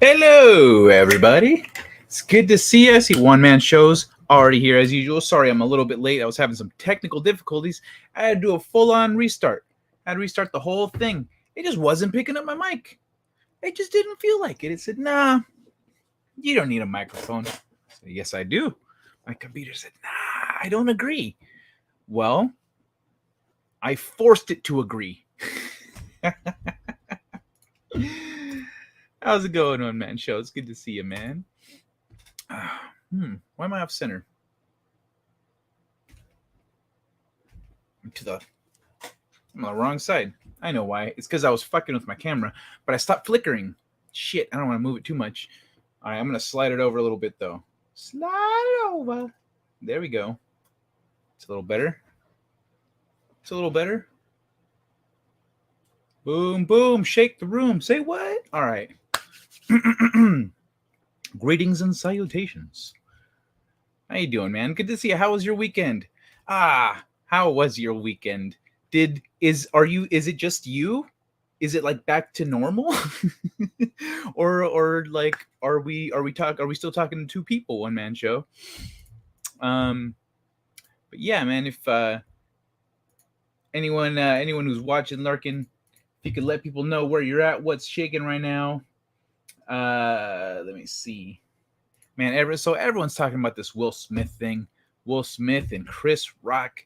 Hello, everybody. It's good to see you. I see one-man shows already here as usual. Sorry, I'm a little bit late. I was having some technical difficulties. I had to do a full-on restart. I had to restart the whole thing. It just wasn't picking up my mic. It just didn't feel like it. It said, nah, you don't need a microphone. I said, yes, I do. My computer said, nah, I don't agree. Well, I forced it to agree. How's it going, One Man Show? It's good to see you, man. Why am I off center? I'm on the wrong side. I know why. It's because I was fucking with my camera, but I stopped flickering. Shit, I don't want to move it too much. All right, I'm going to slide it over a little bit, though. Slide it over. There we go. It's a little better. It's a little better. Boom, boom. Shake the room. Say what? All right. Greetings and salutations. How you doing, man? Good to see you. How was your weekend? How was your weekend? Is it just you? Is it like back to normal? or like are we still talking to two people, one man show? But yeah, man, if anyone who's watching, lurking, if you could let people know where you're at, what's shaking right now. Let me see. Man, everyone's talking about this Will Smith thing. Will Smith and Chris Rock.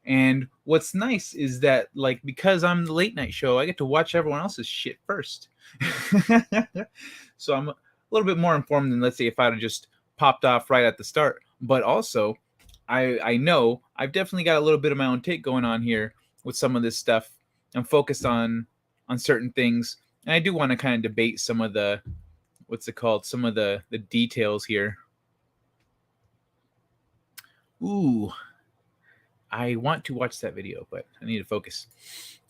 And what's nice is that, like, because I'm the late night show, I get to watch everyone else's shit first. So I'm a little bit more informed than, let's say, if I'd have just popped off right at the start. But also, I know I've definitely got a little bit of my own take going on here with some of this stuff. I'm focused on certain things. And I do want to kind of debate some of the, some of the details here. Ooh. I want to watch that video, but I need to focus.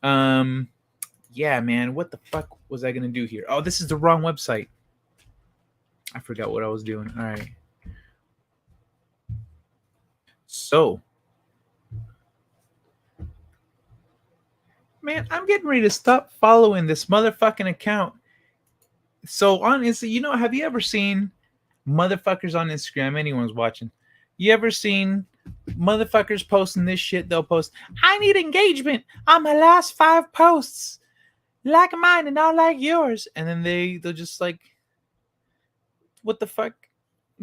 Yeah, man, what the fuck was I going to do here? Oh, this is the wrong website. I forgot what I was doing. All right. So, man, I'm getting ready to stop following this motherfucking account. So, on Instagram, have you ever seen motherfuckers on Instagram? Anyone's watching. You ever seen motherfuckers posting this shit? They'll post, I need engagement on my last 5 posts, like mine and not like yours. And then they'll just like, what the fuck?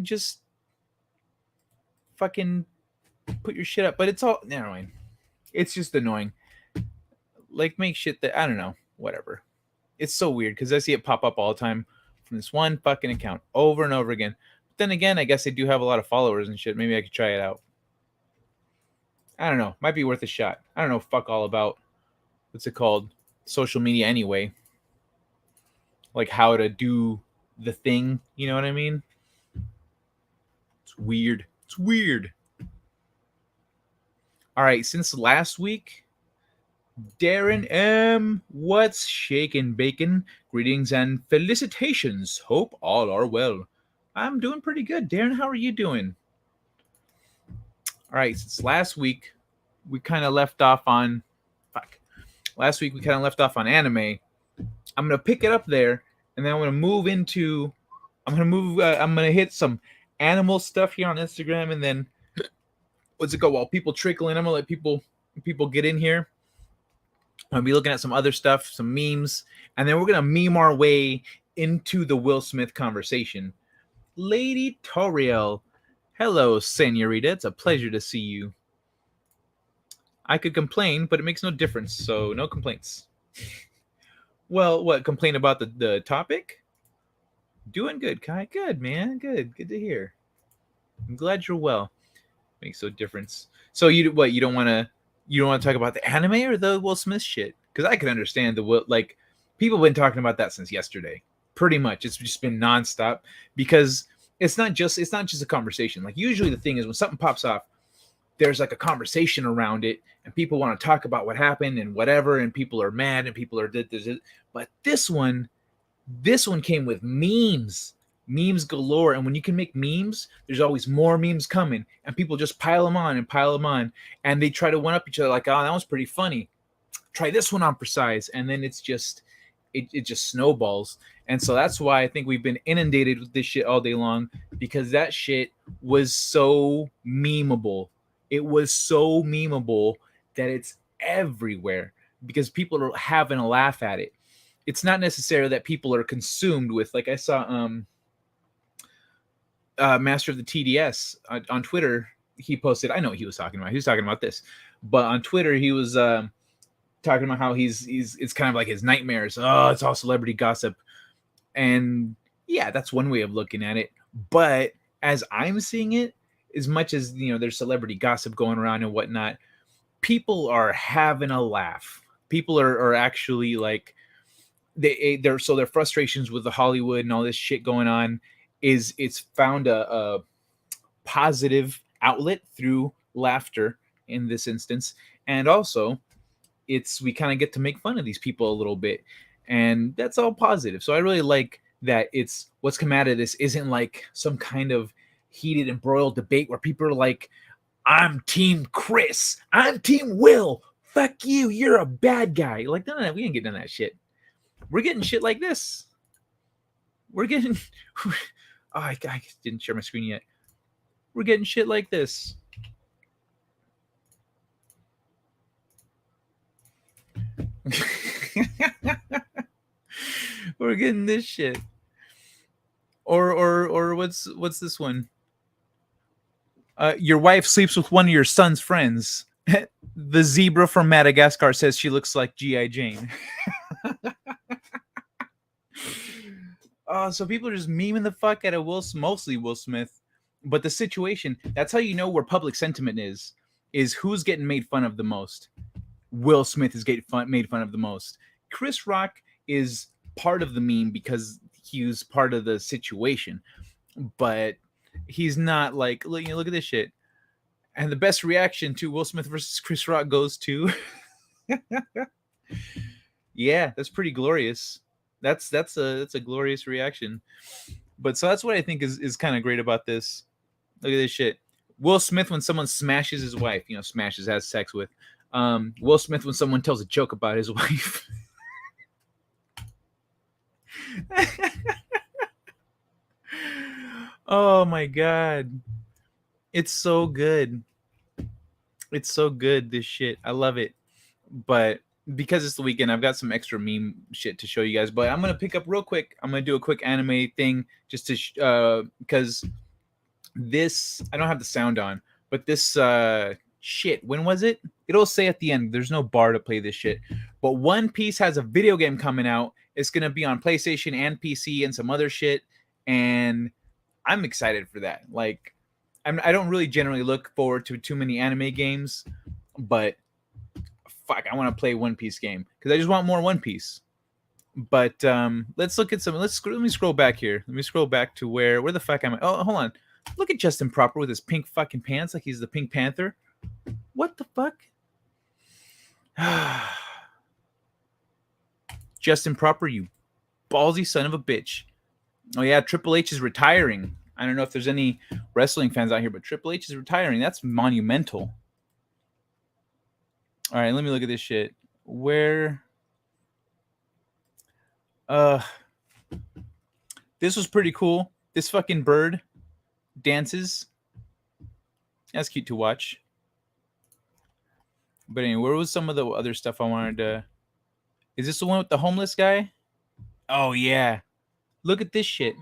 Just fucking put your shit up. But it's all, never mind. It's just annoying. Like, make shit that, I don't know, whatever. It's so weird because I see it pop up all the time from this one fucking account over and over again. But then again, I guess they do have a lot of followers and shit. Maybe I could try it out. I don't know. Might be worth a shot. I don't know fuck all about, what's it called? Social media anyway. Like how to do the thing. You know what I mean? It's weird. It's weird. All right. Since last week, Darren M. What's shaking bacon? Greetings and felicitations. Hope all are well. I'm doing pretty good. Darren, how are you doing? All right, since last week, we kind of left off on... Last week, we kind of left off on anime. I'm going to pick it up there, and then I'm going to move into... I'm going to hit some animal stuff here on Instagram, and then... What's it go? While people trickle in, I'm going to let people get in here. I'll be looking at some other stuff, some memes, and then we're going to meme our way into the Will Smith conversation. Lady Toriel, hello, senorita. It's a pleasure to see you. I could complain, but it makes no difference, so no complaints. Well, what? Complain about the topic? Doing good, Kai. Good, man. Good. Good to hear. I'm glad you're well. Makes no difference. So you don't want to talk about the anime or the Will Smith shit? Because I can understand people have been talking about that since yesterday. Pretty much, it's just been nonstop because it's not just a conversation. Like usually the thing is when something pops off, there's like a conversation around it, and people want to talk about what happened and whatever, and people are mad and people are but this one came with memes galore. And when you can make memes, there's always more memes coming, and people just pile them on, and they try to one up each other like, oh, that was pretty funny. Try this one on for size, and then it's just it just snowballs. And so that's why I think we've been inundated with this shit all day long, because that shit was so memeable. It was so memeable that it's everywhere because people are having a laugh at it. It's not necessarily that people are consumed with, like I saw Master of the TDS on Twitter. He posted, I know what he was talking about. He was talking about this, but on Twitter he was talking about how he's it's kind of like his nightmares. Oh, it's all celebrity gossip, and yeah, that's one way of looking at it. But as I'm seeing it, as much as there's celebrity gossip going around and whatnot, people are having a laugh. People are actually like they're so their frustrations with the Hollywood and all this shit going on it's found a positive outlet through laughter in this instance, and also we kind of get to make fun of these people a little bit, and that's all positive. So I really like that it's what's come out of this isn't like some kind of heated embroiled debate where people are like, I'm team Chris, I'm team Will, fuck you, you're a bad guy. Like, no, we ain't getting none of that shit. We're getting shit like this. We're getting oh, I didn't share my screen yet. We're getting shit like this. We're getting this shit. Or what's this one? Your wife sleeps with one of your son's friends. The zebra from Madagascar says she looks like G.I. Jane. So people are just memeing the fuck out of mostly Will Smith. But the situation, that's how you know where public sentiment is who's getting made fun of the most. Will Smith is getting made fun of the most. Chris Rock is part of the meme because he was part of the situation. But he's not like, look at this shit. And the best reaction to Will Smith versus Chris Rock goes to... Yeah, that's pretty glorious. That's a glorious reaction. But so that's what I think is kind of great about this. Look at this shit. Will Smith when someone smashes his wife, smashes, has sex with. Will Smith when someone tells a joke about his wife. Oh my god. It's so good. It's so good, this shit. I love it. But because it's the weekend, I've got some extra meme shit to show you guys. But I'm going to pick up real quick. I'm going to do a quick anime thing just to because this, I don't have the sound on, but this shit, when was it? It'll say at the end. There's no bar to play this shit. But One Piece has a video game coming out. It's going to be on PlayStation and PC and some other shit. And I'm excited for that. Like, I don't really generally look forward to too many anime games, but fuck, I want to play One Piece game because I just want more One Piece. But let's look at some. Let me scroll back here. Let me scroll back to where the fuck am I? Oh, hold on. Look at Justin Proper with his pink fucking pants, like he's the Pink Panther. What the fuck? Justin Proper, you ballsy son of a bitch. Oh yeah, Triple H is retiring. I don't know if there's any wrestling fans out here, but Triple H is retiring. That's monumental. All right, let me look at this shit. Where? This was pretty cool. This fucking bird dances. That's cute to watch. But anyway, where was some of the other stuff I wanted to... Is this the one with the homeless guy? Oh, yeah. Look at this shit.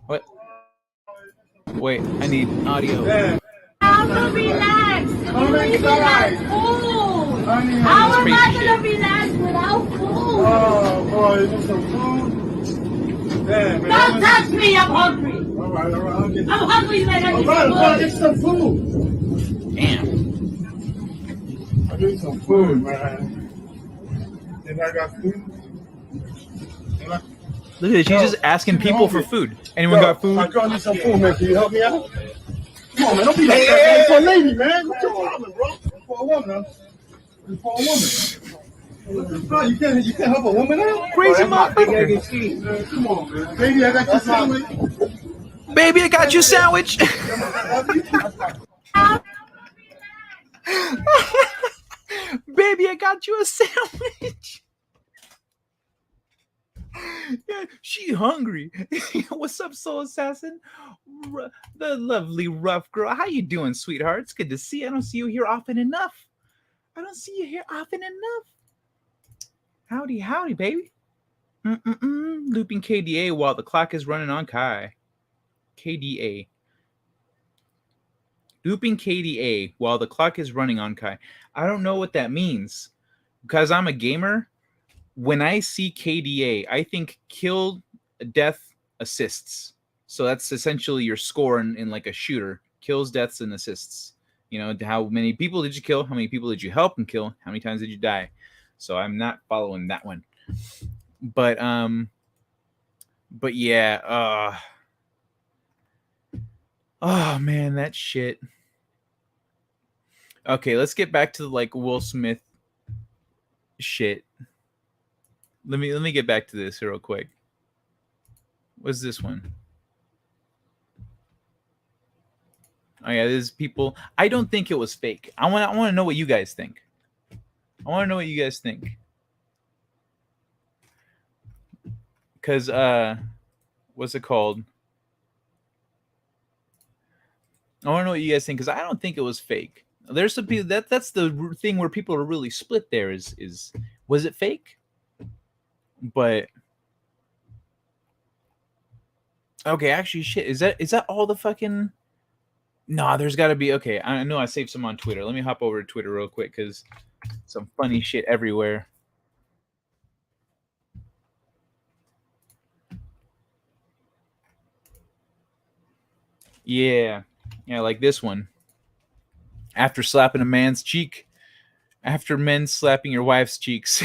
What? Wait, I need audio. How to relax? Relax. Food. How am I gonna relax without food? Oh boy, you need some food? Damn, man. Don't touch me, I'm hungry. All right, I'll get I'm hungry, man. I need I'll get some some food. Damn. I'll get some food, man. Then I got food. Look at this. She's just asking people for food. Anyone got food? I need some food, man. Can you help me out? Come on, man. Don't be like that. For a lady, man. What's your problem, bro? For a woman, huh? For a woman. Bro, you can't help a woman out? Crazy motherfucker. Man, come on, man. Baby, I got you sandwich. Baby, I got you sandwich. baby, I got you a sandwich. Yeah, she hungry. What's up, soul assassin? The lovely rough girl. How you doing, sweetheart? It's good to see you. I don't see you here often enough. I don't see you here often enough. Howdy, howdy, baby. Looping KDA while the clock is running on Kai. KDA. Looping KDA while the clock is running on Kai. I don't know what that means. Because I'm a gamer, when I see KDA, I think kill, death, assists. So that's essentially your score in like a shooter. Kills, deaths, and assists. You know, how many people did you kill? How many people did you help and kill? How many times did you die? So I'm not following that one. But yeah, oh man, that shit. Okay, let's get back to the like Will Smith shit. Let me get back to this real quick. What's this one? Oh yeah, there's people. I don't think it was fake. I want to know what you guys think. I want to know what you guys think. Cause what's it called? I want to know what you guys think because I don't think it was fake. There's some people that's the thing where people are really split. There is was it fake? But okay, actually, shit. Is that all the fucking? Nah, there's got to be. Okay, I know I saved some on Twitter. Let me hop over to Twitter real quick because some funny shit everywhere. Yeah, like this one. After slapping a man's cheek, after men slapping your wife's cheeks.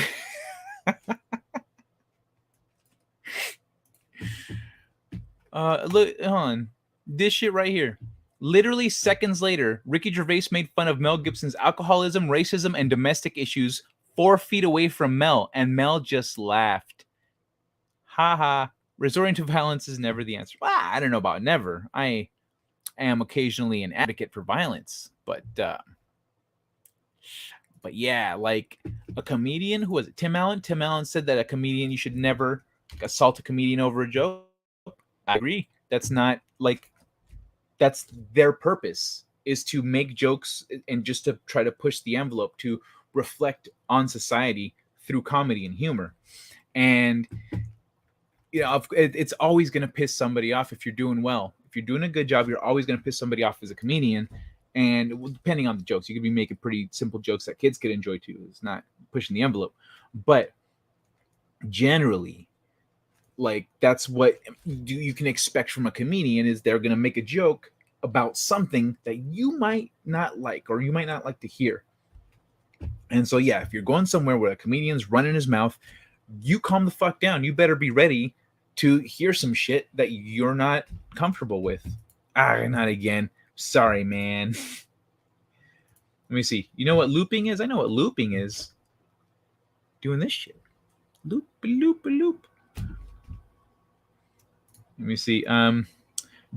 Look, hold on. This shit right here. Literally seconds later, Ricky Gervais made fun of Mel Gibson's alcoholism, racism, and domestic issues 4 feet away from Mel, and Mel just laughed. Ha ha. Resorting to violence is never the answer. Well, I don't know about never. I am occasionally an advocate for violence, but yeah, like a comedian, who was it? Tim Allen? Tim Allen said that a comedian, you should never assault a comedian over a joke. I agree. That's not like, that's their purpose, is to make jokes and just to try to push the envelope to reflect on society through comedy and humor. And you know, it's always going to piss somebody off if you're doing well. If you're doing a good job, you're always going to piss somebody off as a comedian. And depending on the jokes, you could be making pretty simple jokes that kids could enjoy too. It's not pushing the envelope. But generally, like, that's what you can expect from a comedian, is they're going to make a joke about something that you might not like, or you might not like to hear. And so, yeah, if you're going somewhere where a comedian's running his mouth, you calm the fuck down. You better be ready to hear some shit that you're not comfortable with. Not again. Sorry, man. Let me see. You know what looping is? I know what looping is. Doing this shit. Loop, loop, loop. Let me see.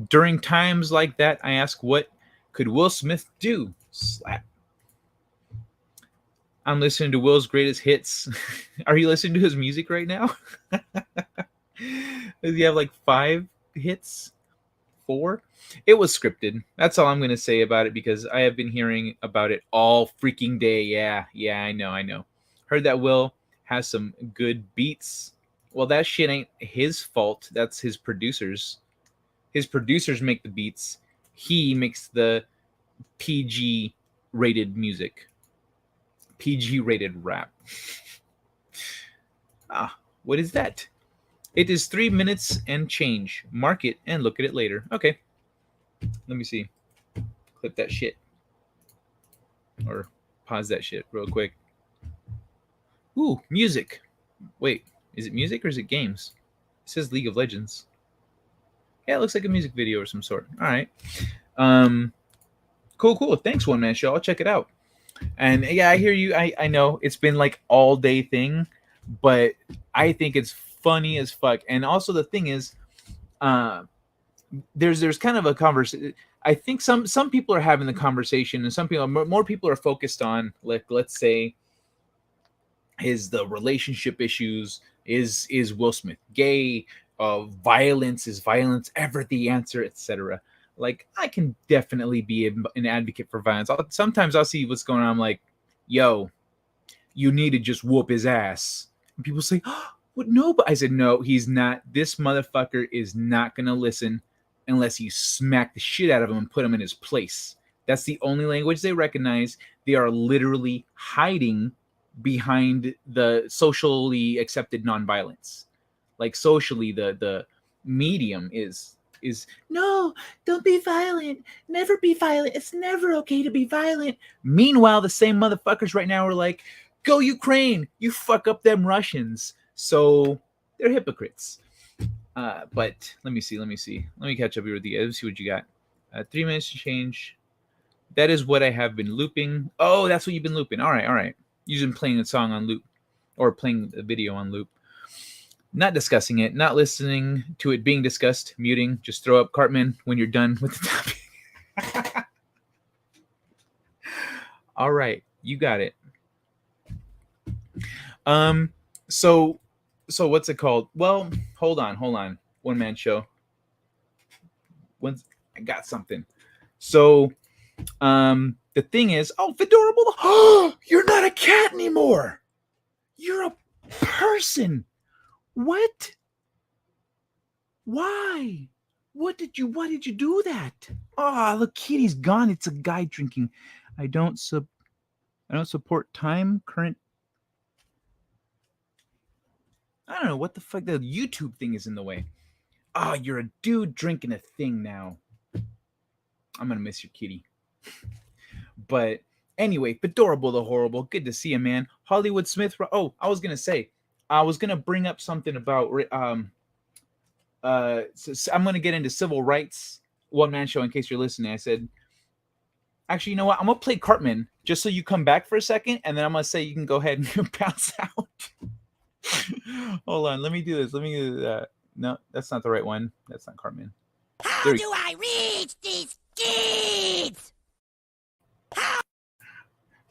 During times like that, I ask, what could Will Smith do? Slap. I'm listening to Will's greatest hits. Are you listening to his music right now? Does he have like 5 hits? 4? It was scripted. That's all I'm going to say about it, because I have been hearing about it all freaking day. Yeah, I know. Heard that Will has some good beats. Well, that shit ain't his fault. That's his producers. His producers make the beats. He makes the PG rated music. PG rated rap. What is that? It is 3 minutes and change. Mark it and look at it later. Okay. Let me see. Clip that shit. Or pause that shit real quick. Ooh, music. Wait, is it music or is it games? It says League of Legends. Yeah, it looks like a music video of some sort. All right. Cool. Thanks, One Man Show. I'll check it out. And yeah, I hear you. I know it's been like all day thing, but I think it's funny as fuck. And also the thing is, there's kind of a conversation. I think some people are having the conversation, and some people, more people are focused on, like, let's say, the relationship issues. Is Will Smith gay? Violence, is violence ever the answer, etc. Like, I can definitely be an advocate for violence. Sometimes I'll see what's going on. I'm like, yo, you need to just whoop his ass. And people say, oh, what? No, but I said, no, he's not. This motherfucker is not gonna listen unless you smack the shit out of him and put him in his place. That's the only language they recognize. They are literally hiding behind the socially accepted nonviolence. Like, socially, the medium is no, don't be violent. Never be violent. It's never okay to be violent. Meanwhile, the same motherfuckers right now are like, go Ukraine, you fuck up them Russians. So they're hypocrites. But let me see. Let me catch up here with you. Let's see what you got. 3 minutes to change. That is what I have been looping. Oh, that's what you've been looping. All right. You've been playing a song on loop, or playing a video on loop. Not discussing it, not listening to it being discussed, muting. Just throw up Cartman when you're done with the topic. All right, you got it. So what's it called? Well, hold on. One man show. I got something. So, the thing is, Fedorable. Oh, you're not a cat anymore. You're a person. What? Why? What did you do that? Oh, the kitty's gone. It's a guy drinking. I don't support current. I don't know what the fuck. The YouTube thing is in the way. Oh, you're a dude drinking a thing now. I'm gonna miss your kitty. But anyway, Fedorable the Horrible. Good to see you, man. Hollywood Smith. Oh, I was gonna bring up something about so I'm gonna get into civil rights one man show in case you're listening. I said, actually, you know what? I'm gonna play Cartman just so you come back for a second, and then I'm gonna say you can go ahead and bounce out. Hold on, let me do this. Let me do that. No, that's not the right one. That's not Cartman. How do I reach these kids?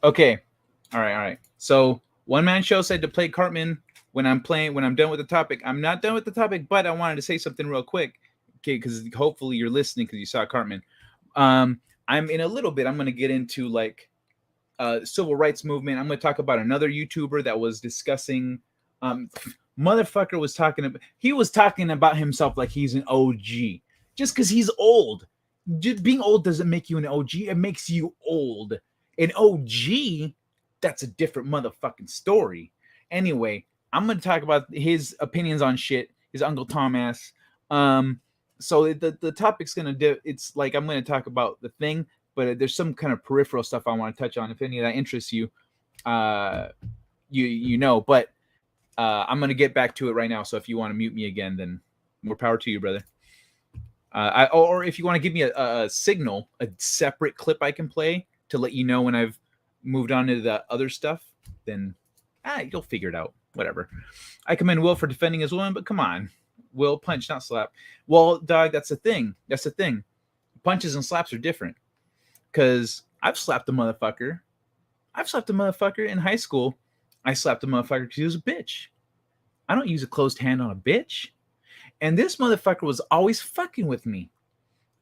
Okay. All right. So one man show said to play Cartman when I'm done with the topic. I'm not done with the topic, but I wanted to say something real quick. Okay, because hopefully you're listening because you saw Cartman. I'm in a little bit. I'm going to get into like civil rights movement. I'm going to talk about another YouTuber that was discussing. Motherfucker was talking about himself like he's an OG. Just because he's old. Just being old doesn't make you an OG. It makes you old. An OG, that's a different motherfucking story. Anyway, I'm going to talk about his opinions on shit, his Uncle Tom ass. So the topic's going to it's like I'm going to talk about the thing, but there's some kind of peripheral stuff I want to touch on. If any of that interests you, you know. But I'm going to get back to it right now. So if you want to mute me again, then more power to you, brother. Or if you want to give me a signal, a separate clip I can play to let you know when I've moved on to the other stuff, then you'll figure it out. Whatever. I commend Will for defending his woman, but come on. Will punch, not slap. Well, dog, that's the thing. Punches and slaps are different. Because I've slapped a motherfucker. In high school. I slapped a motherfucker because he was a bitch. I don't use a closed hand on a bitch. And this motherfucker was always fucking with me.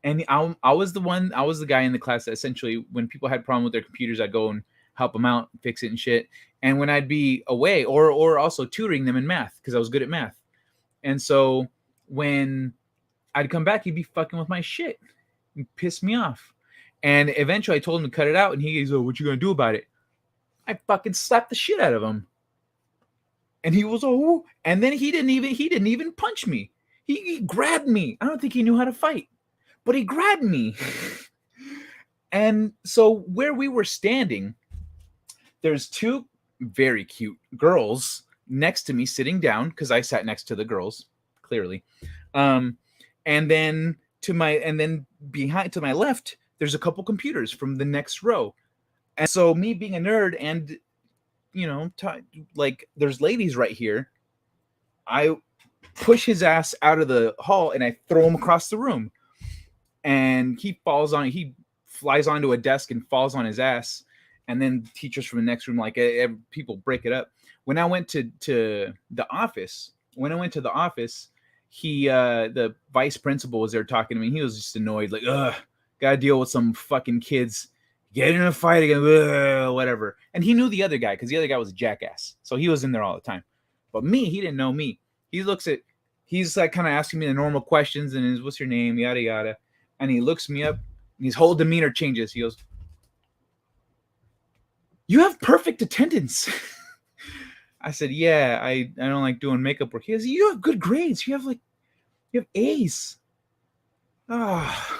And I was the guy in the class that essentially, when people had problem with their computers, I'd go and help them out, fix it and shit. And when I'd be away, or also tutoring them in math, because I was good at math. And so when I'd come back, he'd be fucking with my shit. He'd piss me off. And eventually I told him to cut it out. And he goes, oh, what you gonna do about it? I fucking slapped the shit out of him. And he was, oh, and then he didn't even punch me. He grabbed me. I don't think he knew how to fight, but he grabbed me. And so where we were standing, there's two very cute girls next to me sitting down, because I sat next to the girls, clearly. And then behind to my left, there's a couple computers from the next row. And so me being a nerd and, you know, like there's ladies right here, I push his ass out of the hall and I throw him across the room. And he flies onto a desk and falls on his ass. and then teachers from the next room, like people break it up. When I went to the office, he the vice principal was there talking to me. He was just annoyed, like, ugh, gotta deal with some fucking kids get in a fight again, ugh, whatever. And he knew the other guy because the other guy was a jackass, so he was in there all the time. But me, he didn't know me. He's like kind of asking me the normal questions and is, what's your name, yada yada. And he looks me up and his whole demeanor changes. He goes, "You have perfect attendance." I said, "Yeah, I don't like doing makeup work." He goes, "You have good grades. You have A's." Oh.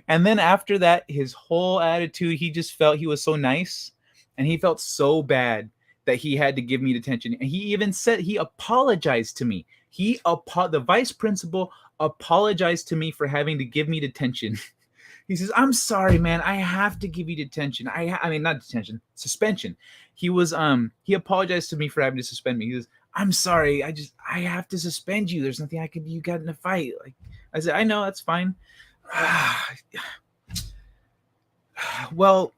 And then after that, his whole attitude, he just felt he was so nice and he felt so bad that he had to give me detention. And he even said he apologized to me. The vice principal apologized to me for having to give me detention. He says, "I'm sorry, man. I have to give you detention. I mean, not detention, suspension." He apologized to me for having to suspend me. He says, "I'm sorry. I have to suspend you. There's nothing I can do. You got in a fight." Like, I said, "I know, that's fine." Well,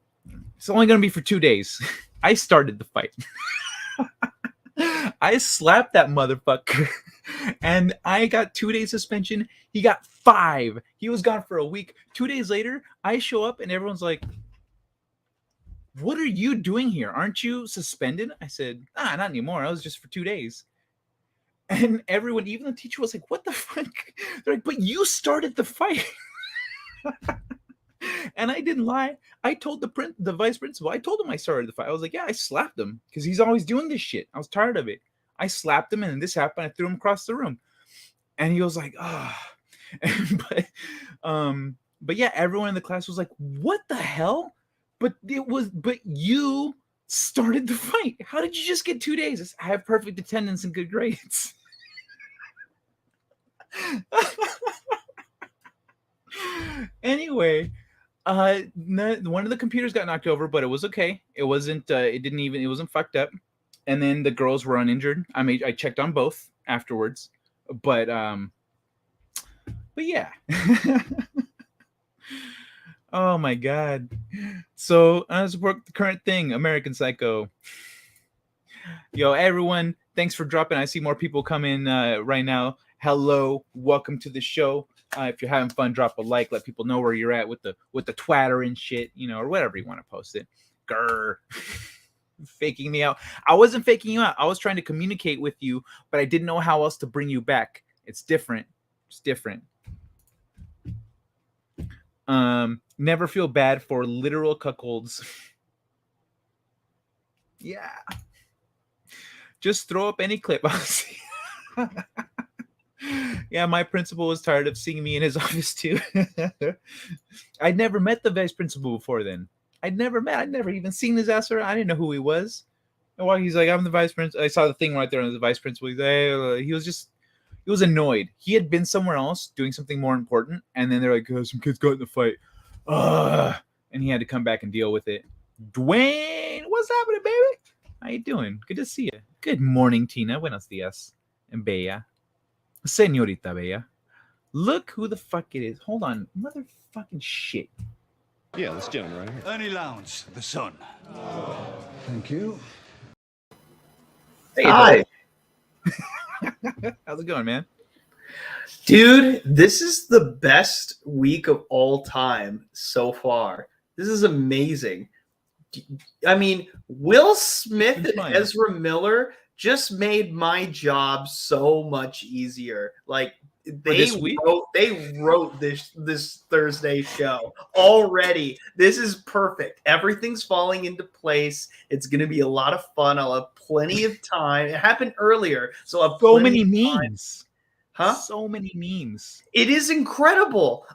it's only going to be for 2 days. I started the fight. I slapped that motherfucker and I got 2 days suspension. He got 5. He was gone for a week. 2 days later, I show up and everyone's like, "What are you doing here? Aren't you suspended?" I said, "Not anymore. I was just for 2 days." And everyone, even the teacher, was like, "What the fuck?" They're like, "But you started the fight." And I didn't lie. I told the vice principal, I told him I started the fight. I was like, "Yeah, I slapped him because he's always doing this shit. I was tired of it. I slapped him and then this happened. I threw him across the room." And he was like, "Ah." But yeah, everyone in the class was like, "What the hell?" But you started the fight. How did you just get 2 days? I have perfect attendance and good grades. Anyway, one of the computers got knocked over, but it was okay. It wasn't. It wasn't fucked up. And then the girls were uninjured. I checked on both afterwards, but yeah. Oh my god. So I support the current thing, American Psycho. Yo, everyone, thanks for dropping. I see more people come in right now. Hello, welcome to the show. If you're having fun, drop a like. Let people know where you're at with the twatter and shit, or whatever you want to post it. Grr. Faking me out. I wasn't faking you out. I was trying to communicate with you, but I didn't know how else to bring you back. It's different. It's different. Never feel bad for literal cuckolds. Yeah. Just throw up any clip. I'll see. Yeah, my principal was tired of seeing me in his office too. I'd never met the vice principal before then. I'd never even seen his ass around. I didn't know who he was. And while he's like, "I'm the vice principal," I saw the thing right there on the vice principal. He was annoyed. He had been somewhere else doing something more important, and then they're like, "Oh, some kids got in the fight." And he had to come back and deal with it. Dwayne, what's happening, baby? How you doing? Good to see you. Good morning, Tina. Buenos dias. And Bella. Señorita Bella. Look who the fuck it is. Hold on. Motherfucking shit. Yeah, this gentleman right here. Ernie Lowndes, the son. Thank you. Hey, Hi. How's it going, man? Dude, this is the best week of all time so far. This is amazing. I mean, Will Smith and Ezra Miller just made my job so much easier. Like they wrote this Thursday show already. This is perfect. Everything's falling into place. It's going to be a lot of fun. I'll have plenty of time. It happened earlier, so I'll have so many memes. Huh? So many memes. It is incredible.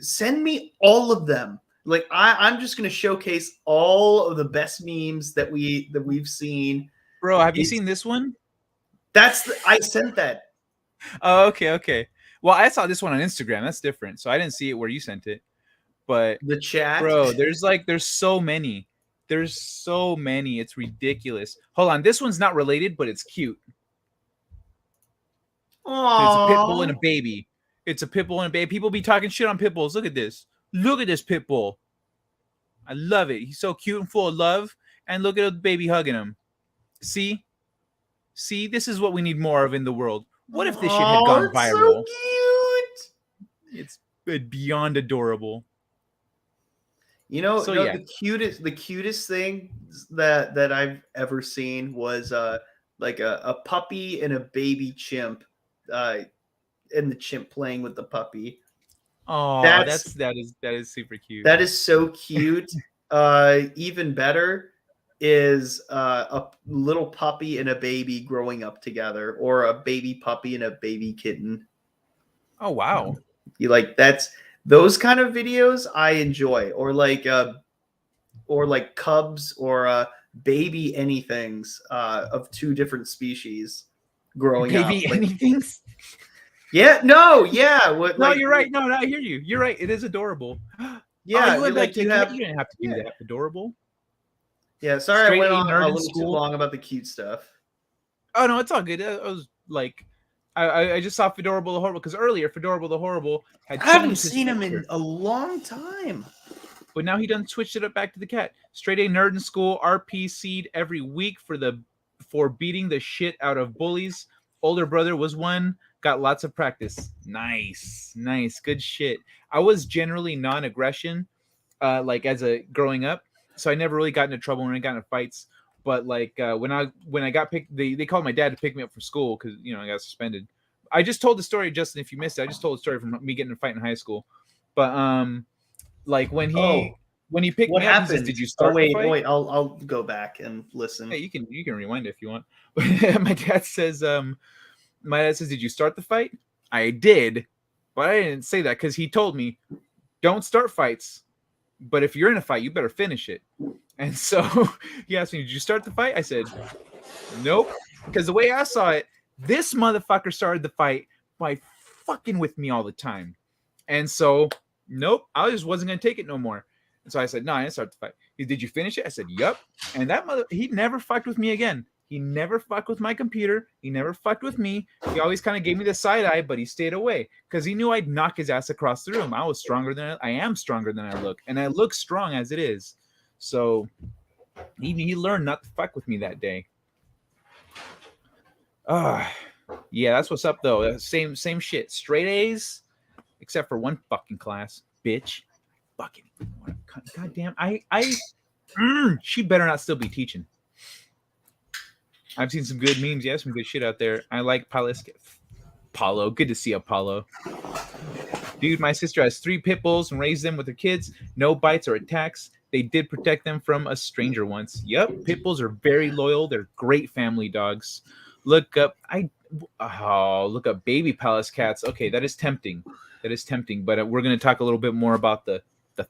Send me all of them. Like I'm just going to showcase all of the best memes that we've seen. Bro, have you seen this one? I sent that. Oh, okay. Well, I saw this one on Instagram. That's different. So I didn't see it where you sent it. But the chat, bro, there's so many. There's so many. It's ridiculous. Hold on. This one's not related, but it's cute. Aww. It's a pit bull and a baby. It's a pit bull and a baby. People be talking shit on pit bulls. Look at this. Look at this pit bull. I love it. He's so cute and full of love. And look at the baby hugging him. See? See, this is what we need more of in the world. What if this shit had gone it's so viral? cute. It's beyond adorable. You know, So, no, yeah. the cutest thing that I've ever seen was like a puppy and a baby chimp, and the chimp playing with the puppy. Oh, that is super cute. That is so cute. Even better is a little puppy and a baby growing up together, or a baby puppy and a baby kitten. Oh wow. You like that's those kind of videos I enjoy, or like cubs or baby anythings of two different species growing Baby up. Like, anythings? yeah, no, yeah. What, No, like, you're right. No, I hear you. You're right. It is adorable. yeah, Oh, you went back like to you the cat. have. You didn't have to do Yeah. that. Adorable. Yeah, sorry, Straight I went A on nerd a in little too school. long about the cute stuff. Oh no, it's all good. I was like, I just saw Fedorable the Horrible because earlier Fedorable the Horrible had I haven't changed his seen him picture, in a long time. but now he done switched it up back to the cat. Straight A nerd in school, RPC'd every week for beating the shit out of bullies. Older brother was one. Got lots of practice. Nice, good shit. I was generally non-aggression, like as a growing up, so I never really got into trouble when I got into fights. But like when I got picked, they called my dad to pick me up from school because I got suspended. I just told the story, Justin. If you missed it, I just told the story from me getting in a fight in high school. But like when he picked What me up, he happened? says, "Did you start wait, the fight?" wait. I'll go back and listen. Hey, you can rewind it if you want. My dad says, "Did you start the fight?" I did, but I didn't say that because he told me, "Don't start fights, but if you're in a fight, you better finish it." And so he asked me, "Did you start the fight?" I said, "Nope," because the way I saw it, this motherfucker started the fight by fucking with me all the time, and so nope, I just wasn't gonna take it no more. And so I said, "No, I didn't start the fight." Did you finish it? I said, "Yup." And he never fucked with me again. He never fucked with my computer. He never fucked with me. He always kind of gave me the side eye, but he stayed away because he knew I'd knock his ass across the room. I was stronger than I am stronger than I look, and I look strong as it is. So he learned not to fuck with me that day. Yeah, that's what's up though. Same shit. Straight A's, except for one fucking class, bitch. Fucking goddamn. She better not still be teaching. I've seen some good memes. Yeah, some good shit out there. I like Paulo. Good to see Apollo. Dude, my sister has 3 pit bulls and raised them with her kids. No bites or attacks. They did protect them from a stranger once. Yep, pit bulls are very loyal. They're great family dogs. Look up baby palace cats. Okay, that is tempting. But we're going to talk a little bit more about the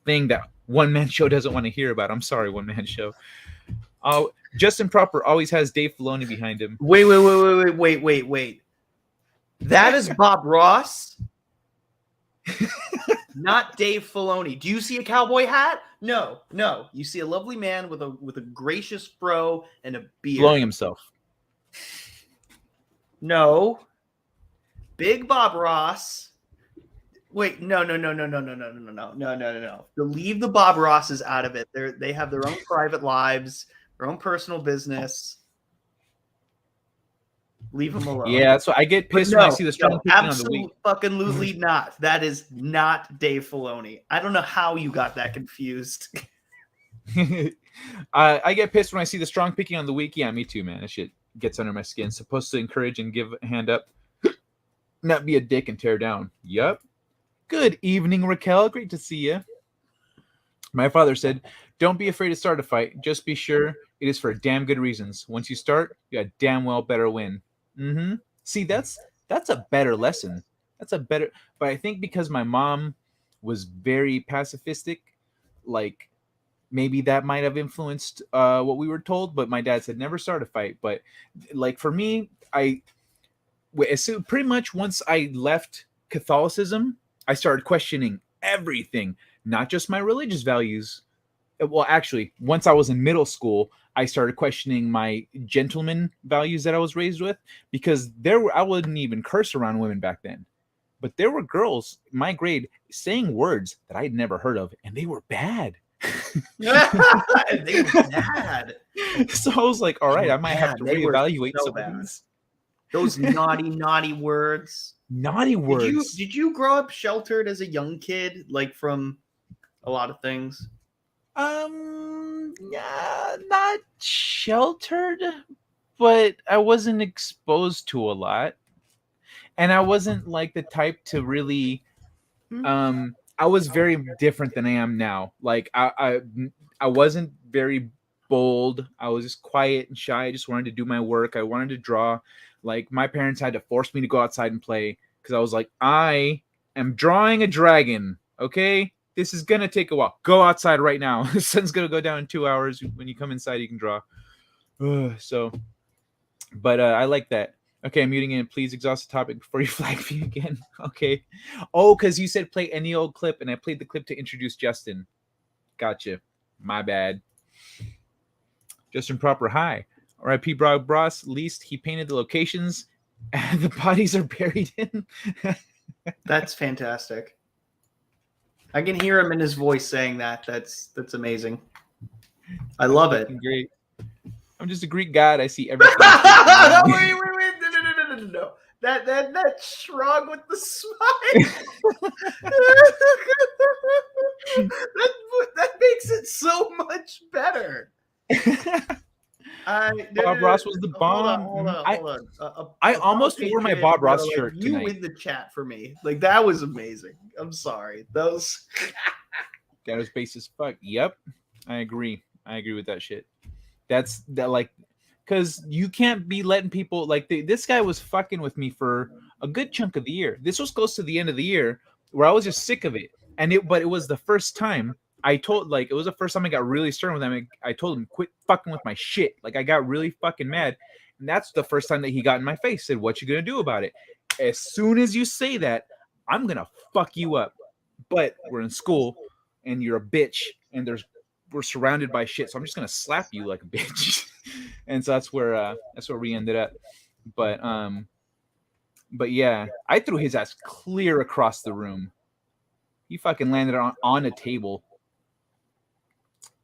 thing that One Man Show doesn't want to hear about. I'm sorry, One Man Show. Justin Proper always has Dave Filoni behind him. Wait. That is Bob Ross, not Dave Filoni. Do you see a cowboy hat? No. You see a lovely man with a gracious fro and a beard. Blowing himself. No. Big Bob Ross. Wait, no. Leave the Bob Rosses out of it. They have their own private lives, their own personal business. Leave them alone. Yeah, that's what I get pissed when I see the strong picking on the week. Absolutely not. That is not Dave Filoni. I don't know how you got that confused. I get pissed when I see the strong picking on the week. Yeah, me too, man. That shit gets under my skin. Supposed to encourage and give a hand up, not be a dick and tear down. Yup. Good evening, Raquel. Great to see you. My father said, "Don't be afraid to start a fight. Just be sure it is for damn good reasons. Once you start, you damn well better win." Mm-hmm. See, that's a better lesson. But I think because my mom was very pacifistic, like maybe that might have influenced what we were told. But my dad said never start a fight. But like for me, pretty much once I left Catholicism, I started questioning everything, not just my religious values. Well, actually, once I was in middle school, I started questioning my gentleman values that I was raised with, because I wouldn't even curse around women back then. But there were girls in my grade saying words that I'd never heard of, and they were bad. They were bad. So I was like, all right, I might have to They were reevaluate so some bad. of these Those naughty words. naughty words. Did you grow up sheltered as a young kid, like from a lot of things? Yeah, not sheltered, but I wasn't exposed to a lot, and I wasn't like the type to really. I was very different than I am now. Like I wasn't very bold. I was just quiet and shy. I just wanted to do my work. I wanted to draw. Like my parents had to force me to go outside and play because I was like, I am drawing a dragon. Okay, this is gonna take a while. Go outside right now. The sun's gonna go down in 2 hours. When you come inside, you can draw. So, but I like that. Okay, I'm muting in. Please exhaust the topic before you flag me again. Okay. Oh, because you said play any old clip, and I played the clip to introduce Justin. Gotcha. My bad. Justin Proper, hi. R.I.P. Brock Bros. Least he painted the locations and the bodies are buried in. That's fantastic. I can hear him in his voice saying that. That's amazing. I love it. Great. I'm just a Greek god. I see everything. Wait. No. That shrug with the smile. that makes it so much better. Bob Ross was the bomb. Hold on. I almost wore my Bob Ross shirt tonight. You in the chat for me. Like, that was amazing. I'm sorry. Those. That was base as fuck. Yep. I agree with that shit. That's that, like, because you can't be letting people like this guy was fucking with me for a good chunk of the year. This was close to the end of the year where I was just sick of it. But it was the first time it was the first time I got really stern with him. I told him, quit fucking with my shit. Like, I got really fucking mad. And that's the first time that he got in my face, said, what you gonna do about it? As soon as you say that, I'm gonna fuck you up. But we're in school and you're a bitch and we're surrounded by shit, so I'm just gonna slap you like a bitch. And so that's where we ended up. But yeah, I threw his ass clear across the room. He fucking landed on a table.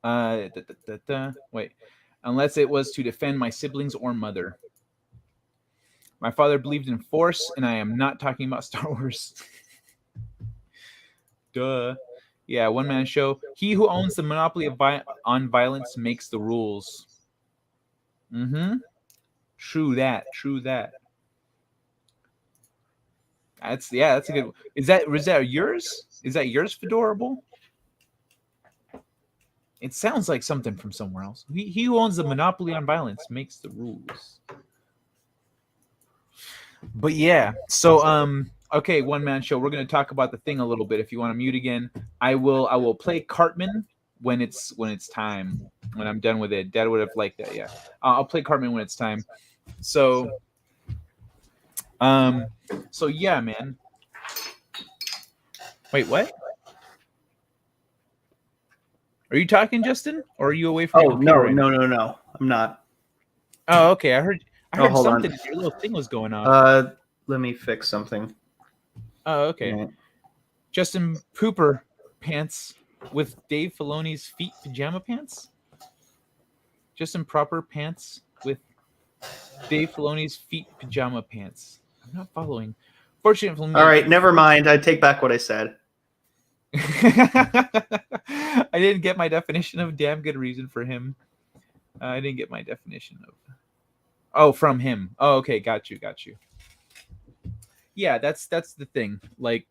Wait, unless it was to defend my siblings or mother. My father believed in force, and I am not talking about Star Wars. Duh. Yeah, one-man show. He who owns the monopoly on violence makes the rules. Mm-hmm. True that. That's a good one. Is that yours? Is that yours, Fedorable? It sounds like something from somewhere else. He who owns the monopoly on violence makes the rules. But yeah, so okay, one man show. We're gonna talk about the thing a little bit. If you want to mute again, I will play Cartman when it's time. When I'm done with it, Dad would have liked that. Yeah, I'll play Cartman when it's time. So yeah, man. Wait, what? Are you talking, Justin, or are you away from? Oh no, I'm not. Oh, okay. I heard something. On. Your little thing was going on. Let me fix something. Oh, okay. Yeah. Justin Pooper pants with Dave Filoni's feet pajama pants. Justin Proper pants with Dave Filoni's feet pajama pants. I'm not following. Fortunately, all right, never mind. I take back what I said. I didn't get my definition of damn good reason for him. I didn't get my definition of. Oh, from him. Oh, okay, got you. Yeah, that's the thing. Like,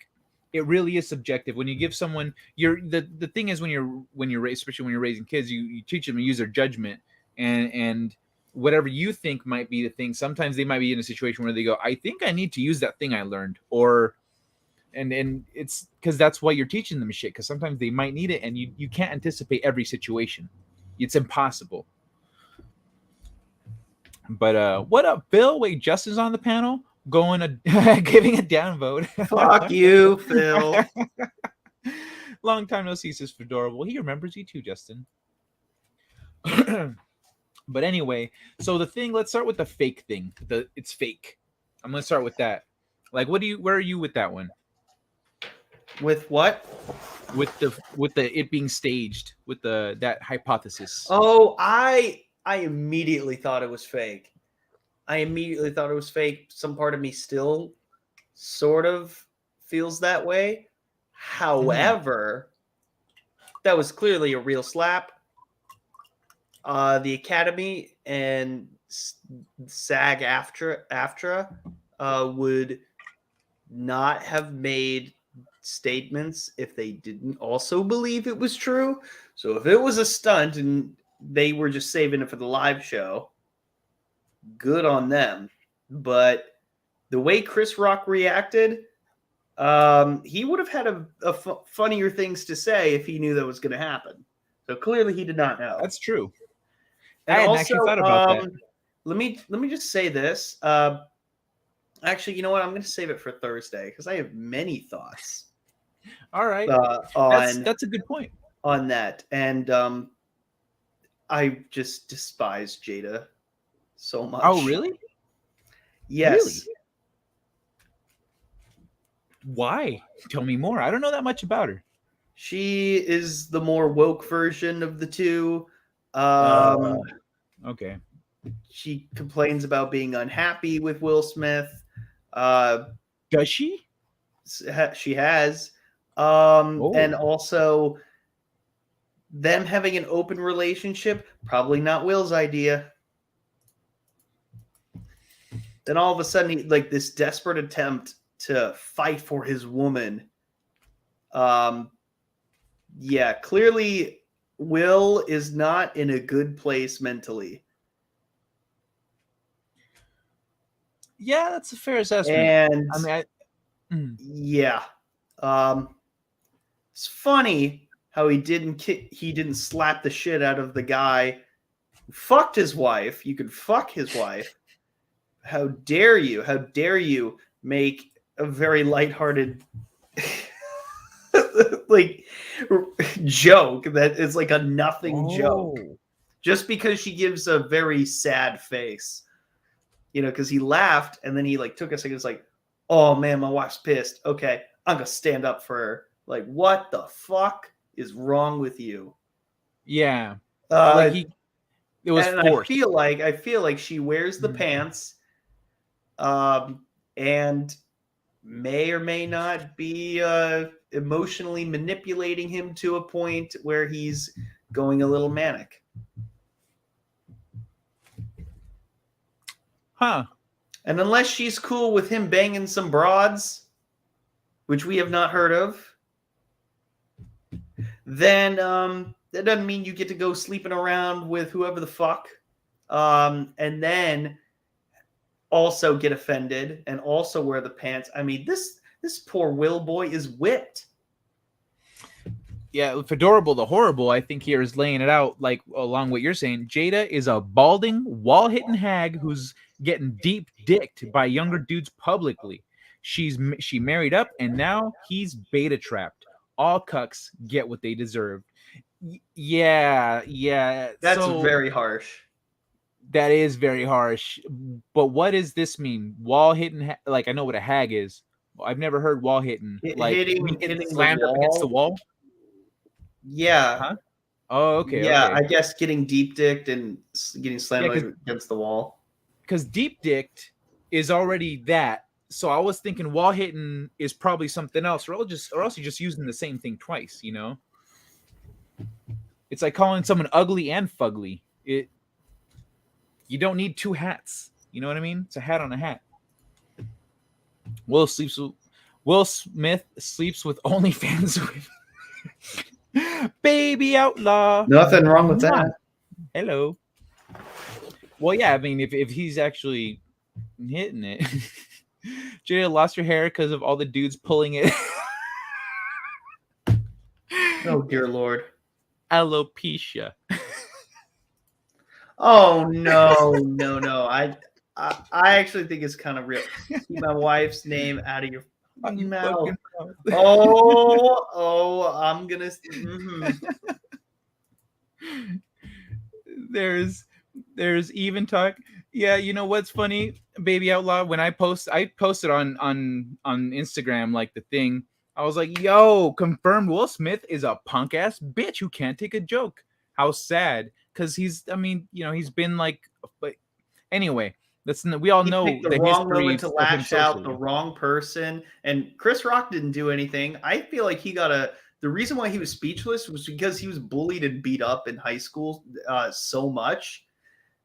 it really is subjective. When you give someone the thing is when you're especially when you're raising kids, you teach them to use their judgment and whatever you think might be the thing. Sometimes they might be in a situation where they go, I think I need to use that thing I learned, or and it's because that's why you're teaching them shit, because sometimes they might need it and you can't anticipate every situation. It's impossible. But what up, Bill? Wait, Justin's on the panel giving a downvote. Fuck you, Phil. Long time no see, says Fedorable. He remembers you too, Justin. But anyway, so the thing, let's start with the fake thing. It's fake. I'm gonna start with that. Like, where are you with that one? With what? with the it being staged with that hypothesis. Oh, I immediately thought it was fake. I immediately thought it was fake. Some part of me still sort of feels that way. However, that was clearly a real slap. The Academy and SAG-AFTRA would not have made statements if they didn't also believe it was true. So if it was a stunt and they were just saving it for the live show, good on them. But the way Chris Rock reacted, he would have had funnier things to say if he knew that was going to happen. So clearly he did not know. That's true. And I hadn't also, actually thought about that. let me just say this. Actually, you know what? I'm going to save it for Thursday because I have many thoughts. All right, that's a good point on that, and I just despise Jada so much. Oh, really? Yes. Really? Why? Tell me more. I don't know that much about her. She is the more woke version of the two. Okay. She complains about being unhappy with Will Smith. Does she? She has. And also them having an open relationship, probably not Will's idea. Then all of a sudden, like this desperate attempt to fight for his woman. Yeah, clearly Will is not in a good place mentally. Yeah, that's a fair assessment. And I mean, yeah, it's funny how he didn't slap the shit out of the guy who fucked his wife. You could fuck his wife. How dare you? How dare you make a very lighthearted like joke that is like a nothing joke just because she gives a very sad face, you know, because he laughed and then he like took a second. It's like, oh man, my wife's pissed. Okay, I'm gonna stand up for her. Like, what the fuck is wrong with you? Yeah, like it was forced. I feel like she wears the pants, and may or may not be emotionally manipulating him to a point where he's going a little manic. Huh. And unless she's cool with him banging some broads, which we have not heard of, then that doesn't mean you get to go sleeping around with whoever the fuck, and then also get offended and also wear the pants. I mean, this poor Will boy is whipped. Yeah, Fedorable the Horrible, I think here is laying it out like along what you're saying. Jada is a balding, wall-hitting hag who's getting deep dicked by younger dudes publicly. She married up and now he's beta trapped. All cucks get what they deserve. Yeah. That's very harsh. That is very harsh. But what does this mean? Wall hitting, like I know what a hag is. I've never heard wall hitting. Like hitting slammed up against the wall. Yeah. Huh? Oh, okay. Yeah, okay. I guess getting deep dicked and getting slammed against the wall. Because deep dicked is already that. So I was thinking wall hitting is probably something else, or else you're just using the same thing twice. You know, it's like calling someone ugly and fugly. You don't need two hats. You know what I mean? It's a hat on a hat. Will Smith sleeps with OnlyFans women. Baby outlaw. Nothing wrong with that. Hello. Well, yeah, I mean, if he's actually hitting it. Jada lost her hair because of all the dudes pulling it. Oh, dear Lord. Alopecia. Oh, no. I actually think it's kind of real. Keep my wife's name out of your fucking mouth. Oh, I'm going to... Mm-hmm. There's even talk. Yeah, you know what's funny, Baby Outlaw? When I posted on Instagram, like the thing, I was like, yo, confirmed Will Smith is a punk ass bitch who can't take a joke. How sad. Because he's been like, but anyway, we all He know picked the the wrong history moment to of him lash out, the socially. wrong person. And Chris Rock didn't do anything. I feel like the reason why he was speechless was because he was bullied and beat up in high school so much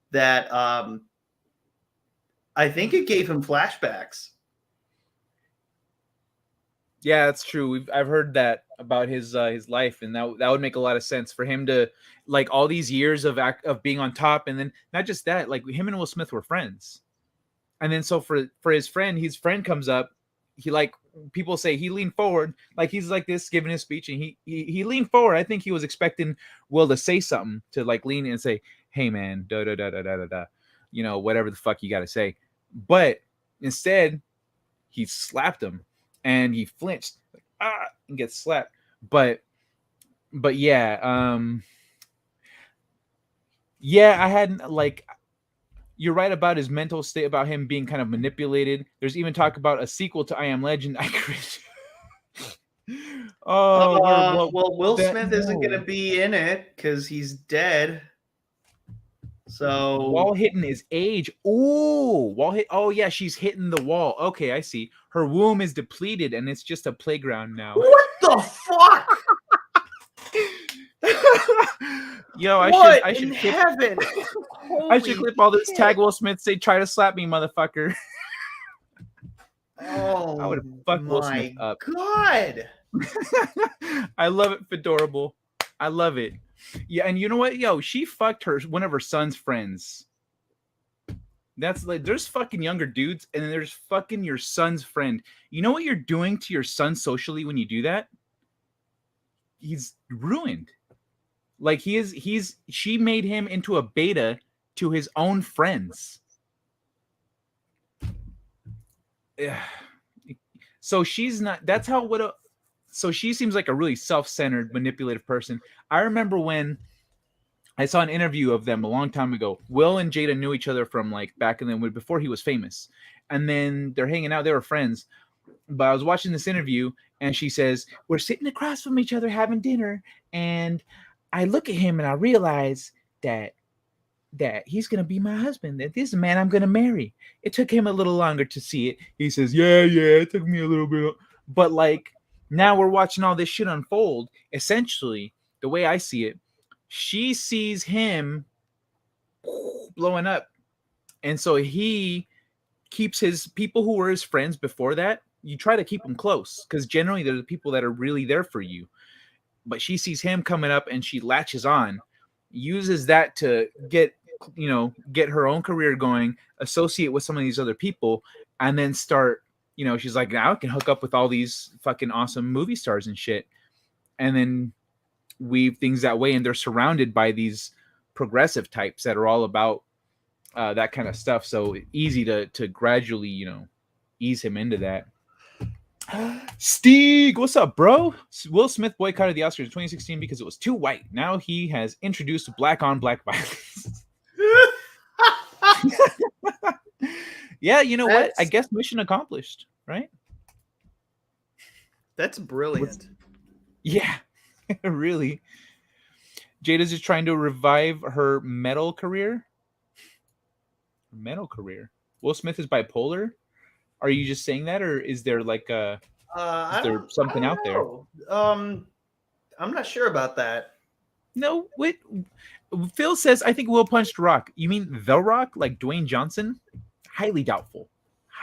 that I think it gave him flashbacks. Yeah, that's true. I've heard that about his life, and that would make a lot of sense for him to, like, all these years of being on top, and then not just that, like him and Will Smith were friends, and then so for his friend comes up, he, like, people say he leaned forward, like he's like this giving his speech, and he leaned forward. I think he was expecting Will to say something, to like lean in and say, "Hey man, da da da da da da," whatever the fuck you got to say, but instead he slapped him. And he flinched, like, and gets slapped. But yeah, I hadn't, like, you're right about his mental state, about him being kind of manipulated. There's even talk about a sequel to I Am Legend. I cringe. Well, Will Smith isn't going to be in it because he's dead. So wall hitting his age. Ooh, wall hit. Oh yeah, she's hitting the wall. Okay, I see. Her womb is depleted, and it's just a playground now. What the fuck? Yo, I should clip, heaven. I should clip all this. Tag Will Smith, say, "Try to slap me, motherfucker." Oh, I would have fucked Will Smith up. God. I love it, Fedorable. I love it. Yeah, and you know what? Yo, she fucked one of her son's friends. That's like, there's fucking younger dudes, and then there's fucking your son's friend. You know what you're doing to your son socially when you do that? He's ruined. Like, she made him into a beta to his own friends. So she's not, that's how, so she seems like a really self-centered, manipulative person. I remember when I saw an interview of them a long time ago. Will and Jada knew each other from, like, back in the, before he was famous. And then they're hanging out, they were friends. But I was watching this interview, and she says, we're sitting across from each other having dinner, and I look at him and I realize that he's going to be my husband, that this is a man I'm going to marry. It took him a little longer to see it. He says, yeah, it took me a little bit. But, like, now we're watching all this shit unfold. Essentially, the way I see it, she sees him blowing up. And so he keeps his people who were his friends before that. You try to keep them close, because generally they're the people that are really there for you. But she sees him coming up, and she latches on, uses that to get her own career going, associate with some of these other people, and then start, she's like, now I can hook up with all these fucking awesome movie stars and shit, and then weave things that way. And they're surrounded by these progressive types that are all about that kind of stuff. So easy to gradually, ease him into that. Steeg, what's up, bro? Will Smith boycotted the Oscars in 2016 because it was too white. Now he has introduced black on black violence. Yeah, you know what? I guess mission accomplished, right? That's brilliant. Yeah, really. Jada's just trying to revive her metal career. Will Smith is bipolar. Are you just saying that, or is there like is there something out there? I'm not sure about that. No, wait. Phil says, I think Will punched Rock. You mean The Rock, like Dwayne Johnson? Highly doubtful.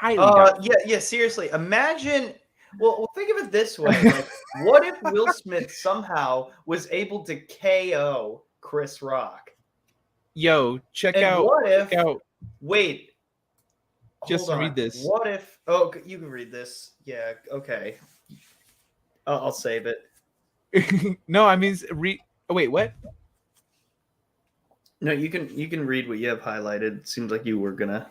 Doubtful. Yeah. Seriously, imagine. Well, think of it this way: like, what if Will Smith somehow was able to KO Chris Rock? Yo, check out. Wait. Just read this. What if? Oh, you can read this. Yeah. Okay. I'll save it. No, I mean read. Oh, wait, what? No, you can read what you have highlighted. It seems like you were gonna.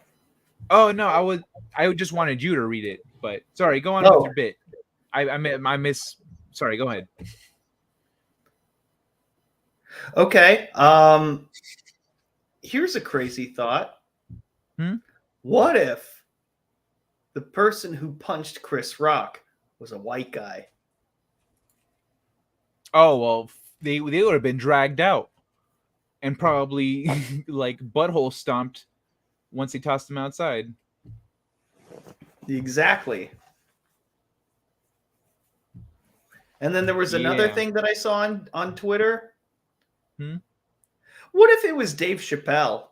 Oh no, I just wanted you to read it. But sorry, go on with your bit. I miss. Sorry, go ahead. Okay. Here's a crazy thought. What if the person who punched Chris Rock was a white guy? Oh well, they would have been dragged out and probably like butthole stomped once they tossed them outside. Exactly. And then there was another Yeah. thing that I saw on Twitter. Hmm? What if it was Dave Chappelle?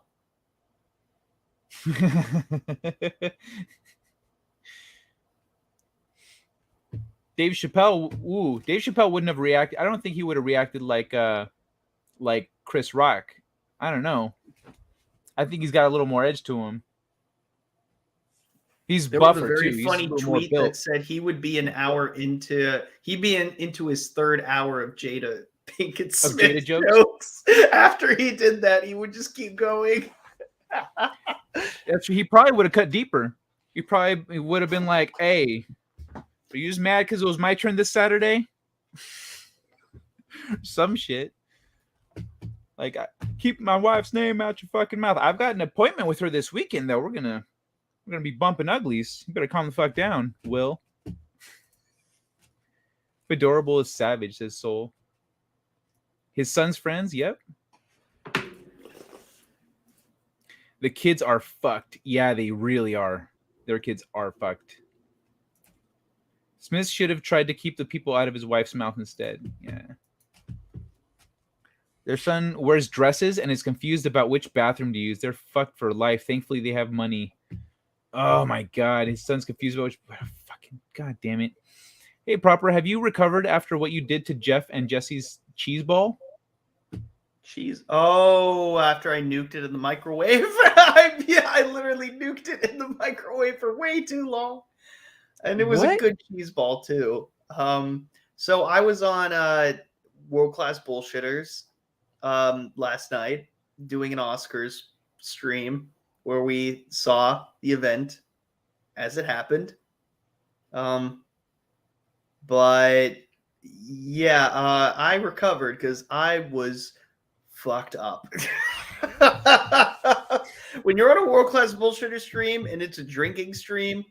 Dave Chappelle. Ooh, Dave Chappelle wouldn't have reacted. I don't think he would have reacted like Chris Rock. I don't know. I think he's got a little more edge to him. He's There was a buffer very too. He's a funny little more tweet built. that said he would be an hour into into his third hour of Jada Pinkett Smith Jada jokes? jokes. After he did that, he would just keep going. He probably would have cut deeper. He probably would have been like, "Hey, are you just mad because it was my turn this Saturday?" Some shit. Like, keep my wife's name out your fucking mouth. I've got an appointment with her this weekend, though. We're gonna be bumping uglies. You better calm the fuck down, Will. Adorable is savage, says Soul. His son's friends, yep. The kids are fucked. Yeah, they really are. Their kids are fucked. Smith should have tried to keep the people out of his wife's mouth instead. Yeah. Their son wears dresses and is confused about which bathroom to use. They're fucked for life. Thankfully, they have money. Oh my god, his son's confused about which. Fucking god damn it. Hey, Proper, have you recovered after what you did to Jeff and Jesse's cheese ball? Cheese. Oh, after I nuked it in the microwave. I literally nuked it in the microwave for way too long. And it was a good cheese ball too. So I was on World Class Bullshitters last night doing an Oscars stream where we saw the event as it happened. But yeah, I recovered because I was fucked up. When you're on a World Class Bullshitter stream and it's a drinking stream,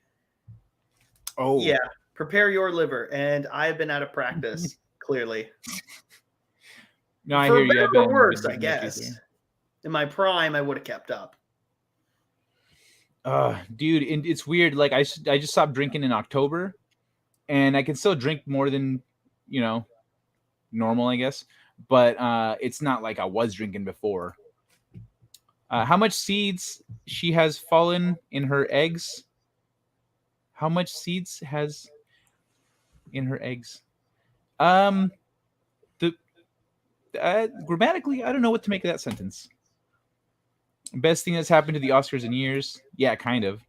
oh yeah, prepare your liver. And I have been out of practice, clearly. No, I For hear you. better I've or been worse, I drinking that guess. either. In my prime, I would have kept up. Dude, it's weird. Like I just stopped drinking in October, and I can still drink more than normal, I guess. But it's not like I was drinking before. How much seeds she has fallen in her eggs? How much seeds has in her eggs? Grammatically, I don't know what to make of that sentence. Best thing that's happened to the Oscars in years? Yeah, kind of.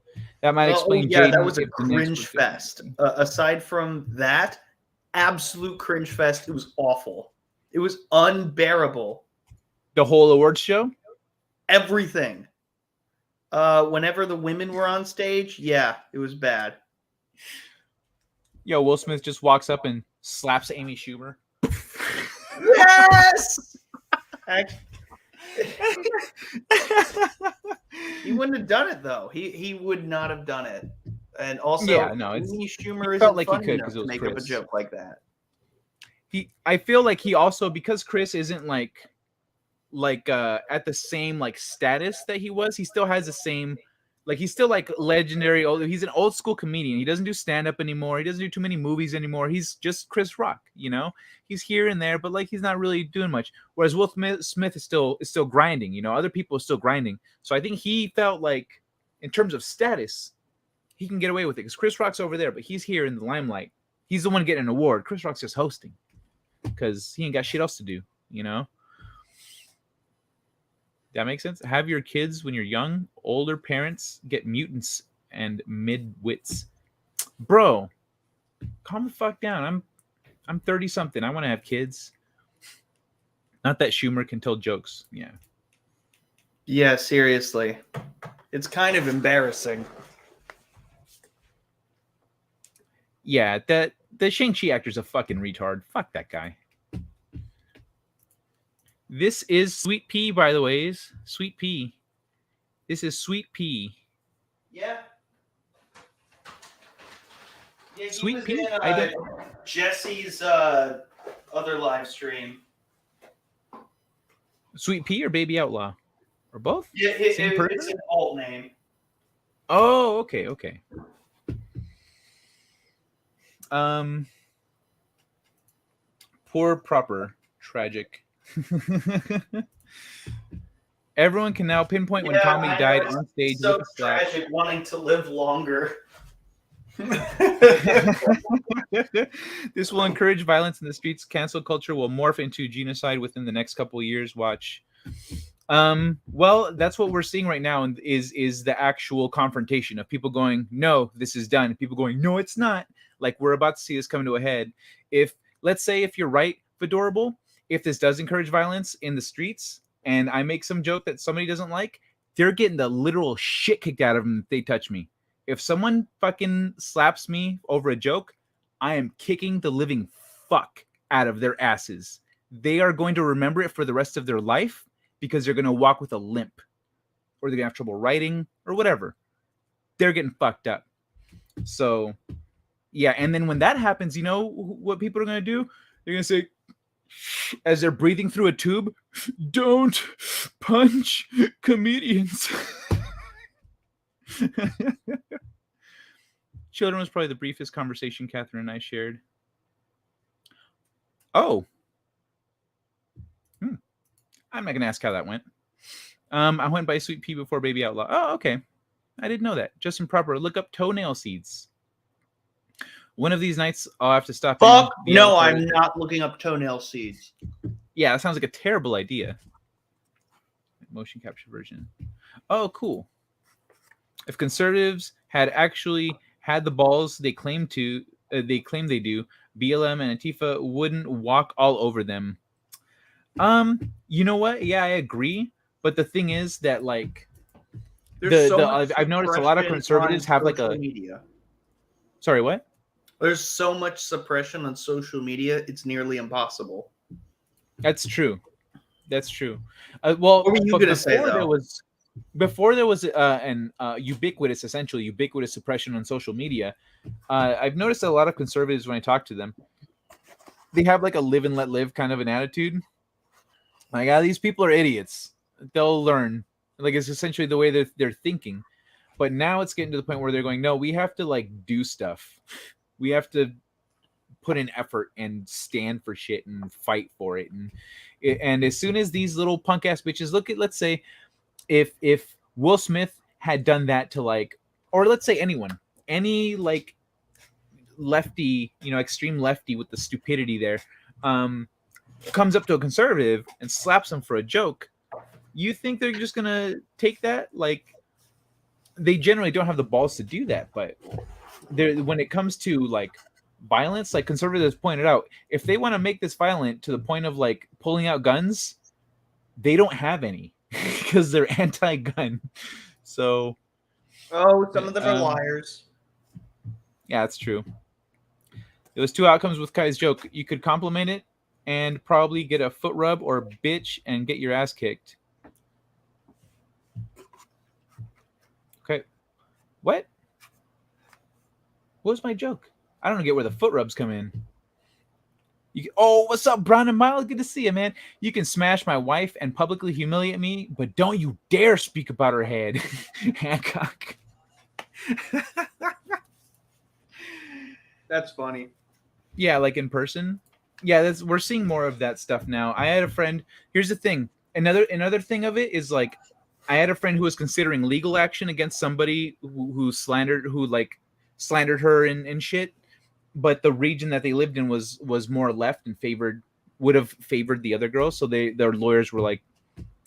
That might explain. Yeah, that Jaden was a if the Knicks cringe were good. fest. Aside from that, absolute cringe fest. It was awful. It was unbearable. The whole awards show? Everything. Whenever the women were on stage, yeah, it was bad. Yo, Will Smith just walks up and slaps Amy Schumer. Yes! He wouldn't have done it though. He would not have done it. And also, Yeah, no, Amy Schumer he felt isn't like he funny could enough 'cause it to was make up a Chris. joke like that. I feel like he also, because Chris isn't like at the same like status that he was, he still has the same, like he's still like legendary he's an old school comedian. He doesn't do stand-up anymore. He doesn't do too many movies anymore. He's just Chris Rock, he's here and there, but like he's not really doing much. Whereas Will Smith is still grinding, other people are still grinding. So I think he felt like in terms of status, he can get away with it because Chris Rock's over there, but he's here in the limelight. He's the one getting an award. Chris Rock's just hosting because he ain't got shit else to do, That makes sense. Have your kids when you're young. Older parents get mutants and mid-wits. Bro, calm the fuck down. I'm 30 something. I want to have kids. Not that Schumer can tell jokes. Yeah. Yeah, seriously. It's kind of embarrassing. Yeah, the Shang-Chi actor's a fucking retard. Fuck that guy. This is Sweet Pea, by the way. Sweet Pea. This is Sweet Pea. Yeah. Yeah, Sweet was Pea? in, Jesse's other live stream. Sweet Pea or Baby Outlaw? Or both? Yeah, Same it's person? an alt name. Oh, okay. Poor proper tragic. Everyone can now pinpoint when Tommy died on stage So with a slap. tragic, wanting to live longer. This will encourage violence in the streets. Cancel culture will morph into genocide within the next couple of years. Watch. Well, that's what we're seeing right now, and is the actual confrontation of people going, "No, this is done." People going, "No, it's not." Like we're about to see this come to a head. If let's say if you're right, Fedorable, if this does encourage violence in the streets, and I make some joke that somebody doesn't like, they're getting the literal shit kicked out of them if they touch me. If someone fucking slaps me over a joke, I am kicking the living fuck out of their asses. They are going to remember it for the rest of their life because they're going to walk with a limp or they're going to have trouble writing or whatever. They're getting fucked up. So, yeah. And then when that happens, you know what people are going to do? They're going to say, as they're breathing through a tube, "Don't punch comedians." Children was probably the briefest conversation Catherine and I shared. Oh. I'm not going to ask how that went. I went by Sweet Pea before Baby Outlaw. Oh, okay. I didn't know that. Justin Proper, look up toenail seeds. One of these nights, I'll have to stop. Fuck no, I'm not looking up toenail seeds. Yeah, that sounds like a terrible idea. Motion capture version. Oh, cool. If conservatives had actually had the balls they claim to, they claim they do, BLM and Antifa wouldn't walk all over them. You know what? Yeah, I agree. But the thing is that like, I've noticed a lot of conservatives have like a media. Sorry, what? There's so much suppression on social media; it's nearly impossible. That's true. That's true. Well, what were you going to say though? Before there was an ubiquitous suppression on social media, I've noticed a lot of conservatives when I talk to them, they have like a live and let live kind of an attitude. Like, these people are idiots. They'll learn. Like, it's essentially the way that they're thinking. But now it's getting to the point where they're going, no, we have to like do stuff. We have to put in effort and stand for shit and fight for it. And as soon as these little punk ass bitches let's say if Will Smith had done that to like, or let's say anyone, any like lefty, extreme lefty with the stupidity there, comes up to a conservative and slaps him for a joke, you think they're just gonna take that? Like, they generally don't have the balls to do that, but when it comes to like violence, like conservatives pointed out, if they want to make this violent to the point of like pulling out guns, they don't have any because they're anti-gun. So, some of them are liars. Yeah, that's true. There was two outcomes with Kai's joke. You could compliment it and probably get a foot rub or bitch and get your ass kicked. Okay. What was my joke? I don't get where the foot rubs come in. What's up, Brown and Mild? Good to see you, man. You can smash my wife and publicly humiliate me, but don't you dare speak about her head. Hancock. That's funny. Yeah, like in person. Yeah, we're seeing more of that stuff now. I had a friend. Here's the thing. Another thing of it is like, I had a friend who was considering legal action against somebody who slandered her and shit. But the region that they lived in was more left and would have favored the other girl. So their lawyers were like,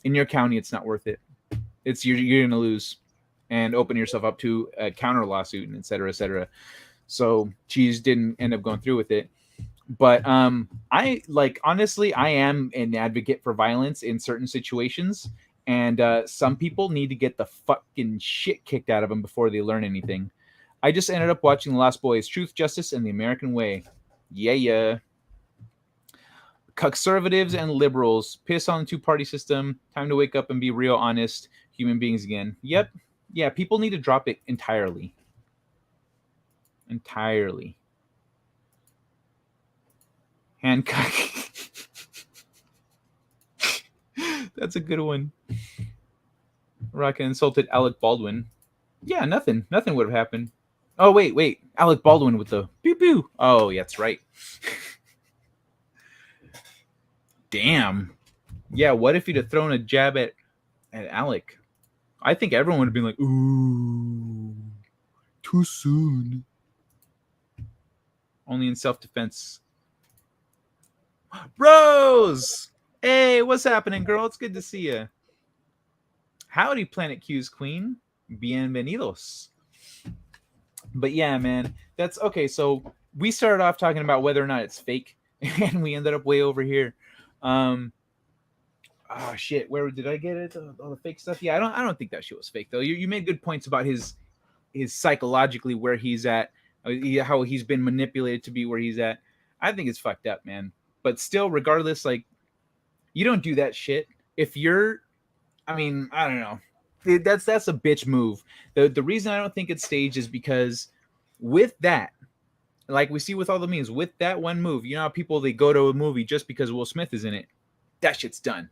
in your county, it's not worth it. You're gonna lose, and open yourself up to a counter lawsuit and et cetera, et cetera. So she didn't end up going through with it. But honestly, I am an advocate for violence in certain situations, and some people need to get the fucking shit kicked out of them before they learn anything. I just ended up watching The Lost Boys: Truth, Justice, and the American Way. Yeah. Conservatives and liberals piss on the two-party system. Time to wake up and be real, honest human beings again. Yep. Yeah, people need to drop it entirely. Hancock. That's a good one. Rocket insulted Alec Baldwin. Yeah, nothing would have happened. Oh wait, Alec Baldwin with the pew pew. Oh, yeah, that's right. Damn. Yeah, what if he'd have thrown a jab at Alec? I think everyone would have been like, ooh, too soon. Only in self-defense. Rose! Hey, what's happening, girl? It's good to see you. Howdy, Planet Q's queen. Bienvenidos. But yeah, man, that's okay. So we started off talking about whether or not it's fake, and we ended up way over here. Oh shit, where did I get it? All the fake stuff. Yeah, I don't think that shit was fake though. You made good points about his psychologically where he's at, how he's been manipulated to be where he's at. I think it's fucked up, man. But still, regardless, like you don't do that shit if you're. I mean, I don't know. That's a bitch move. The reason I don't think it's staged is because with that, like we see with all the memes, with that one move, you know how people they go to a movie just because Will Smith is in it. That shit's done.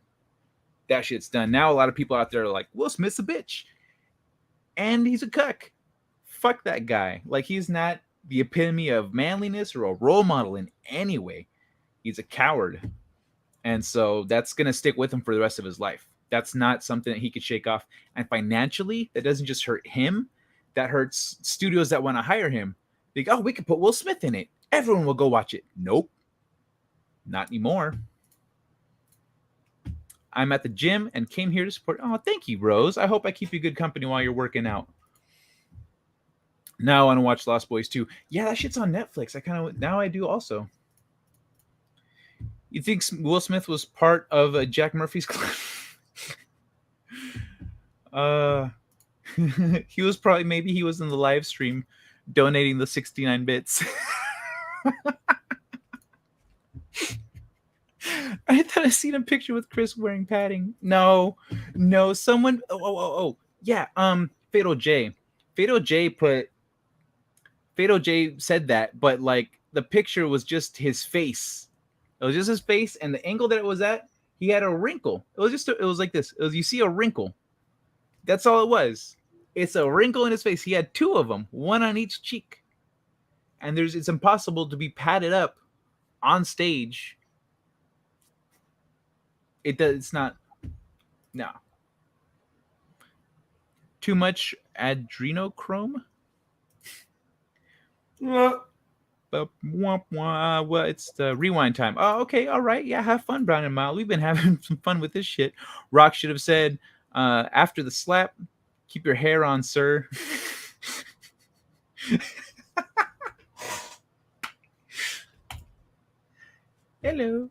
That shit's done. Now a lot of people out there are like, Will Smith's a bitch. And he's a cuck. Fuck that guy. Like he's not the epitome of manliness or a role model in any way. He's a coward. And so that's gonna stick with him for the rest of his life. That's not something that he could shake off. And financially, that doesn't just hurt him, that hurts studios that want to hire him. They go, oh, we could put Will Smith in it. Everyone will go watch it. Nope. Not anymore. I'm at the gym and came here to support. Oh, thank you, Rose. I hope I keep you good company while you're working out. Now I want to watch Lost Boys 2. Yeah, that shit's on Netflix. Now I do also. You think Will Smith was part of Jack Murphy's Club? He was probably, maybe he was in the live stream donating the 69 bits. I thought I seen a picture with Chris wearing padding. No, someone. Oh, yeah. Pharaoh J said that, but like the picture was just his face. It was just his face, and the angle that it was at, he had a wrinkle. It was like this. You see a wrinkle. That's all it was. It's a wrinkle in his face. He had two of them, one on each cheek, and it's impossible to be padded up on stage. It's not. No. Too much adrenochrome. Well, it's the rewind time. Oh, okay, all right. Yeah, have fun, Brown and Mild. We've been having some fun with this shit. Rock should have said, after the slap, keep your hair on, sir. Hello.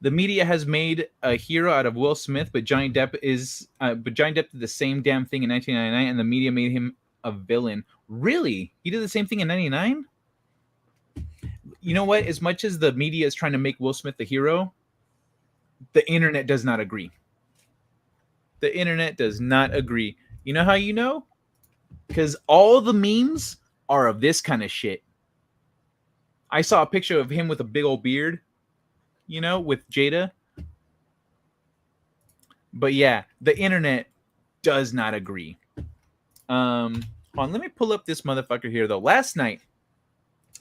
The media has made a hero out of Will Smith, but Johnny Depp did the same damn thing in 1999, and the media made him a villain. Really? He did the same thing in 99? You know what? As much as the media is trying to make Will Smith the hero, the internet does not agree. The internet does not agree. You know how you know? Because all the memes are of this kind of shit. I saw a picture of him with a big old beard, you know, with Jada. But yeah, the internet does not agree. Hold on, let me pull up this motherfucker here, though. Last night.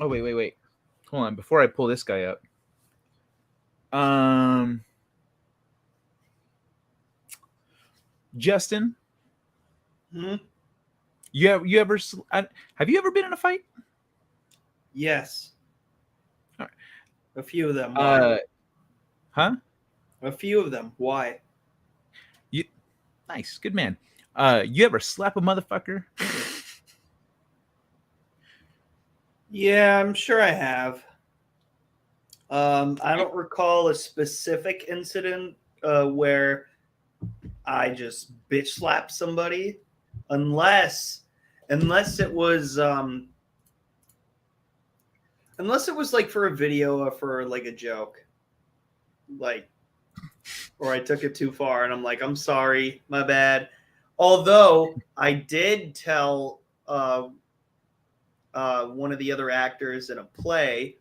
Oh, wait. Hold on, before I pull this guy up. Justin. Hmm? Have you ever been in a fight? Yes. All right. A few of them. Why? Huh? A few of them. Why? Nice, good man. You ever slap a motherfucker? Yeah, I'm sure I have. I don't recall a specific incident where I just bitch slapped somebody, unless it was like for a video or for like a joke, like, or I took it too far and I'm like, I'm sorry, my bad. Although I did tell one of the other actors in a play,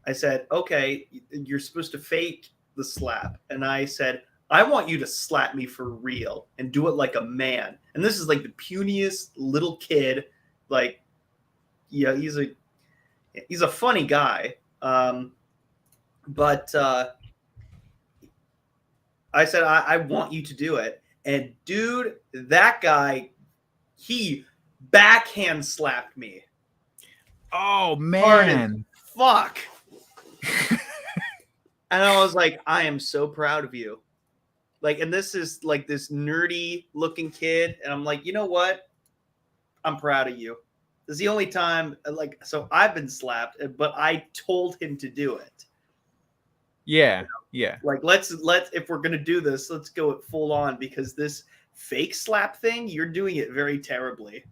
I said, okay, you're supposed to fake the slap, and I said, I want you to slap me for real and do it like a man. And this is like the puniest little kid. Like, yeah, he's a funny guy. But I said, I want you to do it. And dude, that guy, he backhand slapped me. Oh, Hard as man. fuck. And I was like, I am so proud of you. Like, and this is like this nerdy looking kid. And I'm like, you know what? I'm proud of you. This is the only time, like, so I've been slapped, but I told him to do it. Yeah, yeah. Like, let's if we're gonna do this, let's go it full on, because this fake slap thing, you're doing it very terribly.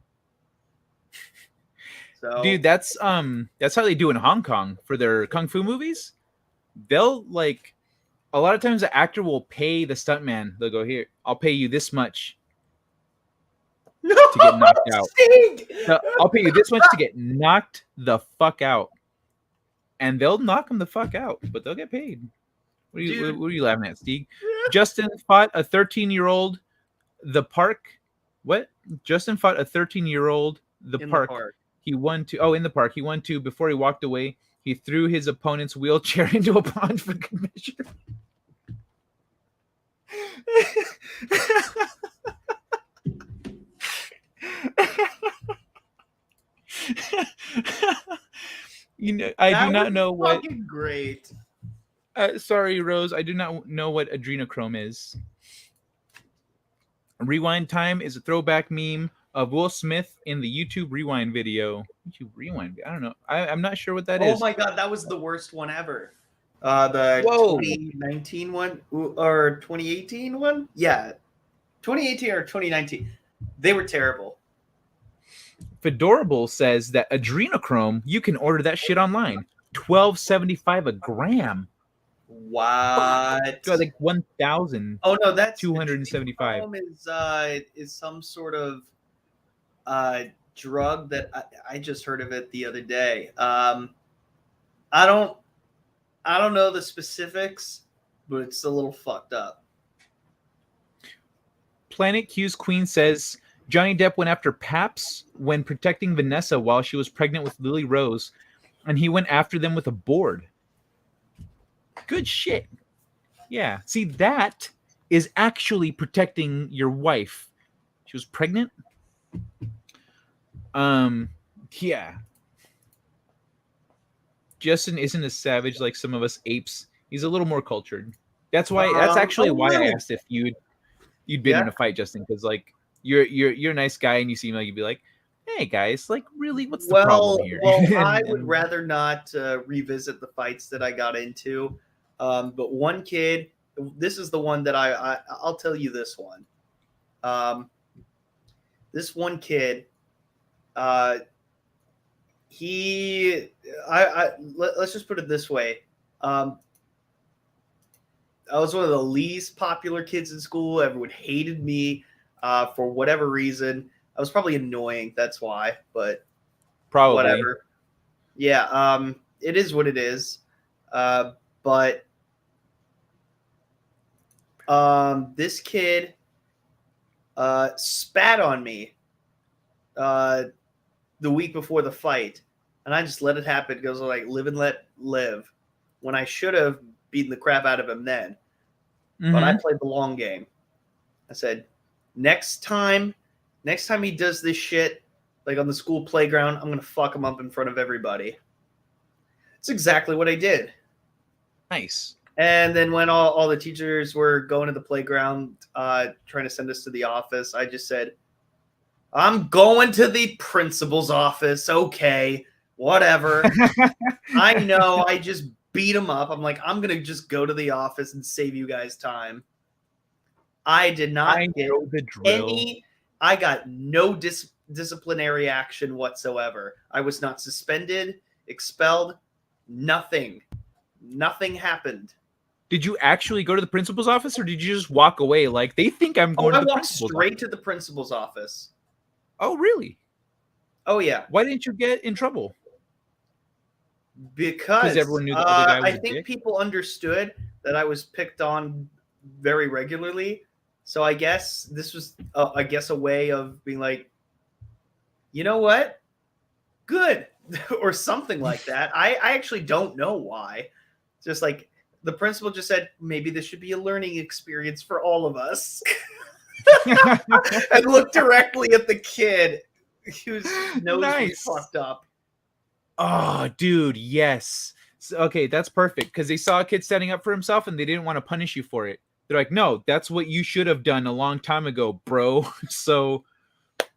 So, Dude, that's how they do in Hong Kong for their kung fu movies. They'll like a lot of times the actor will pay the stuntman. They'll go, here, I'll pay you this much to get knocked out. So, I'll pay you this much to get knocked the fuck out. And they'll knock him the fuck out, but they'll get paid. What are you laughing at, Steve? Justin fought a 13-year-old the park. What? Justin fought a 13-year-old the park. He won two. Oh, in the park. He won two. Before he walked away, he threw his opponent's wheelchair into a pond for good measure. You know, I do not know what. Great. Sorry, Rose. I do not know what adrenochrome is. Rewind time is a throwback meme of Will Smith in the YouTube Rewind video. YouTube Rewind. I don't know. I'm not sure what that is. Oh my god, that was the worst one ever. The 2019 one or 2018 one? Yeah, 2018 or 2019. They were terrible. Fedorable says that adrenochrome, you can order that shit online. $12.75 a gram. What? So like 1,000. Oh no, that's 275. Is some sort of drug that I just heard of it the other day. I don't know the specifics, but it's a little fucked up. Planet Q's Queen says Johnny Depp went after Paps when protecting Vanessa while she was pregnant with Lily Rose, and he went after them with a board. Good shit. Yeah. See, that is actually protecting your wife. She was pregnant. Yeah. Justin isn't a savage like some of us apes. He's a little more cultured. That's why. That's actually why I asked if you'd been in a fight, Justin, because like you're a nice guy and you seem like you'd be like, hey guys, like really, what's the problem here? Well, I would rather not revisit the fights that I got into. But one kid, this is the one that I'll tell you this one. This one kid, let's just put it this way. I was one of the least popular kids in school. Everyone hated me for whatever reason. I was probably annoying. That's why, but probably whatever. Yeah. It is what it is. But this kid spat on me the week before the fight, and I just let it happen because like live and let live, when I should have beaten the crap out of him then. Mm-hmm. But I played the long game. I said, next time he does this shit like on the school playground, I'm gonna fuck him up in front of everybody. It's exactly what I did. Nice. And then when all the teachers were going to the playground, trying to send us to the office, I just said, I'm going to the principal's office. Okay, whatever. I know I just beat him up. I'm like, I'm going to just go to the office and save you guys time. I did not get any. I got no disciplinary action whatsoever. I was not suspended, expelled, nothing. Nothing happened. Did you actually go to the principal's office, or did you just walk away like they think I'm going to the principal's office? I walked straight to the principal's office. Oh, really? Oh, yeah. Why didn't you get in trouble? Because everyone knew the other guy was I think people understood that I was picked on very regularly. So I guess this was, a way of being like, you know what? Good. Or something like that. I actually don't know why. Just like the principal just said, maybe this should be a learning experience for all of us. And looked directly at the kid whose nose was fucked up. Oh, dude, yes. So, okay, that's perfect because they saw a kid standing up for himself and they didn't want to punish you for it. They're like, no, that's what you should have done a long time ago, bro. So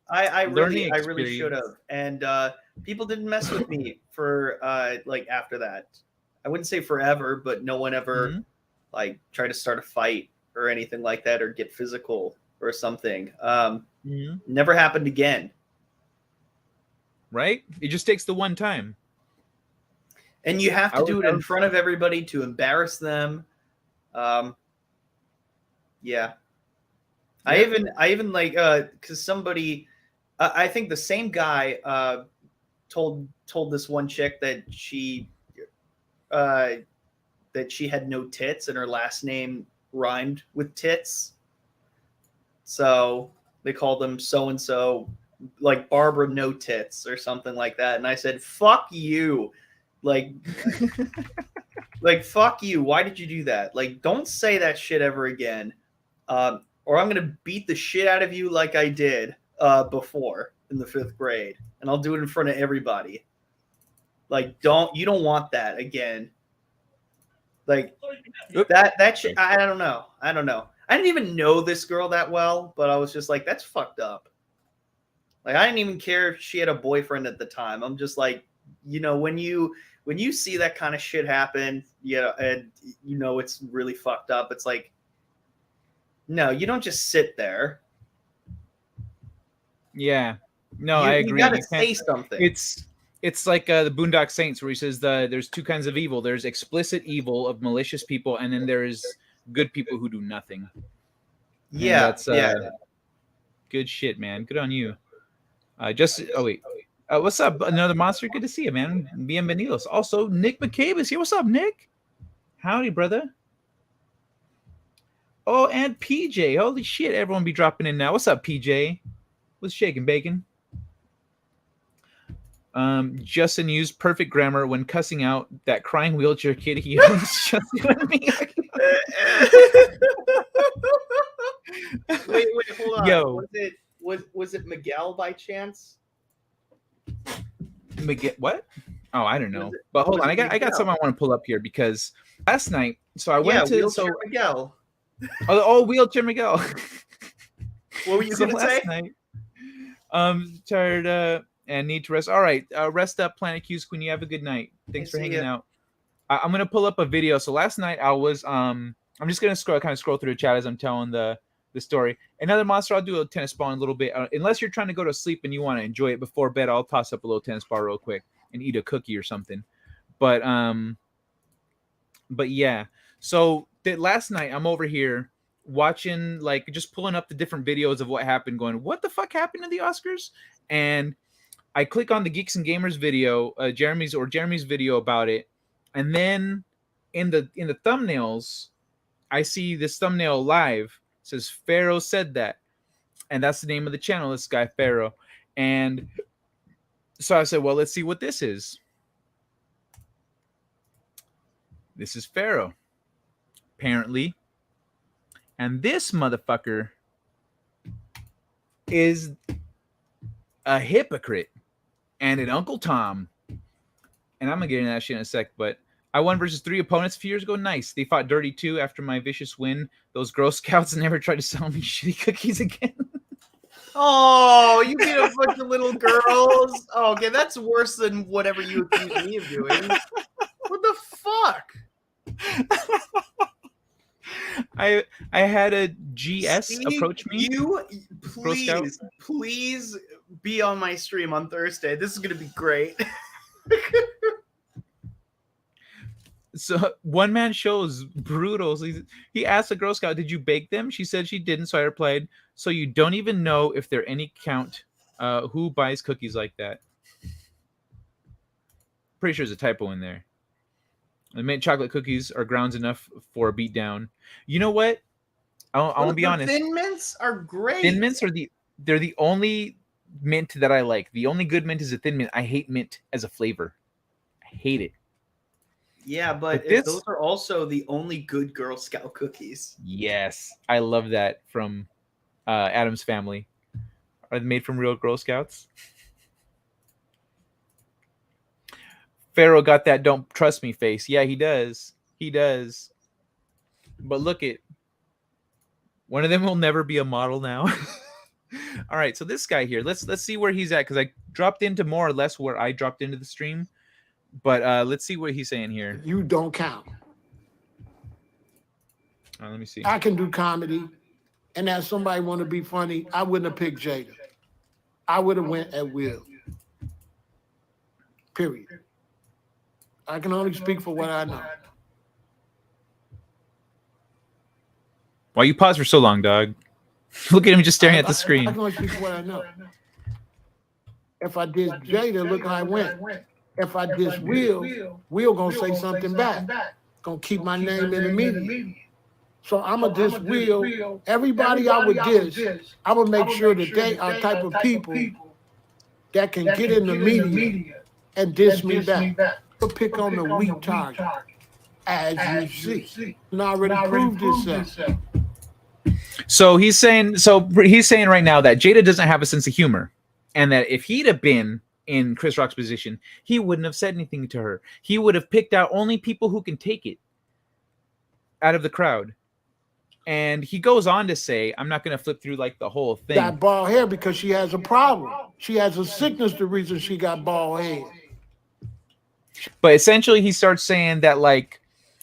I really should have. And people didn't mess with me for like after that. I wouldn't say forever, but no one ever like tried to start a fight or anything like that or get physical or something. Never happened again. Right? It just takes the one time. And you have to do it in front of everybody to embarrass them. Yeah. I even like because somebody, I think the same guy told this one chick that she had no tits and her last name rhymed with tits. So they called them so and so, like Barbara No Tits or something like that. And I said, "Fuck you." Like, like, fuck you. Why did you do that? Like, don't say that shit ever again. Or I'm going to beat the shit out of you like I did before in the 5th grade. And I'll do it in front of everybody. Like, you don't want that again. Like, that shit, I don't know. I didn't even know this girl that well, but I was just like, that's fucked up. Like, I didn't even care if she had a boyfriend at the time. I'm just like, you know, when you see that kind of shit happen, and you know it's really fucked up, it's like, no, you don't just sit there. Yeah. No, I agree. You gotta say something. It's like the Boondock Saints where he says there's two kinds of evil. There's explicit evil of malicious people, and then there's good people who do nothing. Yeah, and that's good shit, man. Good on you. What's up, another monster? Good to see you, man. Bienvenidos. Also, Nick McCabe is here. What's up, Nick? Howdy, brother. Oh, and PJ. Holy shit, everyone be dropping in now. What's up, PJ? What's shaking, bacon? Justin used perfect grammar when cussing out that crying wheelchair kid he owns. Just you and me. Wait, hold on. Yo. Was it Miguel by chance? Miguel, what? Oh, I don't know. But hold on, I got something I want to pull up here because last night, so I went to Wheelchair Miguel. Wheelchair Miguel. What were you gonna say? Night, tired and need to rest. All right, rest up, Planet Q's Queen. You have a good night. Thanks for hanging out. I'm gonna pull up a video. So last night I was I'm just gonna scroll through the chat as I'm telling the story. Another monster, I'll do a tennis ball in a little bit. Unless you're trying to go to sleep and you want to enjoy it before bed, I'll toss up a little tennis ball real quick and eat a cookie or something. But yeah. So last night I'm over here watching, like, just pulling up the different videos of what happened, going, what the fuck happened in the Oscars? And I click on the Geeks and Gamers video, Jeremy's video about it, and then in the thumbnails, I see this thumbnail live. It says Pharaoh Said That, and that's the name of the channel. This guy Pharaoh, and so I said, well, let's see what this is. This is Pharaoh, apparently, and this motherfucker is a hypocrite and an Uncle Tom. And I'm gonna get into that shit in a sec, but I won versus 3 opponents a few years ago. Nice. They fought dirty too after my vicious win. Those Girl Scouts never tried to sell me shitty cookies again. Oh, you beat a bunch of little girls. Oh, okay, that's worse than whatever you accused me of doing. What the fuck? I had a GS approach me. You please be on my stream on Thursday. This is gonna be great. So one man shows brutal. So he asked a Girl Scout, "Did you bake them?" She said she didn't. So I replied, "So you don't even know if there any count who buys cookies like that?" Pretty sure there's a typo in there. The mint chocolate cookies are grounds enough for a beatdown. You know what? I want to be honest. Thin mints are great. Thin mints they're the only mint that I like. The only good mint is a thin mint. I hate mint as a flavor. I hate it. Yeah, but those are also the only good Girl Scout cookies. Yes, I love that from Adam's Family. Are they made from real Girl Scouts? Pharaoh got that "don't trust me" face. Yeah, he does. He does. But look at one of them will never be a model now. All right, so this guy here, let's see where he's at because I dropped into more or less where I dropped into the stream. But let's see what he's saying here. You don't count. Let me see. I can do comedy, and as somebody want to be funny, I wouldn't have picked Jada. I would have went at Will. Period. I can only speak for what I know. Why you pause for so long, dog? Look at him just staring at the screen. I can only speak for what I know. If I did Jada, look how I went. If I diss Will gonna say something back. Gonna keep my name in the media. So I'm gonna diss Will. Everybody I would diss, I would make sure that they are type of people that can get in the media and diss me back. Pick on the weak target, as you see. And already proved itself. So he's saying right now that Jada doesn't have a sense of humor, and that if he'd have been in Chris Rock's position, he wouldn't have said anything to her. He would have picked out only people who can take it out of the crowd. And he goes on to say, I'm not going to flip through like the whole thing. Got bald hair because she has a problem. She has a sickness, the reason she got bald hair. But essentially he starts saying that like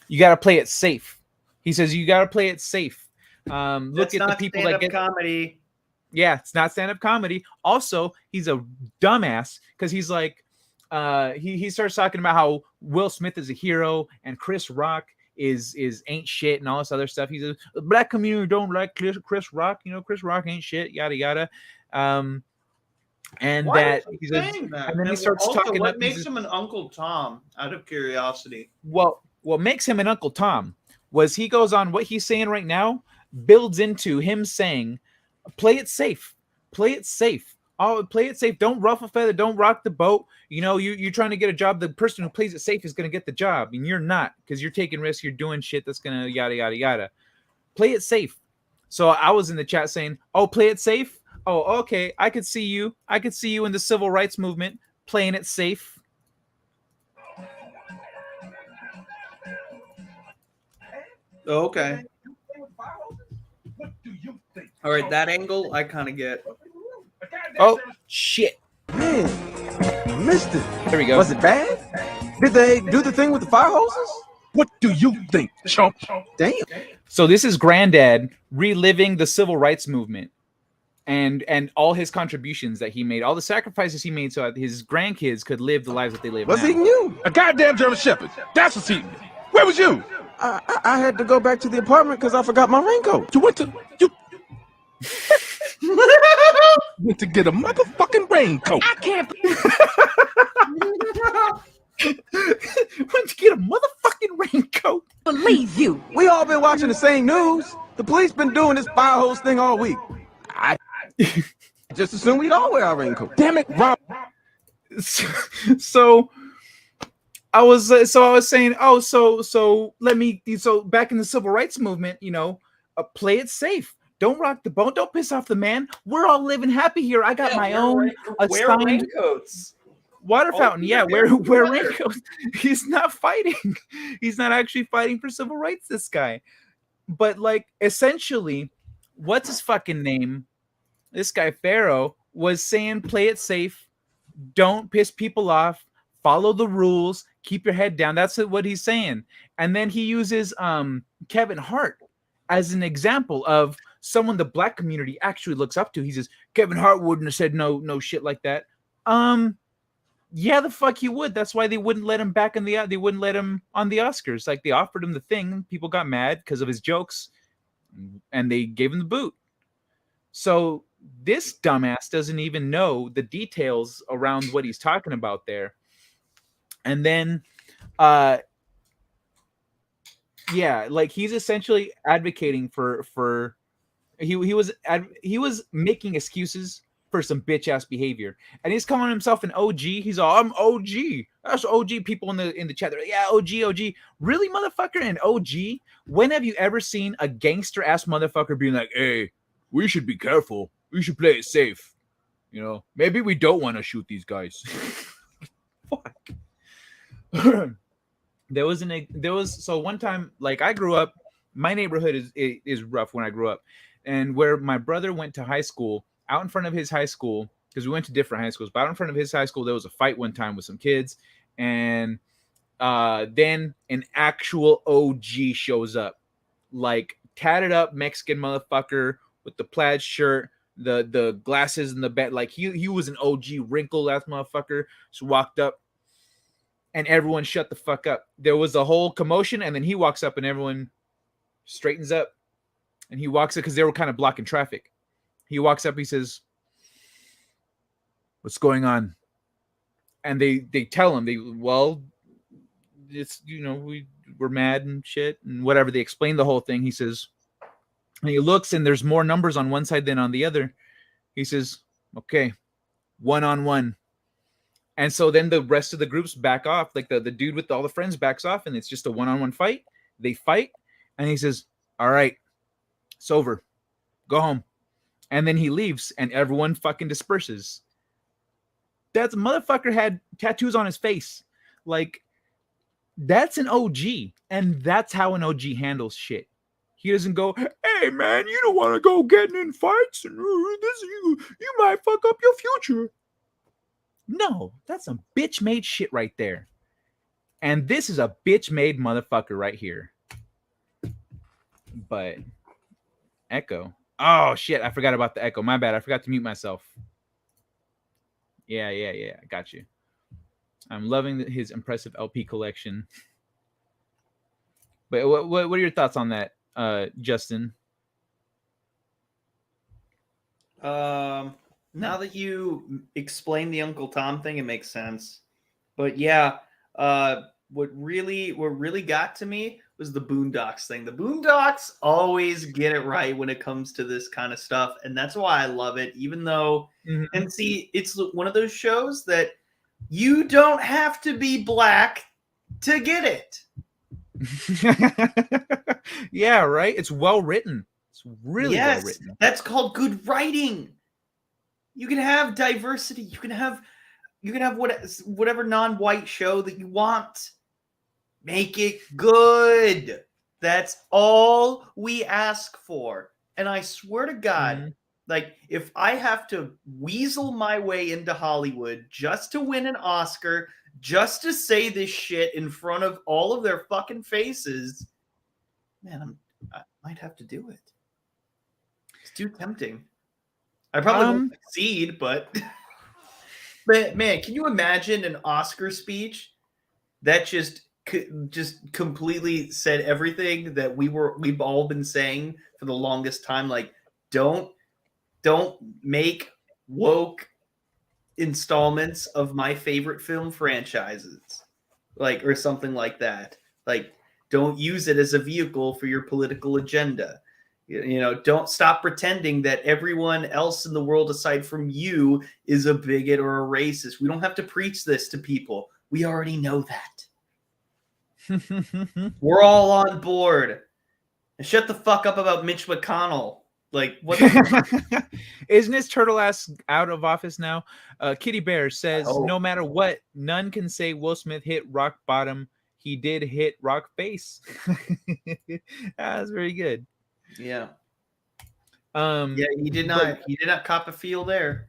you got to play it safe. He says you got to play it safe. Look at the people that get comedy. Yeah, it's not stand-up comedy. Also, he's a dumbass because he's like he starts talking about how Will Smith is a hero and Chris Rock is ain't shit and all this other stuff. He's a black community don't like Chris Rock. You know, Chris Rock ain't shit. Yada yada. And Why that he's saying that. And then he starts also, talking. What makes him an Uncle Tom? Out of curiosity. Well, what makes him an Uncle Tom was he goes on what he's saying right now builds into him saying, "Play it safe. Play it safe. Oh, play it safe. Don't ruffle feather. Don't rock the boat. You know, you're trying to get a job. The person who plays it safe is going to get the job, and you're not because you're taking risks. You're doing shit that's going to yada yada yada. Play it safe." So I was in the chat saying, "Oh, play it safe. Oh, okay. I could see you. I could see you in the civil rights movement playing it safe." Oh, okay. All right, that angle I kind of get. Oh shit! Man, I missed it. There we go. Was it bad? Did they do the thing with the fire hoses? What do you think, chump? Damn. So this is Granddad reliving the civil rights movement and all his contributions that he made, all the sacrifices he made so that his grandkids could live the lives that they live What's now. eating you? A goddamn German Shepherd. That's what's eating me. Where was you? I had to go back to the apartment because I forgot my raincoat. You went to went to get a motherfucking raincoat. I can't Went to get a motherfucking raincoat. believe you. We all been watching the same news. The police been doing this fire hose thing all week. I just assume we'd all wear our raincoat. Damn it, Rob. So I was saying, so back in the civil rights movement, you know, play it safe. Don't rock the boat. Don't piss off the man. We're all living happy here. I got my own Wear raincoats. water fountain. Yeah, wear raincoats. He's not fighting. He's not actually fighting for civil rights, this guy. But like essentially, what's his fucking name? This guy Pharaoh was saying play it safe. Don't piss people off. Follow the rules. Keep your head down. That's what he's saying. And then he uses Kevin Hart as an example of someone the black community actually looks up to. He says Kevin Hart wouldn't have said no shit like that. Yeah, the fuck he would. That's why they wouldn't let him back they wouldn't let him on the Oscars. Like they offered him the thing, people got mad because of his jokes, and they gave him the boot. So this dumbass doesn't even know the details around what he's talking about there. And then Yeah, like he's essentially advocating for he was making excuses for some bitch ass behavior, and he's calling himself an OG. He's all, I'm OG. That's OG. People in the chat, they're like, yeah, OG. Really, motherfucker, an OG? When have you ever seen a gangster ass motherfucker being like, hey, we should be careful. We should play it safe. You know, maybe we don't want to shoot these guys. Fuck. There was so one time, like, I grew up, my neighborhood is rough when I grew up, and where my brother went to high school, out in front of his high school, because we went to different high schools, but out in front of his high school there was a fight one time with some kids, and then an actual OG shows up, like tatted up Mexican motherfucker with the plaid shirt, the glasses in the bed, like he was an OG wrinkled ass motherfucker. So walked up, and everyone shut the fuck up. There was a whole commotion, and then he walks up, and everyone straightens up, and he walks up because they were kind of blocking traffic. He walks up, he says, "What's going on?" And they tell him, well, it's, you know, we're mad and shit and whatever. They explain the whole thing. He says, and he looks, and there's more numbers on one side than on the other. He says, okay, 1-on-1. And so then the rest of the groups back off. Like the dude with all the friends backs off, and it's just a 1-on-1 fight. They fight, and he says, all right, it's over. Go home. And then he leaves, and everyone fucking disperses. That motherfucker had tattoos on his face. Like, that's an OG. And that's how an OG handles shit. He doesn't go, hey, man, you don't want to go getting in fights, and you might fuck up your future. No, that's some bitch-made shit right there. And this is a bitch-made motherfucker right here. But echo. Oh, shit, I forgot about the echo. My bad, I forgot to mute myself. Yeah, I got you. I'm loving his impressive LP collection. But what are your thoughts on that, Justin? Now that you explained the Uncle Tom thing, it makes sense. But yeah, what really got to me was the Boondocks thing. The Boondocks always get it right when it comes to this kind of stuff, and that's why I love it. Even though, and see, it's one of those shows that you don't have to be black to get it. Yeah, right. It's well written. It's really well written. That's called good writing. You can have diversity. You can have whatever non-white show that you want. Make it good. That's all we ask for. And I swear to God, like, if I have to weasel my way into Hollywood just to win an Oscar, just to say this shit in front of all of their fucking faces, man, I might have to do it. It's too tempting. I probably won't succeed, but man, can you imagine an Oscar speech that just completely said everything that we've all been saying for the longest time? Like, don't make woke installments of my favorite film franchises, like, or something like that. Like, don't use it as a vehicle for your political agenda. You know, don't stop pretending that everyone else in the world aside from you is a bigot or a racist. We don't have to preach this to people. We already know that. We're all on board. And shut the fuck up about Mitch McConnell. Like, what the Isn't his turtle ass out of office now? Kitty Bear says, no matter what, none can say Will Smith hit rock bottom. He did hit rock face. That's very good. Yeah. He did not cop a feel there.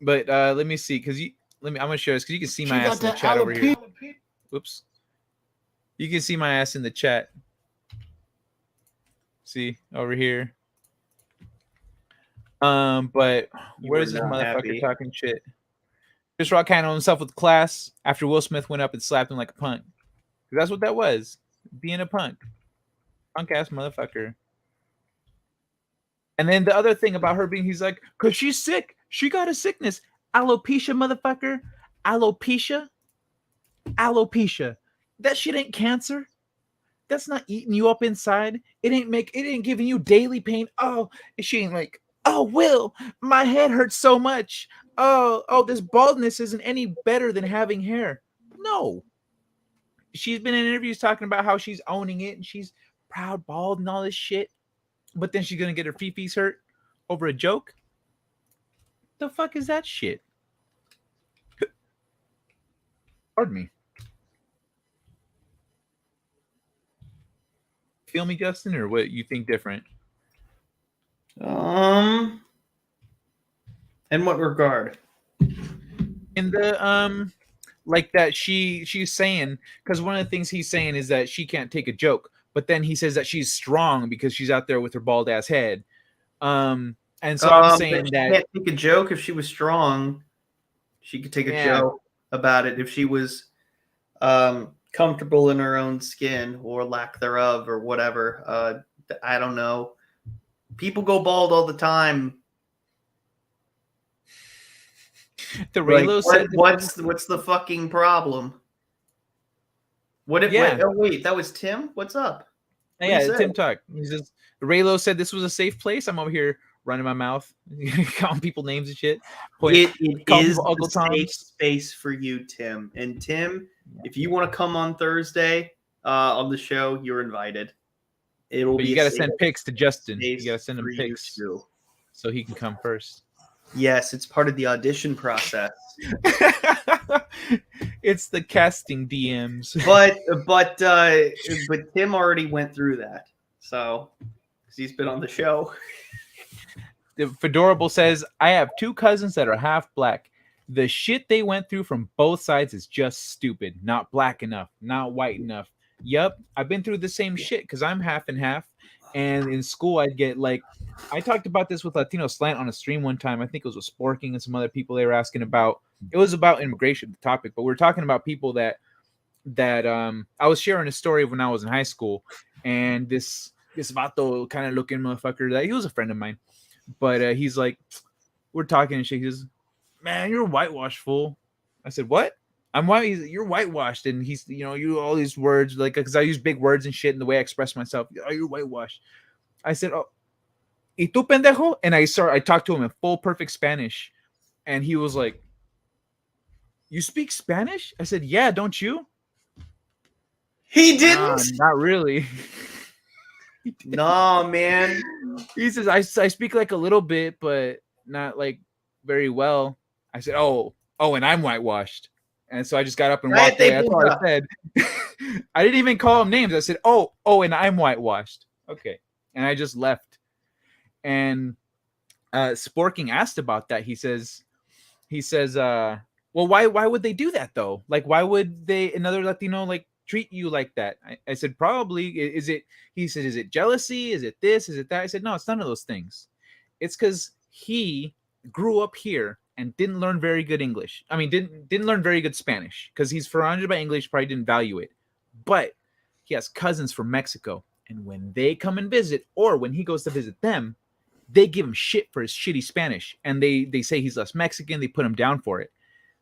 But let me see, because I'm gonna share this because you can see my ass in the chat over here. Whoops. You can see my ass in the chat. See over here. But where's this motherfucker talking shit? Chris Rock handled himself with class after Will Smith went up and slapped him like a punk. That's what that was. Being a punk. Punk ass motherfucker. And then the other thing about her being, he's like, because she's sick. She got a sickness. Alopecia, motherfucker. Alopecia. That shit ain't cancer. That's not eating you up inside. It ain't giving you daily pain. Oh, she ain't like, oh, Will, my head hurts so much. Oh, this baldness isn't any better than having hair. No. She's been in interviews talking about how she's owning it and she's proud bald and all this shit. But then she's gonna get her fifis hurt over a joke. The fuck is that shit? Pardon me. Feel me, Justin, or what you think different? In what regard? In the like that she's saying, because one of the things he's saying is that she can't take a joke, but then he says that she's strong because she's out there with her bald ass head. And so I'm saying that can't take a joke. If she was strong, she could take a joke about it. If she was comfortable in her own skin or lack thereof or whatever, I don't know. People go bald all the time. The Raylo said, what's the fucking problem? Wait, that was Tim? What's up? Yeah, Tim talk. He says Raylo said this was a safe place. I'm over here running my mouth, calling people names and shit. It is a safe space for you, Tim. And Tim, if you want to come on Thursday on the show, you're invited. But you got to send pics to Justin. You got to send him pics so he can come first. Yes, it's part of the audition process. It's the casting DMs. But Tim already went through that, so because he's been on the show. Fedorable says, I have 2 cousins that are half black. The shit they went through from both sides is just stupid. Not black enough. Not white enough. Yep, I've been through the same shit because I'm half and half. And in school, I'd get like, I talked about this with Latino Slant on a stream one time. I think it was with Sporking and some other people they were asking about. It was about immigration, the topic, but we were talking about people that I was sharing a story of when I was in high school, and this vato kind of looking motherfucker, that he was a friend of mine, but he's like, we're talking and shit. He says, man, you're whitewashed, fool. I said, what? I'm white. You're whitewashed, and he's, you all these words, like, because I use big words and shit in the way I express myself. Oh, you're whitewashed. I said, oh, ¿y tú pendejo? And I talked to him in full perfect Spanish, and he was like, you speak Spanish? I said, yeah, don't you? He didn't? Not really. No, man. He says, I speak like a little bit, but not like very well. I said, oh, and I'm whitewashed. And so I just got up and walked away. That's all I said. I didn't even call him names. I said, oh, and I'm whitewashed. Okay. And I just left. And Sporking asked about that. He says, well, why would they do that though? Like, why would they, another Latino, like, treat you like that? I said, probably, he said, is it jealousy? Is it this? Is it that? I said, no, it's none of those things. It's because he grew up here and didn't learn very good English. I mean, didn't learn very good Spanish because he's surrounded by English, probably didn't value it. But he has cousins from Mexico. And when they come and visit, or when he goes to visit them, they give him shit for his shitty Spanish. And they say he's less Mexican. They put him down for it.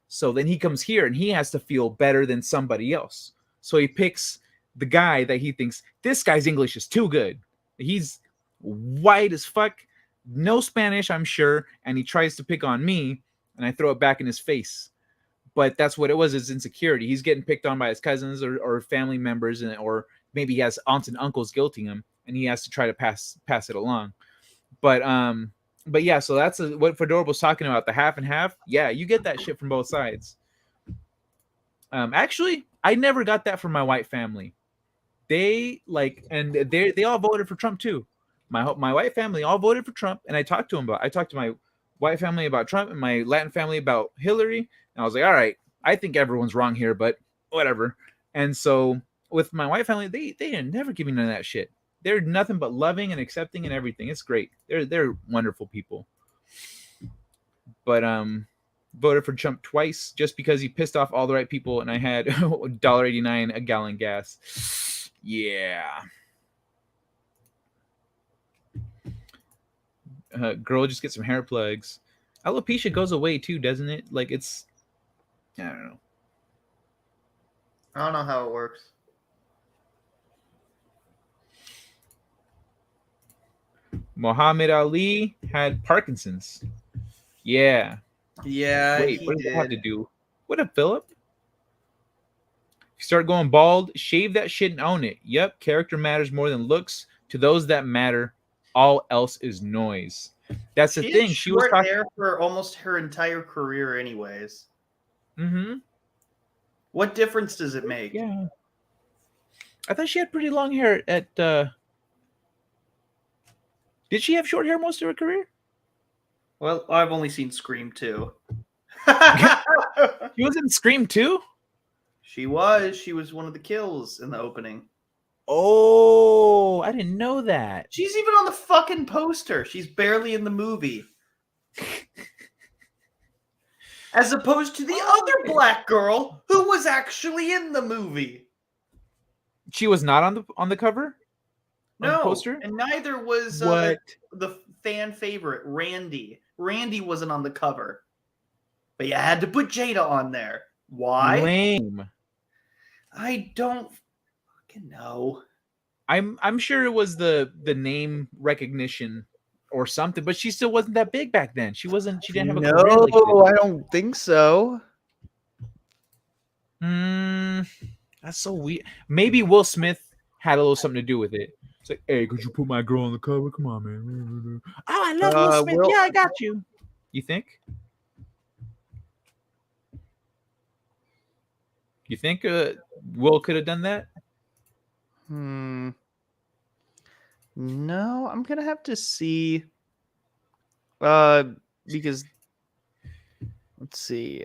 So then he comes here and he has to feel better than somebody else. So he picks the guy that he thinks, this guy's English is too good. He's white as fuck, no Spanish, I'm sure. And he tries to pick on me and I throw it back in his face. But that's what it was, is insecurity. He's getting picked on by his cousins or family members, or maybe he has aunts and uncles guilting him and he has to try to pass it along. But yeah, so that's what Fedorable's talking about, the half and half. Yeah, you get that shit from both sides. Actually, I never got that from my white family. They all voted for Trump too. My white family all voted for Trump, and I talked to my white family about Trump and my Latin family about Hillary, and I was like, all right, I think everyone's wrong here, but whatever. And so with my white family, they didn't never give me none of that shit. They're nothing but loving and accepting and everything. It's great. They're wonderful people. But voted for Trump twice just because he pissed off all the right people, and I had $1.89 a gallon gas. Yeah. Girl, just get some hair plugs. Alopecia goes away too, doesn't it? Like, it's, I don't know. I don't know how it works. Muhammad Ali had Parkinson's. Yeah. Yeah, Wait, he what does that have to did. do? What up, Philip? You start going bald, shave that shit and own it. Yep, character matters more than looks. To those that matter, all else is noise. That's the She had thing. She was short talking. hair for almost her entire career, anyways. Mm-hmm. What difference does it make? Yeah. I thought she had pretty long hair at. Did she have short hair most of her career? Well, I've only seen Scream 2. She was in Scream 2? She was. She was one of the kills in the opening. Oh, I didn't know that. She's even on the fucking poster. She's barely in the movie. As opposed to the other black girl who was actually in the movie. She was not on the cover? On the No, poster? and neither was What? the fan favorite, Randy. Randy wasn't on the cover. But you had to put Jada on there. Why? Lame. I don't fucking know. I'm sure it was the name recognition or something, but she still wasn't that big back then. She didn't have a career like No, this. I don't think so. That's so weird. Maybe Will Smith had a little something to do with it. It's like, hey, could you put my girl on the cover? Come on, man. Oh, I love Will Smith. Yeah, I got you. You think? You think Will could have done that? No, I'm gonna have to see. Because let's see.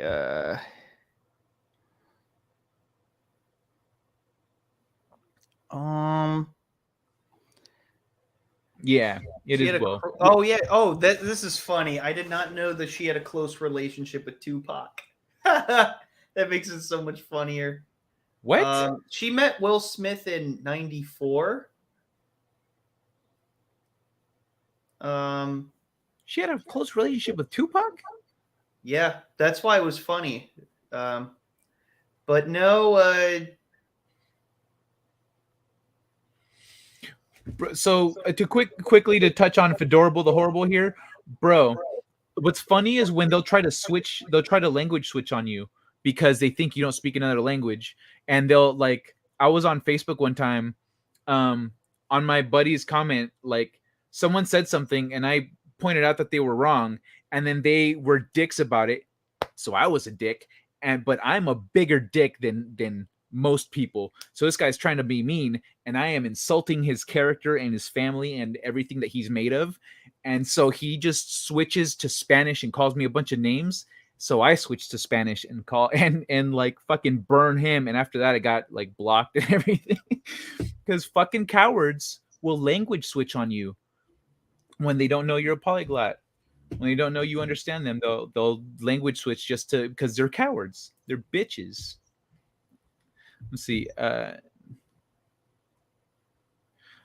Yeah, it is Will. Oh yeah. Oh, this is funny. I did not know that she had a close relationship with Tupac. That makes it so much funnier. What? She met Will Smith in '94. She had a close relationship with Tupac? Yeah, that's why it was funny. But no. So to quickly to touch on Fedorable the Horrible here, bro. What's funny is when they'll try to language switch on you because they think you don't speak another language, and they'll like. I was on Facebook one time, on my buddy's comment, like someone said something, and I pointed out that they were wrong, and then they were dicks about it. So I was a dick, but I'm a bigger dick than most people. So this guy's trying to be mean, and I am insulting his character and his family and everything that he's made of. And so he just switches to Spanish and calls me a bunch of names. So I switched to Spanish and and like fucking burn him. And after that, I got like blocked and everything because fucking cowards will language switch on you when they don't know you're a polyglot. When they don't know you understand them, they'll language switch just to because they're cowards. They're bitches. Let's see.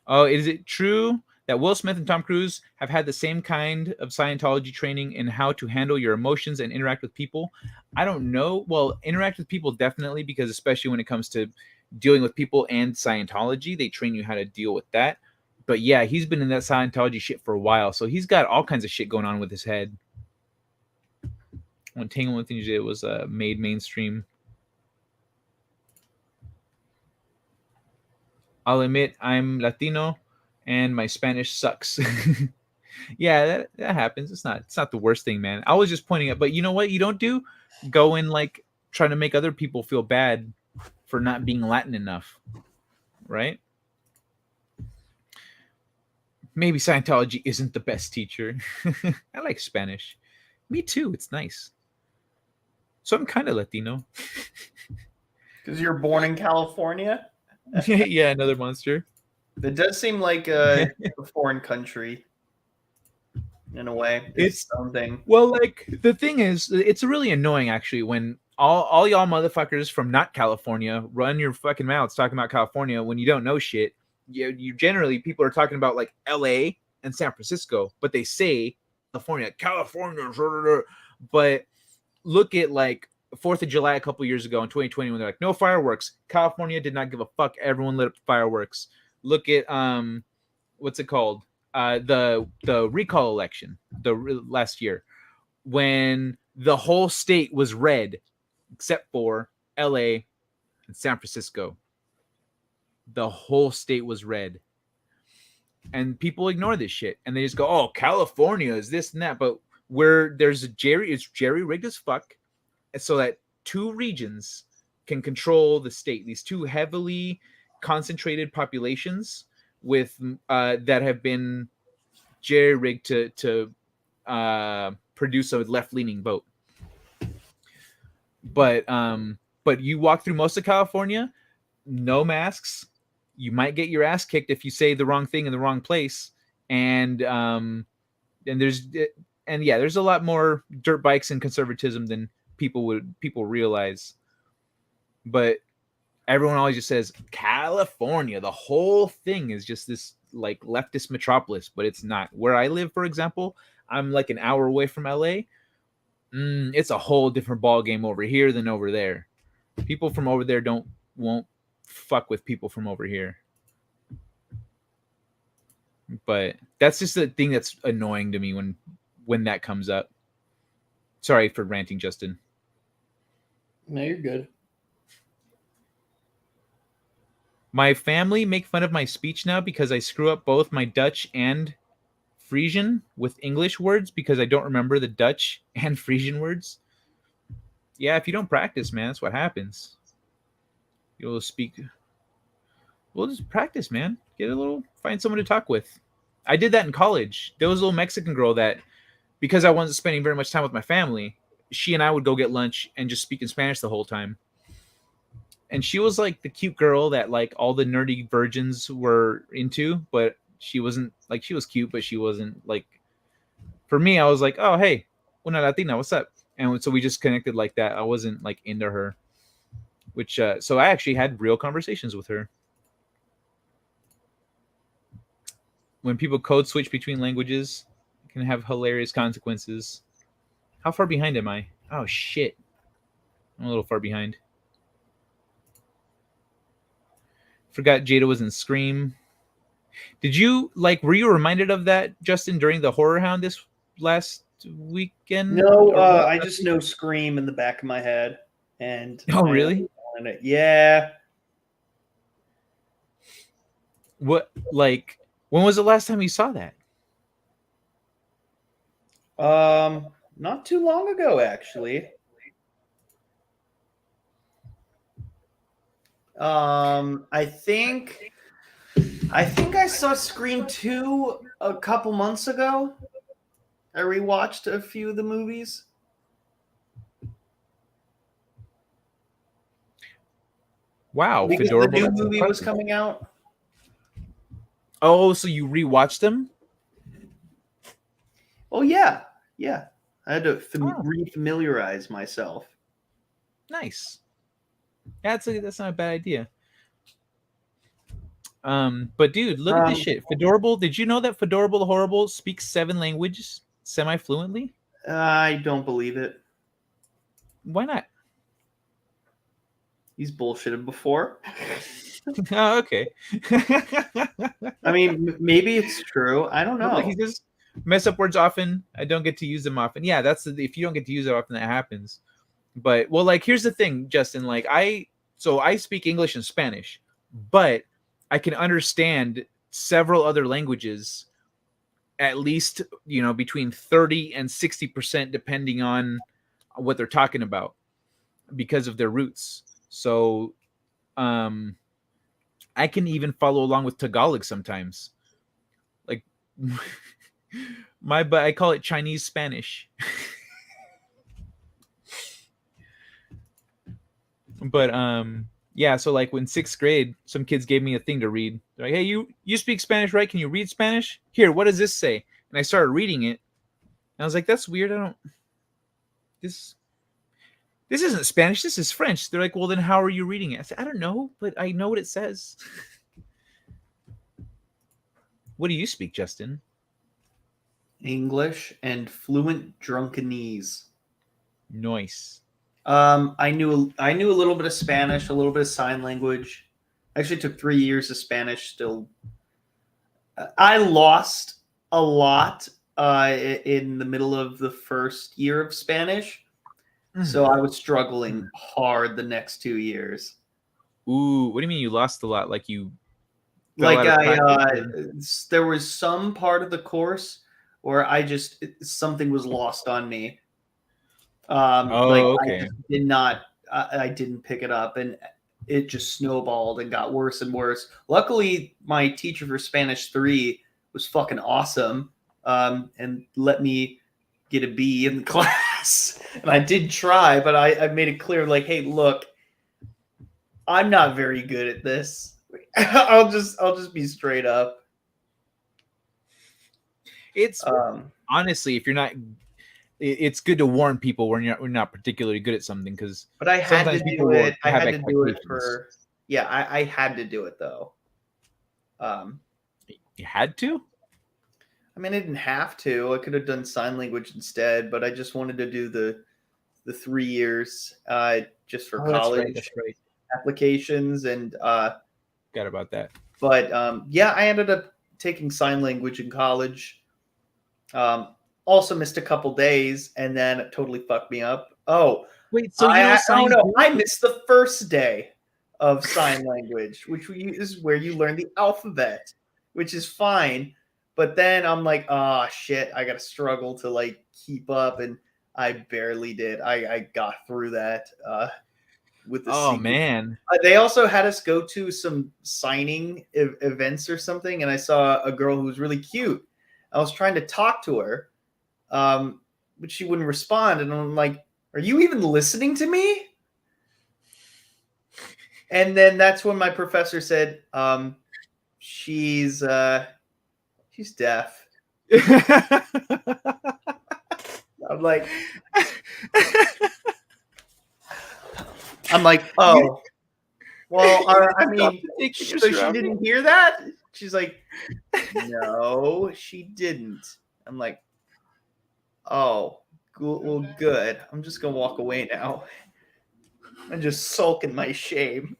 Oh, is it true that Will Smith and Tom Cruise have had the same kind of Scientology training in how to handle your emotions and interact with people? I don't know. Well, interact with people definitely, because especially when it comes to dealing with people and Scientology, they train you how to deal with that. But yeah, he's been in that Scientology shit for a while, so he's got all kinds of shit going on with his head. When Tangled with Ninja was made mainstream. I'll admit I'm Latino and my Spanish sucks. Yeah, that happens. It's not the worst thing, man. I was just pointing out, but you know what you don't do? Go and like trying to make other people feel bad for not being Latin enough. Right? Maybe Scientology isn't the best teacher. I like Spanish. Me too. It's nice. So I'm kind of Latino. Because you're born in California? Yeah, another monster. It does seem like a foreign country in a way. It's something. Well, like the thing is, it's really annoying actually when all y'all motherfuckers from not California run your fucking mouths talking about California when you don't know shit. You generally people are talking about like LA and San Francisco, but they say California, but look at like 4th of July a couple years ago in 2020 when they're like, no fireworks. California did not give a fuck. Everyone lit up fireworks. Look at what's it called? The recall election last year when the whole state was red except for LA and San Francisco. The whole state was red. And people ignore this shit and they just go, oh, California is this and that. But where there's it's jerry rigged as fuck, so that two regions can control the state. These two heavily concentrated populations with that have been jerry rigged to produce a left leaning vote. But you walk through most of California, no masks. You might get your ass kicked if you say the wrong thing in the wrong place, and there's a lot more dirt bikes and conservatism than people realize. But everyone always just says California. The whole thing is just this like leftist metropolis, but it's not. Where I live, for example, I'm like an hour away from LA. It's a whole different ball game over here than over there. People from over there won't fuck with people from over here. But that's just the thing that's annoying to me when that comes up. Sorry for ranting, Justin. No, you're good. My family make fun of my speech now because I screw up both my Dutch and Frisian with English words because I don't remember the Dutch and Frisian words. Yeah, if you don't practice, man, that's what happens. You'll speak. Well, just practice, man. Find someone to talk with. I did that in college. There was a little Mexican girl that, because I wasn't spending very much time with my family, she and I would go get lunch and just speak in Spanish the whole time. And she was like the cute girl that like all the nerdy virgins were into, but she wasn't like, she was cute, but she wasn't like, for me, I was like, oh, hey, una Latina, what's up? And so we just connected like that. I wasn't like into her, which, so I actually had real conversations with her. When people code switch between languages, it can have hilarious consequences. How far behind am I? Oh, shit. I'm a little far behind. Forgot Jada was in Scream. Did you, were you reminded of that, Justin, during the Horror Hound this last weekend? No, I just know Scream in the back of my head. And oh, really? Yeah. What, when was the last time you saw that? Not too long ago, actually. I think I saw Scream 2 a couple months ago. I rewatched a few of the movies. Wow, because the new movie was coming out. Oh, so you rewatched them? Oh yeah. I had to refamiliarize myself. Nice. That's not a bad idea. But dude, look at this shit. Fedorable. Did you know that Fedorable the Horrible speaks 7 languages semi-fluently? I don't believe it. Why not? He's bullshitted before. Oh, okay. I mean, maybe it's true. I don't know. He just mess up words often. I don't get to use them often. Yeah, if you don't get to use it often, that happens. But here's the thing, Justin. I speak English and Spanish, but I can understand several other languages, at least between 30 and 60%, depending on what they're talking about, because of their roots. So, I can even follow along with Tagalog sometimes. But I call it Chinese Spanish. But yeah, so when 6th grade, some kids gave me a thing to read. They're like, hey, you speak Spanish, right? Can you read Spanish? Here, what does this say? And I started reading it. And I was like, that's weird. This isn't Spanish, this is French. They're like, well, then how are you reading it? I said, I don't know, but I know what it says. What do you speak, Justin? English and fluent Drunkenese. Nice. I knew a little bit of Spanish, a little bit of sign language. I actually took 3 years of Spanish. Still, I lost a lot in the middle of the first year of Spanish, so I was struggling hard the next 2 years. Ooh, what do you mean you lost a lot? Like you fell Like out of practice? there was some part of the course where something was lost on me. Like Okay. I just did not, I didn't pick it up, and it just snowballed and got worse and worse. Luckily, my teacher for Spanish 3 was fucking awesome, and let me get a B in the class. And I did try, but I made it clear, like, hey, look, I'm not very good at this. I'll just be straight up. It's honestly, if you're not, it's good to warn people when we're not particularly good at something, because but I had to do it. I had to do it for I had to do it though. You had to? I mean, I didn't have to. I could have done sign language instead, but I just wanted to do the 3 years just for college That's right. applications, and Forgot about that. But yeah, I ended up taking sign language in college. Also missed a couple days, and then it totally fucked me up. Oh, wait, so I don't know. I missed the first day of sign language, which is where you learn the alphabet, which is fine. But then I'm like, oh shit, I gotta struggle to like keep up, and I barely did. I got through that with the Oh C. man. They also had us go to some signing events or something, and I saw a girl who was really cute. I was trying to talk to her, but she wouldn't respond, and I'm like, "Are you even listening to me?" And then that's when my professor said, "She's deaf." I'm like, oh, well, I mean, so she didn't hear that? She's like, no, she didn't. I'm like, oh, well, good. I'm just gonna walk away now and just sulk in my shame.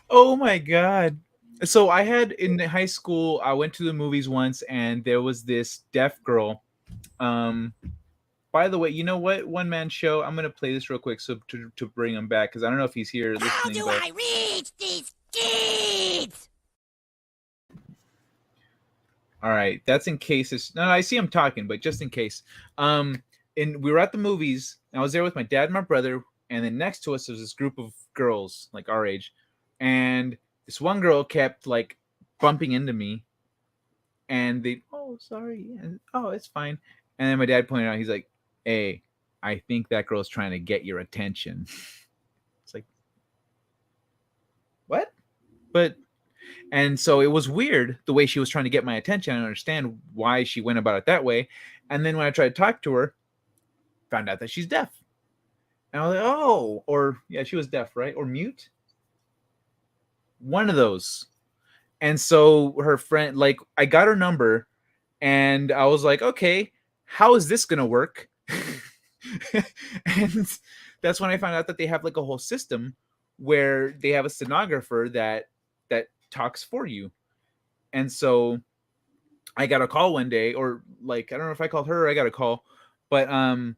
Oh my god. So I had in high school, I went to the movies once, and there was this deaf girl. By the way, you know what? One man show. I'm gonna play this real quick so to bring him back, because I don't know if he's here listening. How do I reach these kids? All right, that's in case it's no. I see him talking, but just in case. And we were at the movies. And I was there with my dad and my brother, and then next to us was this group of girls like our age, and this one girl kept like bumping into me, and they, oh sorry, and oh it's fine. And then my dad pointed out, he's like, hey, I think that girl's trying to get your attention. It's like, what? But, and so it was weird the way she was trying to get my attention. I don't understand why she went about it that way. And then when I tried to talk to her, found out that she's deaf. And I was like, oh, or yeah, she was deaf, right? Or mute. One of those. And so her friend, like, I got her number, and I was like, okay, how is this gonna work? And that's when I found out that they have like a whole system where they have a stenographer that talks for you. And so I got a call one day, or like, I don't know if I called her or I got a call, but I'm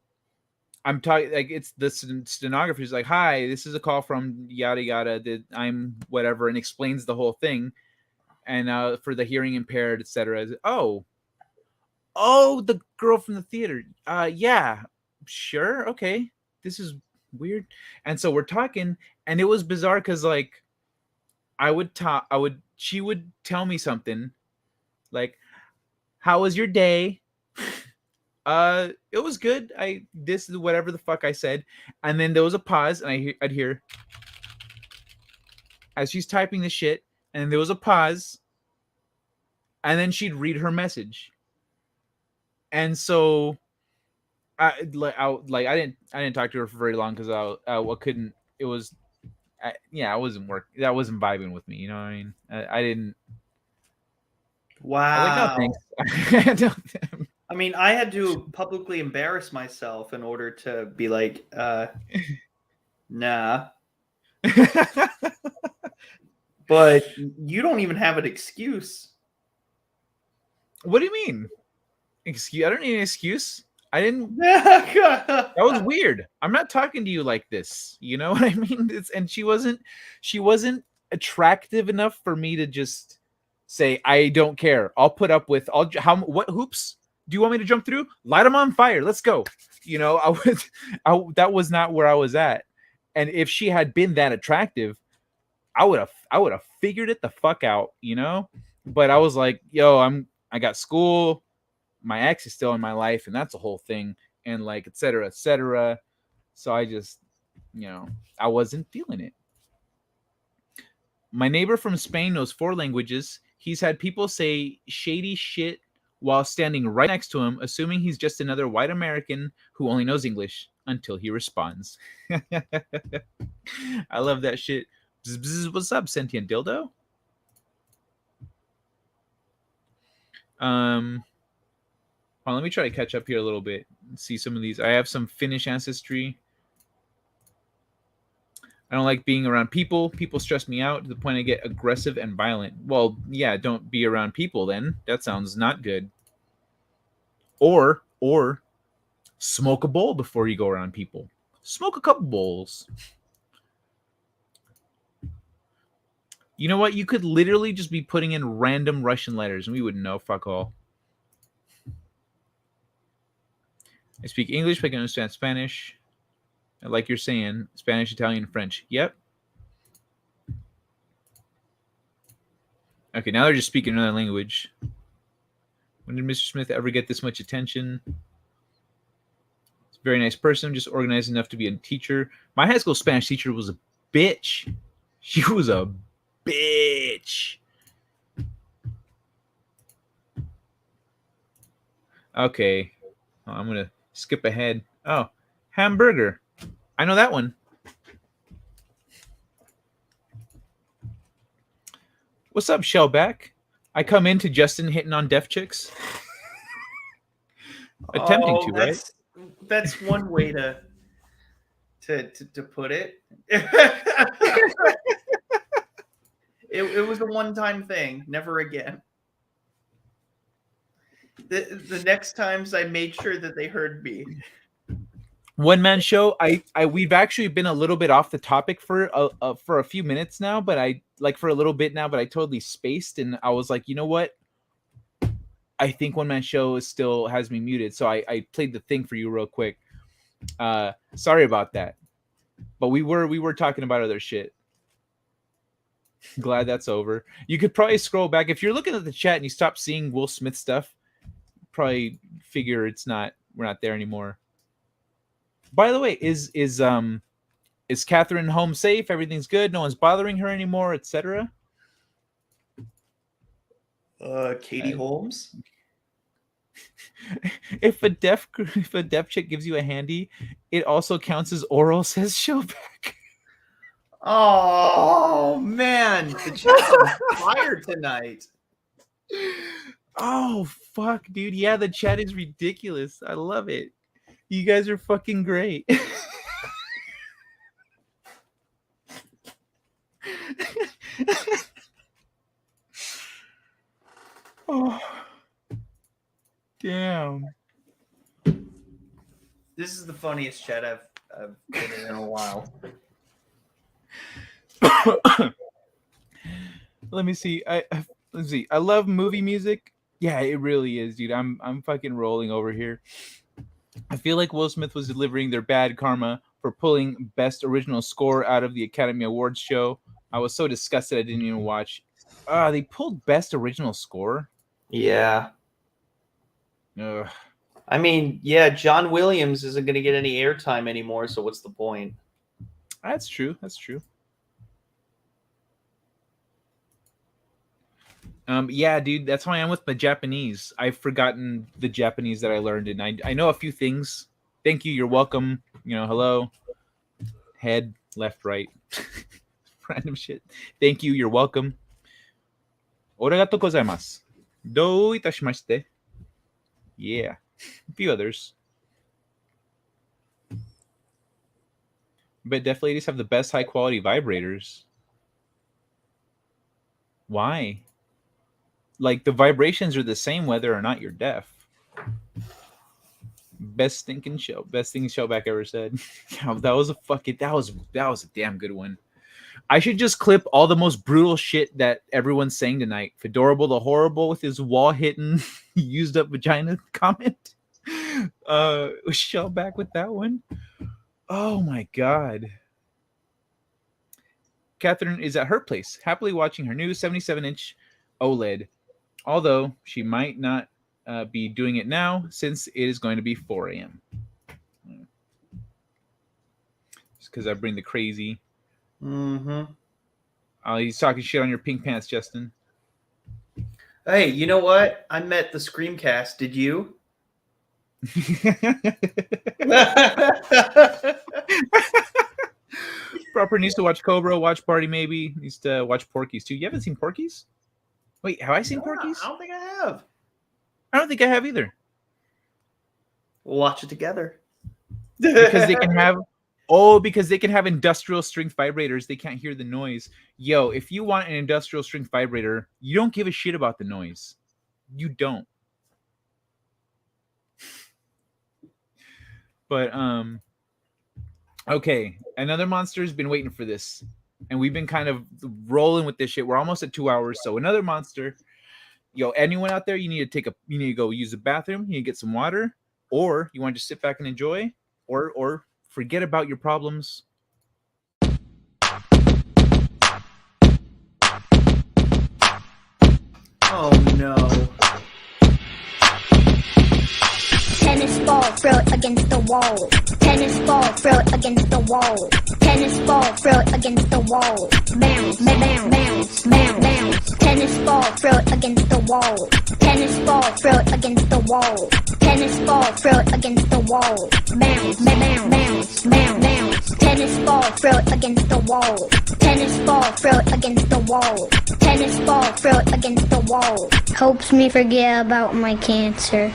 talking, like, it's the stenographer is like, hi, this is a call from yada yada, that I'm whatever, and explains the whole thing. And for the hearing impaired, etc. Oh, the girl from the theater. Yeah, sure, okay. This is weird. And so we're talking, and it was bizarre because like she would tell me something like, how was your day? It was good. This is whatever the fuck I said. And then there was a pause, and I'd hear as she's typing the shit, and there was a pause, and then she'd read her message. And so I didn't talk to her for very long because I couldn't. It was, I wasn't working. That wasn't vibing with me. You know what I mean? I didn't. Wow. I was like, no, thanks. I mean, I had to publicly embarrass myself in order to be like, nah. But you don't even have an excuse. What do you mean? Excuse? I don't need an excuse. I didn't. That was weird. I'm not talking to you like this. You know what I mean? And she wasn't attractive enough for me to just say I don't care. I'll put up with what hoops do you want me to jump through? Light them on fire. Let's go. You know, that was not where I was at. And if she had been that attractive, I would have figured it the fuck out, you know? But I was like, yo, I got school, my ex is still in my life, and that's a whole thing, and like et cetera, et cetera. So I just, I wasn't feeling it. My neighbor from Spain knows 4 languages. He's had people say shady shit while standing right next to him, assuming he's just another white American who only knows English until he responds. I love that shit. Bzz, bzz, what's up, sentient dildo? Let me try to catch up here a little bit and see some of these. I have some Finnish ancestry. I don't like being around people. People stress me out to the point I get aggressive and violent. Well, yeah, don't be around people then. That sounds not good. Or smoke a bowl before you go around people. Smoke a couple bowls. You know what? You could literally just be putting in random Russian letters and we wouldn't know. Fuck all. I speak English, but I can understand Spanish. Like you're saying, Spanish, Italian, French. Yep. Okay, now they're just speaking another language. When did Mr. Smith ever get this much attention? He's a very nice person, just organized enough to be a teacher. My high school Spanish teacher was a bitch. She was a bitch. Okay. I'm going to skip ahead. Oh, hamburger. I know that one. What's up, Shellback? I come into Justin hitting on deaf chicks. Attempting to, right? That's one way to put it. It was a one-time thing. Never again. The next times I made sure that they heard me. One man show. We've actually been a little bit off the topic for a few minutes now, but I for a little bit now, but I totally spaced and I was like, you know what? I think one man show still has me muted, so I played the thing for you real quick. Sorry about that, but we were talking about other shit. Glad that's over. You could probably scroll back if you're looking at the chat and you stop seeing Will Smith stuff. Probably figure we're not there anymore. By the way, is Catherine home safe? Everything's good. No one's bothering her anymore, etc. Katie Holmes. If a deaf chick gives you a handy, it also counts as oral, says Shellback. Oh man, the chat's on fire tonight. Oh fuck, dude. Yeah, the chat is ridiculous. I love it. You guys are fucking great. Oh, damn. This is the funniest chat I've been in a while. Let me see. Let's see. I love movie music. Yeah, it really is, dude. I'm fucking rolling over here. I feel like Will Smith was delivering their bad karma for pulling Best Original Score out of the Academy Awards show. I was so disgusted I didn't even watch. They pulled Best Original Score? Yeah. Ugh. I mean, yeah, John Williams isn't going to get any airtime anymore, so what's the point? That's true. That's true. Yeah, dude, that's how I am with my Japanese. I've forgotten the Japanese that I learned, and I know a few things. Thank you. You're welcome. Hello. Head, left, right. Random shit. Thank you. You're welcome. Arigatou gozaimasu. Dou itashimashite. Yeah. A few others. But deaf ladies have the best high quality vibrators. Why? Like the vibrations are the same whether or not you're deaf. Best thinking show. Best thing Shellback ever said. That was a damn good one. I should just clip all the most brutal shit that everyone's saying tonight. Fedorable the Horrible with his wall hitting used up vagina comment. Shellback with that one. Oh my god. Catherine is at her place, happily watching her new 77-inch OLED. Although she might not be doing it now since it is going to be 4 a.m. Just because I bring the crazy. Mm-hmm. He's talking shit on your pink pants, Justin. Hey, you know what? I met the Screamcast. Did you? Proper needs to watch Cobra, watch Party maybe. Needs to watch Porky's too. You haven't seen Porky's? Wait, have I seen Porky's? I don't think I have. I don't think I have either. We'll watch it together. Because they can have industrial strength vibrators. They can't hear the noise. Yo, if you want an industrial strength vibrator, you don't give a shit about the noise. You don't. But okay, another monster has been waiting for this, and we've been kind of rolling with this shit. We're almost at 2 hours, so another monster. Yo, anyone out there, you need to go use the bathroom, you need to get some water, or you want to just sit back and enjoy, or forget about your problems. Oh no. Tennis ball, throw it against the wall. Tennis ball, throw it against the wall. Tennis ball, throw it against the wall. Bounce, bounce, bounce, bounce, bounce. Tennis ball, throw it against the wall. Tennis ball, throw it against the wall. Tennis ball, throw it against the wall. Bounce, bounce, bounce, bounce, bounce. Tennis ball, throw it against the wall. Tennis ball, throw it against the wall. Tennis ball, throw it against the wall. Helps me forget about my cancer.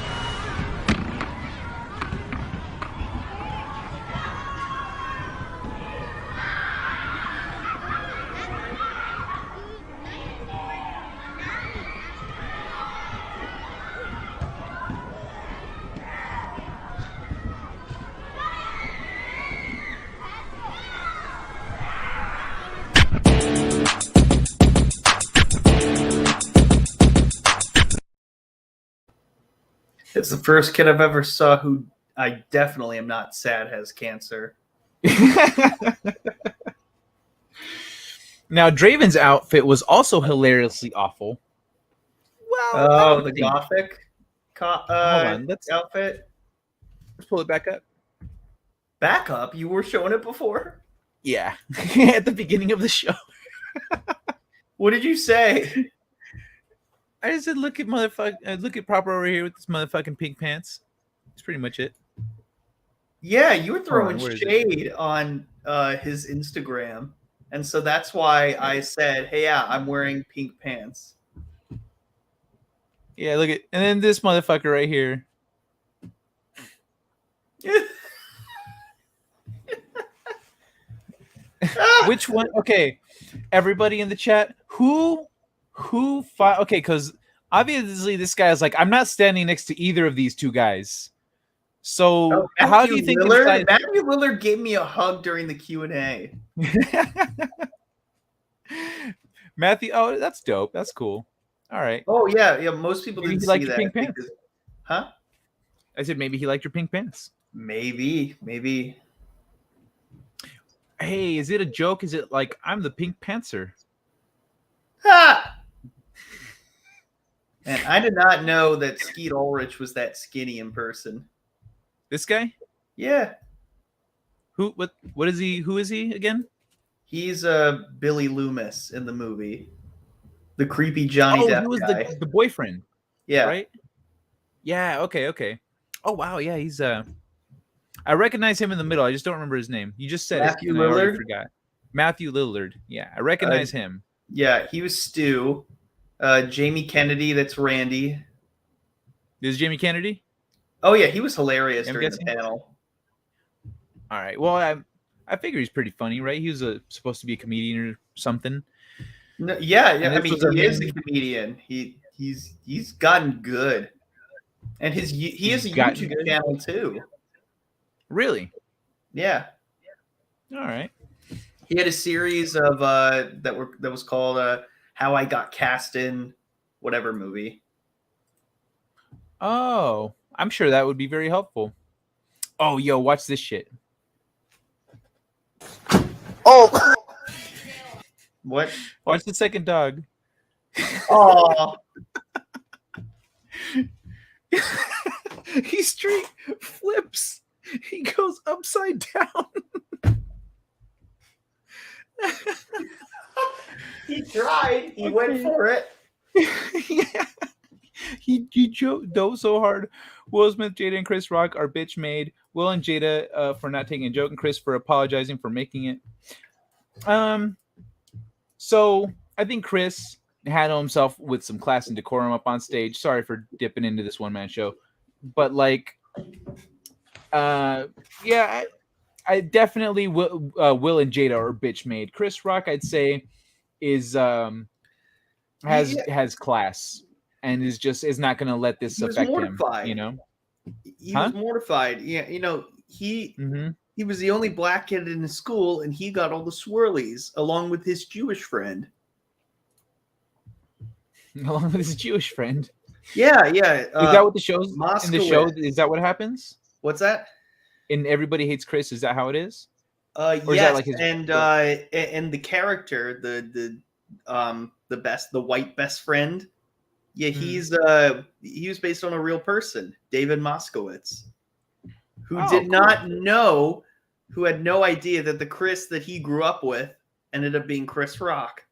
It's the first kid I've ever saw who I definitely am not sad has cancer. Now, Draven's outfit was also hilariously awful. Well, the gothic hold on, outfit. Let's pull it back up. Back up? You were showing it before? Yeah, at the beginning of the show. What did you say? I just said, look at Proper over here with this motherfucking pink pants. That's pretty much it. Yeah, you were throwing shade on his Instagram. And so that's why I said, hey, yeah, I'm wearing pink pants. Yeah, look at, and then this motherfucker right here. Which one? Okay, everybody in the chat, who fought? Okay, because obviously this guy is like, I'm not standing next to either of these two guys. So how do you think Matthew Lillard gave me a hug during the Q&A? Matthew, oh, that's dope. That's cool. All right. Oh yeah. Most people maybe didn't he liked see your that. pink pants. Huh? I said maybe he liked your pink pants. Maybe. Hey, is it a joke? Is it like I'm the pink pantser? Ha! And I did not know that Skeet Ulrich was that skinny in person. This guy? Yeah. What is he? Who is he again? He's Billy Loomis in the movie. The creepy Johnny Depp he was guy. the boyfriend. Yeah. Right? Yeah, okay. Oh wow, yeah, he's I recognize him in the middle. I just don't remember his name. You just said Matthew it. I already Lillard? forgot. Matthew Lillard. Yeah, I recognize him. Yeah, he was Stu. Jamie Kennedy, that's Randy. This is Jamie Kennedy? Oh yeah, he was hilarious I'm during guessing. the panel. All right. Well, I figure he's pretty funny, right? He was supposed to be a comedian or something. No, yeah. And I this mean, was our he is a main- comedian. He's gotten good, and he has a gotten YouTube good? channel too. Really? Yeah, All right. he had a series of that was called "How I Got Cast in Whatever Movie." Oh, I'm sure that would be very helpful. Oh, yo, watch this shit. Oh, What? Watch the second dog. Oh, He straight flips. He goes upside down. he tried. He went for it. Yeah. He dove so hard. Will Smith, Jada, and Chris Rock are bitch made. Will and Jada for not taking a joke, and Chris for apologizing for making it. So I think Chris handled himself with some class and decorum up on stage. Sorry for dipping into this one man show, but like, yeah, I definitely will and Jada are bitch made. Chris Rock, I'd say, is has class and is not going to let this He was affect mortified. him. You know, He was mortified. Yeah, he was the only black kid in his school, and he got all the swirlies along with his Jewish friend. Along with his Jewish friend. Yeah. Is that what the show's in the show? Moskowitz. Is that what happens? What's that? In Everybody Hates Chris, is that how it is? Or Yes, is that like his and the character, the white best friend. Yeah, he was based on a real person, David Moskowitz, who who had no idea that the Chris that he grew up with ended up being Chris Rock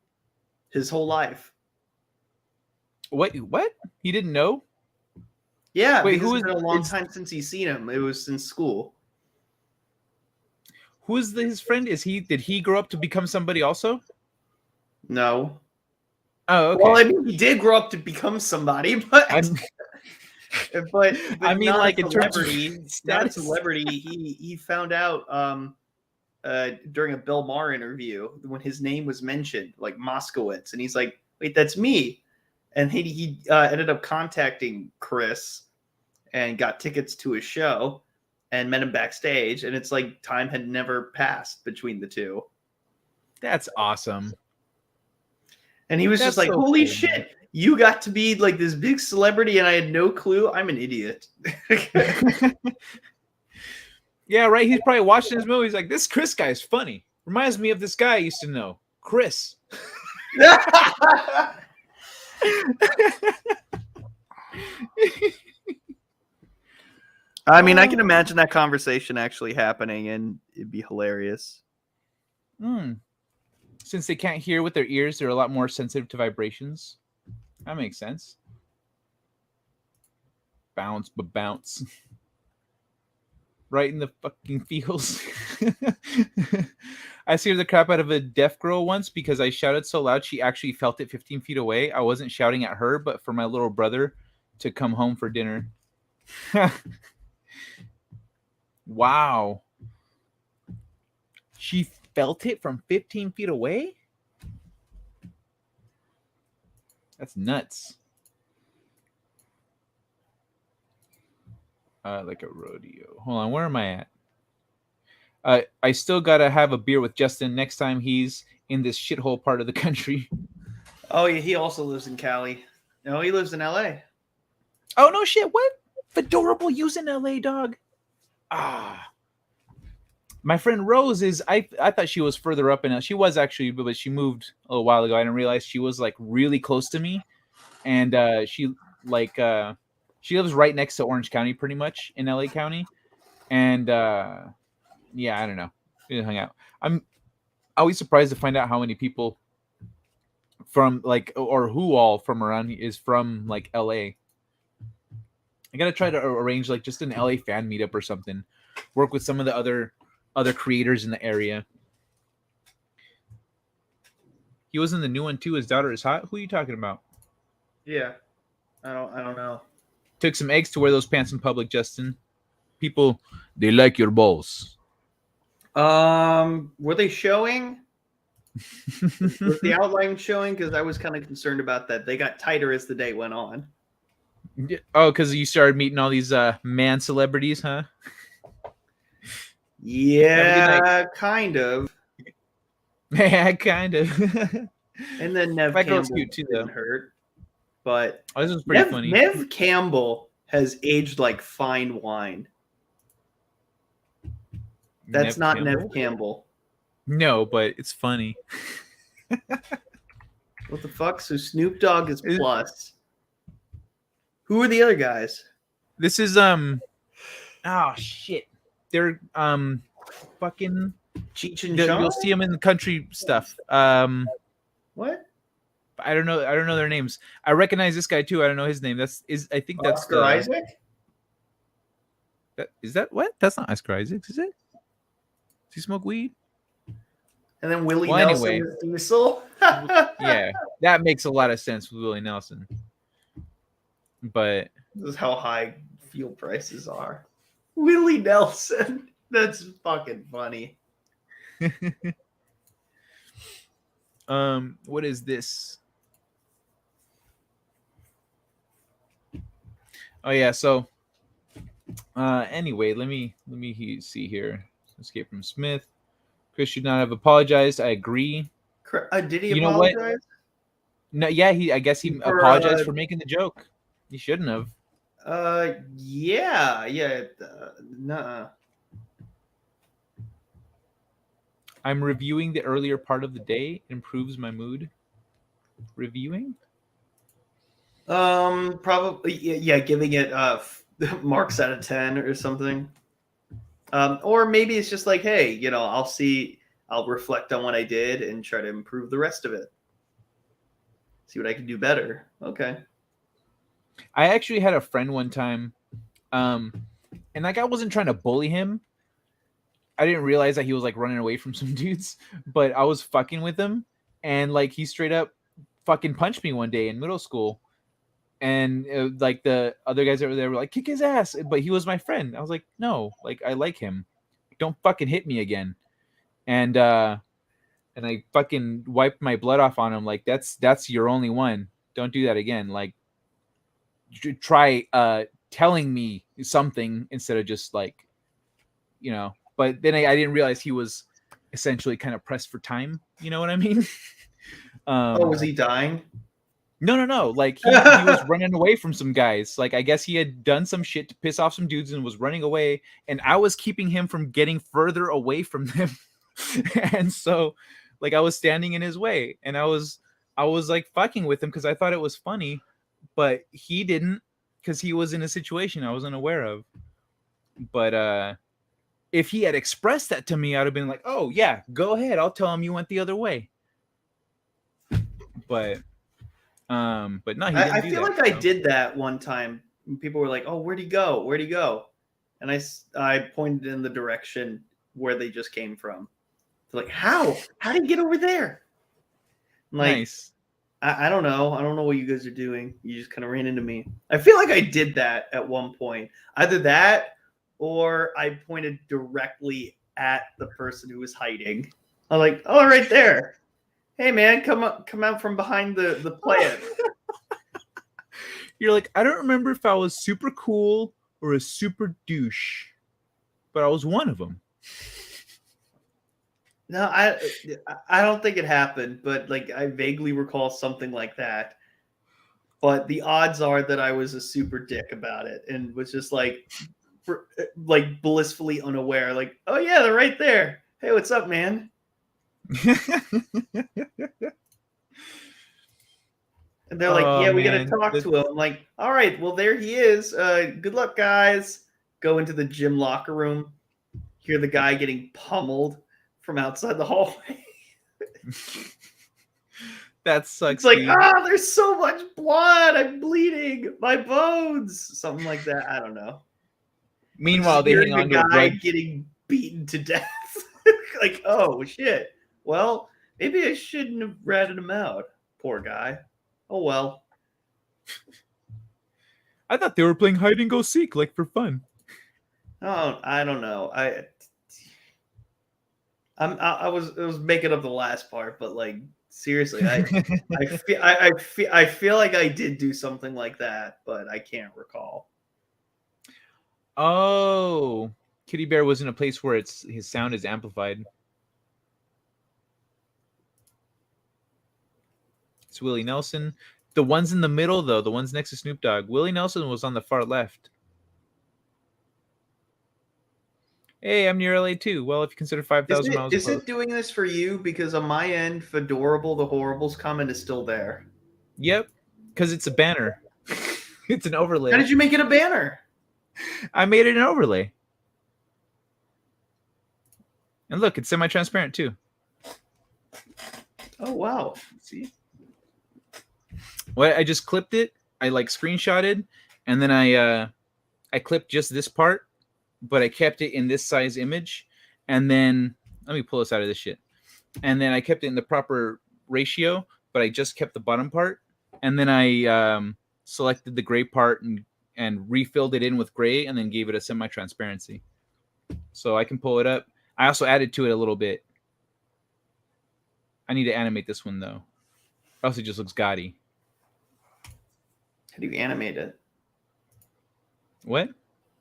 his whole life. What? He didn't know? Yeah, wait, because it's been a long time since he's seen him. It was in school. Who is his friend? Did he grow up to become somebody also? No. Oh, okay. Well, I mean, he did grow up to become somebody, but but I mean, not like a in terms of celebrity. Not a status. celebrity. He found out during a Bill Maher interview when his name was mentioned, like Moskowitz, and he's like, "Wait, that's me." And he ended up contacting Chris and got tickets to his show and met him backstage. And it's like time had never passed between the two. That's awesome. And he was just like, so holy cool, shit, man. you got to be like this big celebrity and I had no clue. I'm an idiot. Yeah, right. He's probably watching this movie. He's like, this Chris guy is funny. Reminds me of this guy I used to know, Chris. I mean, I can imagine that conversation actually happening, and it'd be hilarious. Since they can't hear with their ears, they're a lot more sensitive to vibrations. That makes sense. Bounce, but bounce. Right in the fucking feels. I scared the crap out of a deaf girl once because I shouted so loud she actually felt it 15 feet away. I wasn't shouting at her, but for my little brother to come home for dinner. Wow. She felt it from 15 feet away? That's nuts. Like a rodeo. Hold on, where am I at? I still gotta have a beer with Justin next time he's in this shithole part of the country. Oh, yeah, he also lives in Cali. No, he lives in LA. Oh, no shit. What? Fedorable use in LA, dog. My friend Rose is, I thought she was further up in she was actually, but she moved a little while ago. I didn't realize she was like really close to me. And she lives right next to Orange County pretty much in LA County. And yeah, I don't know. We didn't hang out. I'm always surprised to find out how many people from like, or who all from around here is from like LA. I gotta try to arrange like just an LA fan meetup or something. Work with some of the other creators in the area. He was in the new one too. His daughter is hot. Who are you talking about? Yeah, I don't know. Took some eggs to wear those pants in public, Justin. People, they like your balls. Were they showing? Was the outline showing? Because I was kind of concerned about that. They got tighter as the day went on. Oh, because you started meeting all these man celebrities, huh? Yeah, kind of. Yeah, kind of. And then Nev That girl's Campbell cute too, though. didn't hurt. But Oh, this was pretty funny. Nev Campbell has aged like fine wine. That's not Nev Campbell. No, but it's funny. What the fuck? So Snoop Dogg is plus. Who are the other guys? This is oh shit. They're fucking Cheech and Chong? You'll see them in the country stuff. What? I don't know their names. I recognize this guy too. I don't know his name. I think that's Oscar Isaac? Is that what? That's not Oscar Isaac, is it? Does he smoke weed? And then Willie Nelson anyway. is Diesel. Yeah, that makes a lot of sense with Willie Nelson. But this is how high fuel prices are. Willie Nelson. That's fucking funny. What is this? Oh yeah, so anyway, let me see here. Escape from Smith. Chris should not have apologized. I agree. Did he You know apologize? what? No, yeah, I guess he apologized for making the joke. He shouldn't have. Yeah. Nuh-uh. I'm reviewing the earlier part of the day. It improves my mood. Reviewing? Probably, yeah, giving it marks out of 10 or something. Or maybe it's just like, hey, I'll reflect on what I did and try to improve the rest of it. See what I can do better. Okay. I actually had a friend one time, and like I wasn't trying to bully him. I didn't realize that he was like running away from some dudes, but I was fucking with him, and like he straight up fucking punched me one day in middle school, and like the other guys over there were like, kick his ass, but he was my friend. I was like, no, like I like him, don't fucking hit me again, and I fucking wiped my blood off on him. Like that's your only one. Don't do that again. Like try telling me something instead of just like, but then I didn't realize he was essentially kind of pressed for time. You know what I mean? Was he dying? No. Like he was running away from some guys. Like I guess he had done some shit to piss off some dudes and was running away. And I was keeping him from getting further away from them. And so like I was standing in his way, and I was like fucking with him because I thought it was funny, but he didn't, because he was in a situation I wasn't aware of. But if he had expressed that to me, I'd have been like, oh yeah, go ahead, I'll tell him you went the other way. But no, he didn't. I feel like I did that one time. People were like, oh, where'd he go? And I pointed in the direction where they just came from. They're like, how did he get over there? I'm like, nice. I don't know. I don't know what you guys are doing. You just kind of ran into me. I feel like I did that at one point. Either that, or I pointed directly at the person who was hiding. I'm like, oh, right there. Hey man, come out from behind the plant. You're like, I don't remember if I was super cool or a super douche, but I was one of them. No, I don't think it happened, but like I vaguely recall something like that. But the odds are that I was a super dick about it and was just like blissfully unaware. Like, oh yeah, they're right there. Hey, what's up, man? And they're like, yeah, we got to talk to him. I'm like, all right, well, there he is. Good luck, guys. Go into the gym locker room. Hear the guy getting pummeled from outside the hallway. That sucks. It's like, there's so much blood. I'm bleeding. My bones. Something like that. I don't know. Meanwhile, they hang on to a guy grudge. getting beaten to death. Like, oh, shit. Well, maybe I shouldn't have ratted him out. Poor guy. Oh, well. I thought they were playing hide and go seek, like for fun. Oh, I don't know. I was making up the last part, but like seriously, I feel like I did do something like that, but I can't recall. Oh, Kitty Bear was in a place where his sound is amplified. It's Willie Nelson. The ones in the middle, though, the ones next to Snoop Dogg, Willie Nelson was on the far left. Hey, I'm near LA too. Well, if you consider 5,000 miles. Is it doing this for you? Because on my end, Fedorable the Horribles comment is still there. Yep, because it's a banner. It's an overlay. How did you make it a banner? I made it an overlay. And look, it's semi-transparent too. Oh wow! See. Well, I just clipped it. I like screenshotted, and then I clipped just this part, but I kept it in this size image, and then let me pull this out of this shit. And then I kept it in the proper ratio, but I just kept the bottom part, and then I selected the gray part and refilled it in with gray, and then gave it a semi-transparency. So I can pull it up. I also added to it a little bit. I need to animate this one though, or else it just looks gaudy. How do you animate it? What?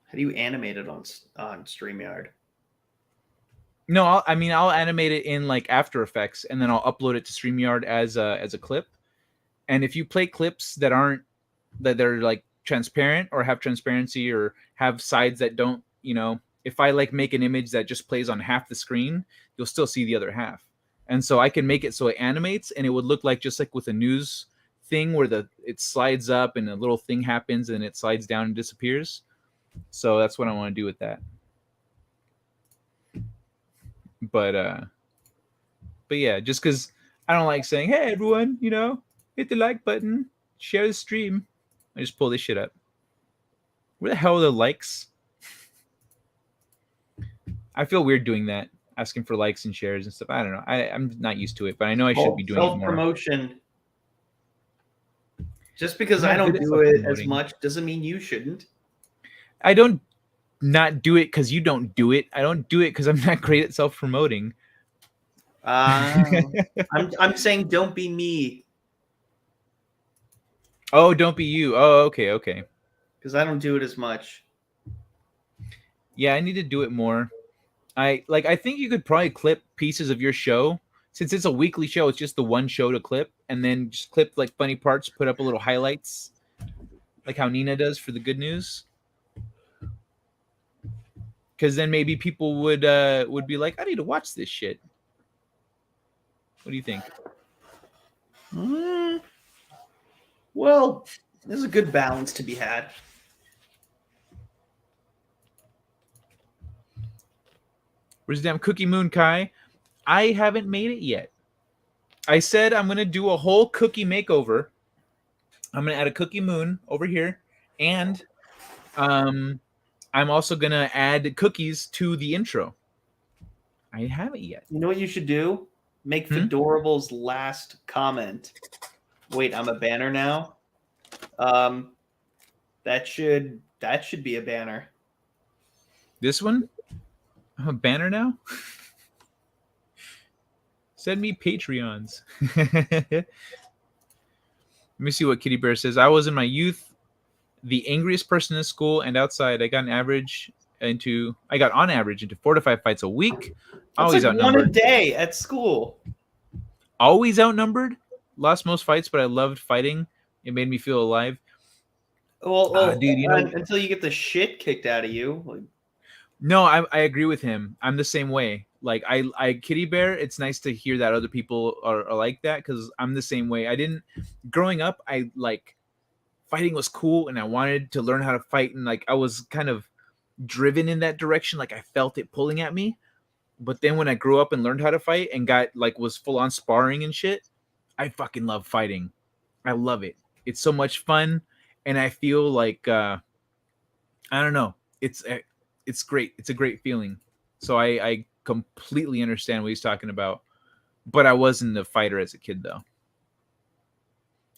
How do you animate it on StreamYard? No, I'll animate it in like After Effects, and then I'll upload it to StreamYard as a clip. And if you play clips that they're like transparent or have transparency or have sides that don't, if I like make an image that just plays on half the screen, you'll still see the other half. And so I can make it so it animates, and it would look like just like with a news thing where it slides up and a little thing happens and it slides down and disappears. So that's what I want to do with that. But yeah, just because I don't like saying, hey everyone, hit the like button, share the stream. I just pull this shit up. Where the hell are the likes? I feel weird doing that, asking for likes and shares and stuff. I don't know. I'm not used to it, but I know I should be doing it more. Self-promotion. Just because I don't do it as much doesn't mean you shouldn't. I don't not do it because you don't do it. I don't do it because I'm not great at self-promoting. I'm saying don't be me. Oh, don't be you. Oh, okay. Because I don't do it as much. Yeah, I need to do it more. I think you could probably clip pieces of your show. Since it's a weekly show, it's just the one show to clip, and then just clip like funny parts, put up a little highlights, like how Nina does for the good news. Because then maybe people would be like, I need to watch this shit. What do you think? Well, there's a good balance to be had. Where's the damn Cookie Moon Kai? I haven't made it yet. I said I'm going to do a whole cookie makeover. I'm going to add a Cookie Moon over here. And I'm also going to add cookies to the intro. I haven't yet. You know what you should do? Make Fedorable's last comment. Wait, I'm a banner now? That should be a banner. This one? I'm a banner now? Send me Patreons. Let me see what Kitty Bear says. I was in my youth the angriest person in school and outside. I got on average into 4 to 5 fights a week. Always like outnumbered. One a day at school. Always outnumbered. Lost most fights, but I loved fighting. It made me feel alive. Well, dude, until you get the shit kicked out of you. No, I agree with him. I'm the same way. Like I Kitty Bear, it's nice to hear that other people are like that, because I'm the same way. Growing up, I like fighting was cool and I wanted to learn how to fight, and like I was kind of driven in that direction. Like I felt it pulling at me. But then when I grew up and learned how to fight and was full on sparring and shit, I fucking love fighting. I love it. It's so much fun, and I feel like I don't know. It's great. It's a great feeling. So I completely understand what he's talking about. But I wasn't a fighter as a kid, though.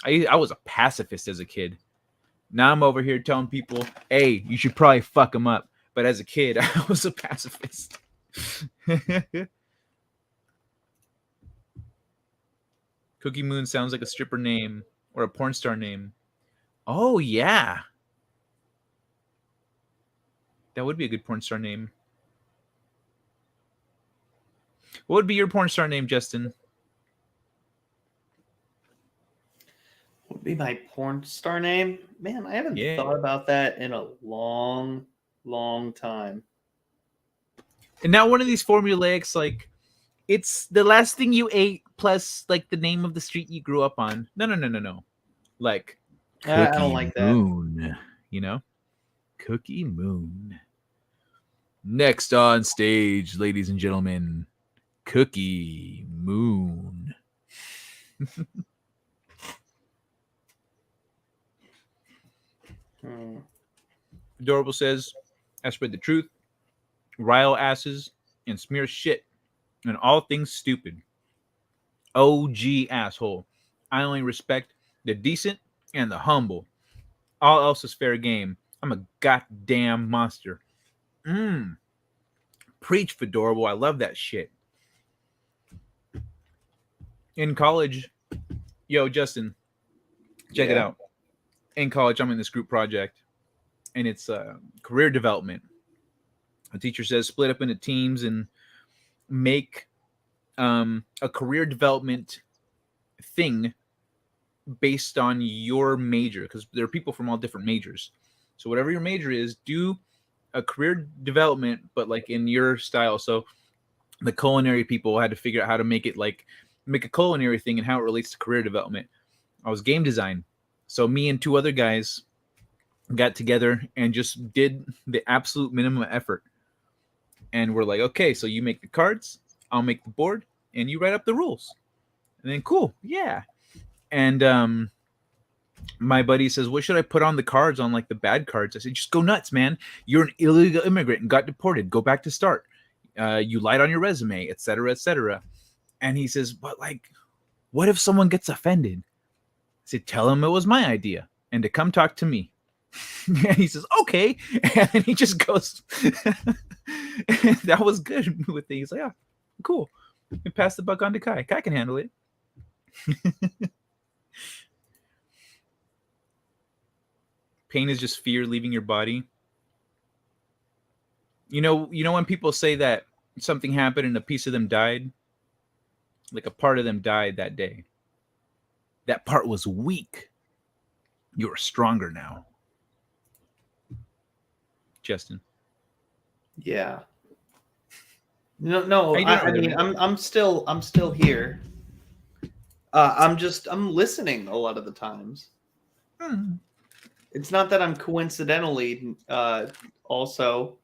I was a pacifist as a kid. Now I'm over here telling people, hey, you should probably fuck him up. But as a kid, I was a pacifist. Cookie Moon sounds like a stripper name or a porn star name. Oh, yeah. That would be a good porn star name. What would be your porn star name, Justin? What would be my porn star name? Man, I haven't Yeah. thought about that in a long, long time. And now one of these formulaics, like, it's the last thing you ate plus, like, the name of the street you grew up on. No. Like, I don't like that. Moon. You know? Cookie Moon. Next on stage, ladies and gentlemen, Cookie Moon. Adorable says, I spread the truth, rile asses, and smear shit, and all things stupid. OG asshole. I only respect the decent and the humble. All else is fair game. I'm a goddamn monster. Preach, Fedorable. I love that shit. In college, yo, Justin, check it out. In college, I'm in this group project, and it's career development. The teacher says split up into teams and make a career development thing based on your major, because there are people from all different majors. So whatever your major is, do a career development, but like in your style. So the culinary people had to figure out how to make it like make a culinary thing and how it relates to career development. I was game design. So me and two other guys got together and just did the absolute minimum effort. And we're like, okay, so you make the cards, I'll make the board, and you write up the rules. And then cool, yeah. And my buddy says, what should I put on the cards, on like the bad cards? I said, just go nuts, man. You're an illegal immigrant and got deported. Go back to start. You lied on your resume, etc., etc. And he says, but like, what if someone gets offended? I said, tell him it was my idea and to come talk to me. And he says, okay. And then he just goes, that was good with things. He's like, yeah, cool. And pass the buck on to Kai. Kai can handle it. Pain is just fear leaving your body. You know when people say that something happened and a piece of them died? Like a part of them died that day. That part was weak. You are stronger now. Justin. Yeah. No. I mean, I'm still here. I'm listening a lot of the times. It's not that I'm coincidentally also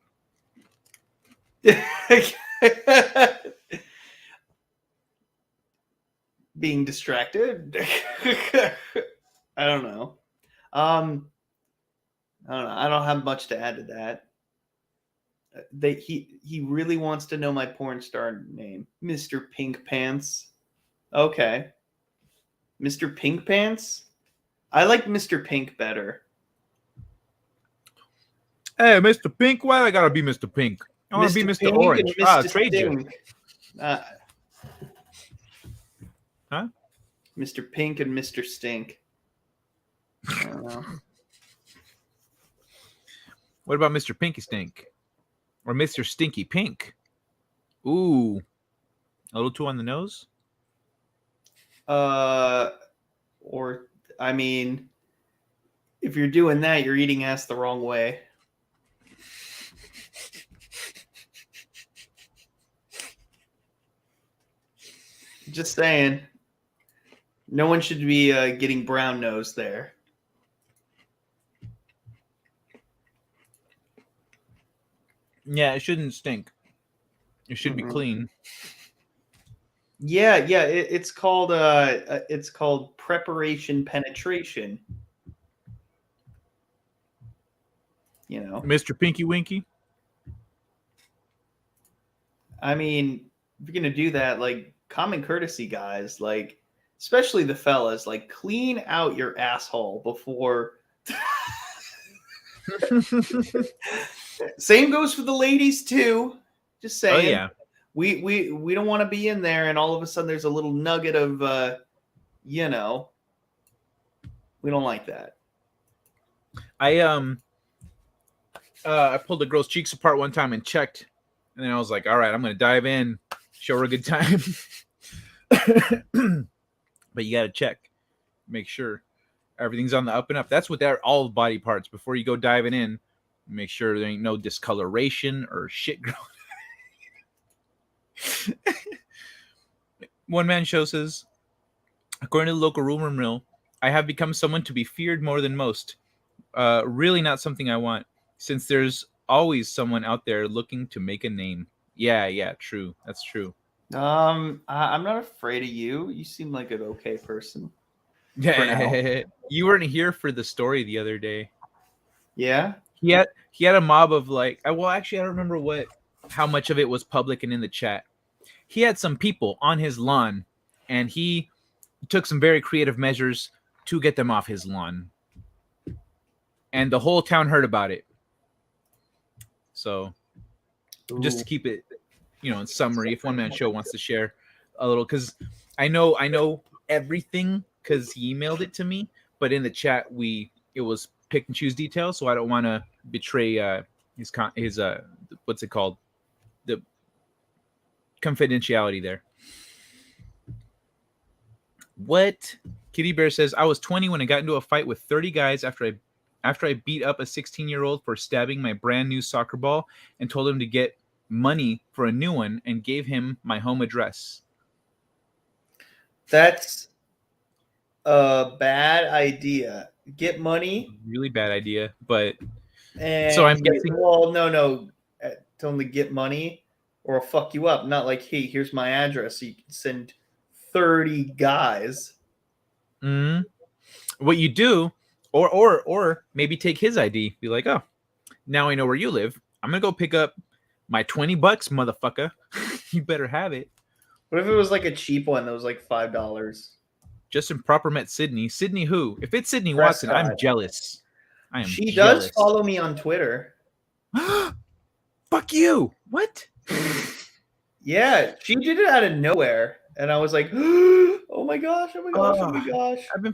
being distracted. I don't know. I don't know. I don't have much to add to that. He really wants to know my porn star name, Mr. Pink Pants. Okay, Mr. Pink Pants. I like Mr. Pink better. Hey, Mr. Pink, why I gotta be Mr. Pink? I want to be Mr. Orange. Trade you. Huh? Mr. Pink and Mr. Stink. I don't know. What about Mr. Pinky Stink? Or Mr. Stinky Pink? Ooh. A little too on the nose? Or, I mean, if you're doing that, you're eating ass the wrong way. Just saying. No one should be getting brown nose there. Yeah, it shouldn't stink. It should be clean. Yeah. It's called preparation penetration. You know, Mr. Pinky Winky. I mean, if you're gonna do that, like common courtesy, guys, like especially the fellas, like clean out your asshole before Same goes for the ladies too. Just saying. Oh yeah. We don't want to be in there, and all of a sudden there's a little nugget of, we don't like that. I pulled a girl's cheeks apart one time and checked, and then I was like, all right, I'm gonna dive in, show her a good time. But you gotta check, make sure everything's on the up and up. That's what they're all body parts. Before you go diving in, make sure there ain't no discoloration or shit growing. One man show says, according to the local rumor mill, I have become someone to be feared more than most. Really not something I want, since there's always someone out there looking to make a name. Yeah, true. That's true. I'm not afraid of you. You seem like an okay person. Yeah, you weren't here for the story the other day. Yeah, he had a mob of like, well, actually, I don't remember how much of it was public and in the chat. He had some people on his lawn, and he took some very creative measures to get them off his lawn, and the whole town heard about it. So, just to keep it, in summary, if One Man Show wants to share a little, because I know everything because he emailed it to me, but in the chat it was pick and choose details, so I don't want to betray his what's it called, the confidentiality there. What? Kitty Bear says, I was 20 when I got into a fight with 30 guys after I beat up a 16-year-old for stabbing my brand new soccer ball and told him to get money for a new one and gave him my home address. That's a bad idea. Get money. Really bad idea, but and so I'm guessing. Well, no. Tell him to get money or I'll fuck you up. Not like, hey, here's my address. So you can send 30 guys. What you do, or maybe take his ID. Be like, oh, now I know where you live. I'm gonna go pick up my $20, motherfucker. You better have it. What if it was like a cheap one that was like $5? Justin Proper met Sydney. Sydney who? If it's Sydney Watson, I'm jealous. She does follow me on Twitter. Fuck you. What? Yeah, she did it out of nowhere. And I was like, oh my gosh. I've been following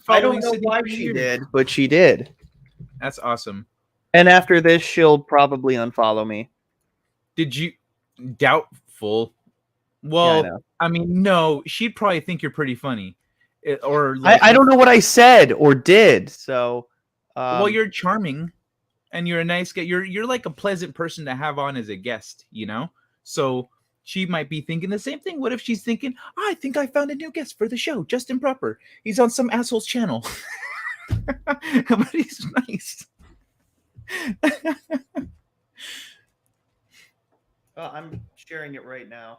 Sydney. I don't know Sydney why for she years. did, but she did. That's awesome. And after this, she'll probably unfollow me. Did you? Doubtful. Well, yeah, I mean, no, she'd probably think you're pretty funny. Or like, I don't know what I said or did. So, well, you're charming, and you're a nice guy. You're like a pleasant person to have on as a guest, So she might be thinking the same thing. What if she's thinking, I think I found a new guest for the show, Justin Proper. He's on some asshole's channel, but he's nice. I'm sharing it right now.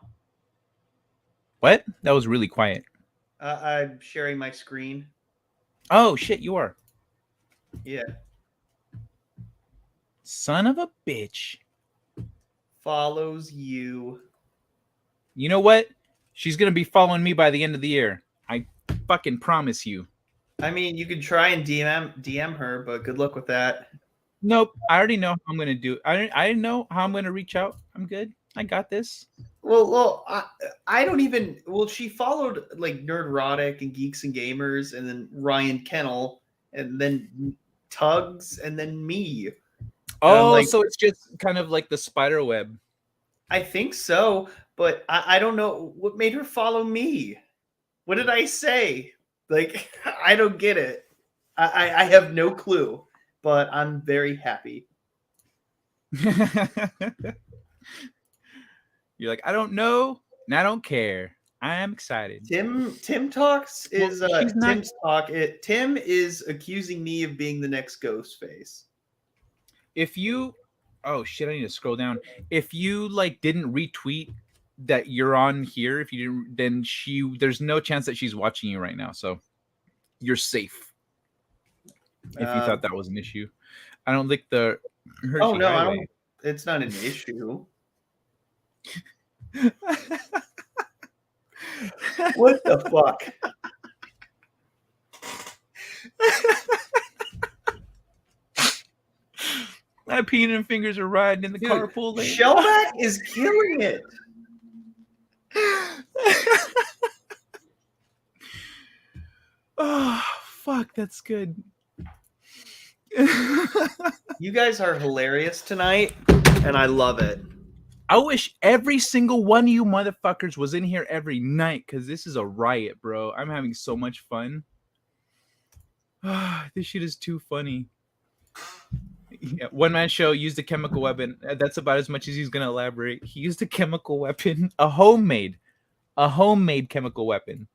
What? That was really quiet. I'm sharing my screen. Oh, shit, you are. Yeah. Son of a bitch. Follows you. You know what? She's going to be following me by the end of the year. I fucking promise you. I mean, you could try and DM her, but good luck with that. Nope. I already know how I'm going to do it. I know how I'm going to reach out. I'm good. I got this. Well, I don't even. Well, she followed like Nerdrotic and Geeks and Gamers, and then Ryan Kennel, and then Tugs, and then me. Oh, so it's just kind of like the spider web. I think so, but I don't know what made her follow me. What did I say? Like, I don't get it. I have no clue, but I'm very happy. You're like, I don't know, and I don't care. I am excited. Tim Talks is Tim's talk. Tim is accusing me of being the next Ghostface. If you, oh shit, I need to scroll down. If you like didn't retweet that you're on here, if you didn't, then there's no chance that she's watching you right now. So you're safe. If you thought that was an issue, I don't think the. Hershey oh no, Highway. I don't. It's not an issue. What the fuck? My peanut and fingers are riding in the Dude, carpool lane. Shellback is killing it. Oh, fuck, that's good. You guys are hilarious tonight, and I love it. I wish every single one of you motherfuckers was in here every night, because this is a riot, bro. I'm having so much fun. This shit is too funny. Yeah, one man show used a chemical weapon. That's about as much as he's gonna elaborate. He used a chemical weapon, a homemade chemical weapon.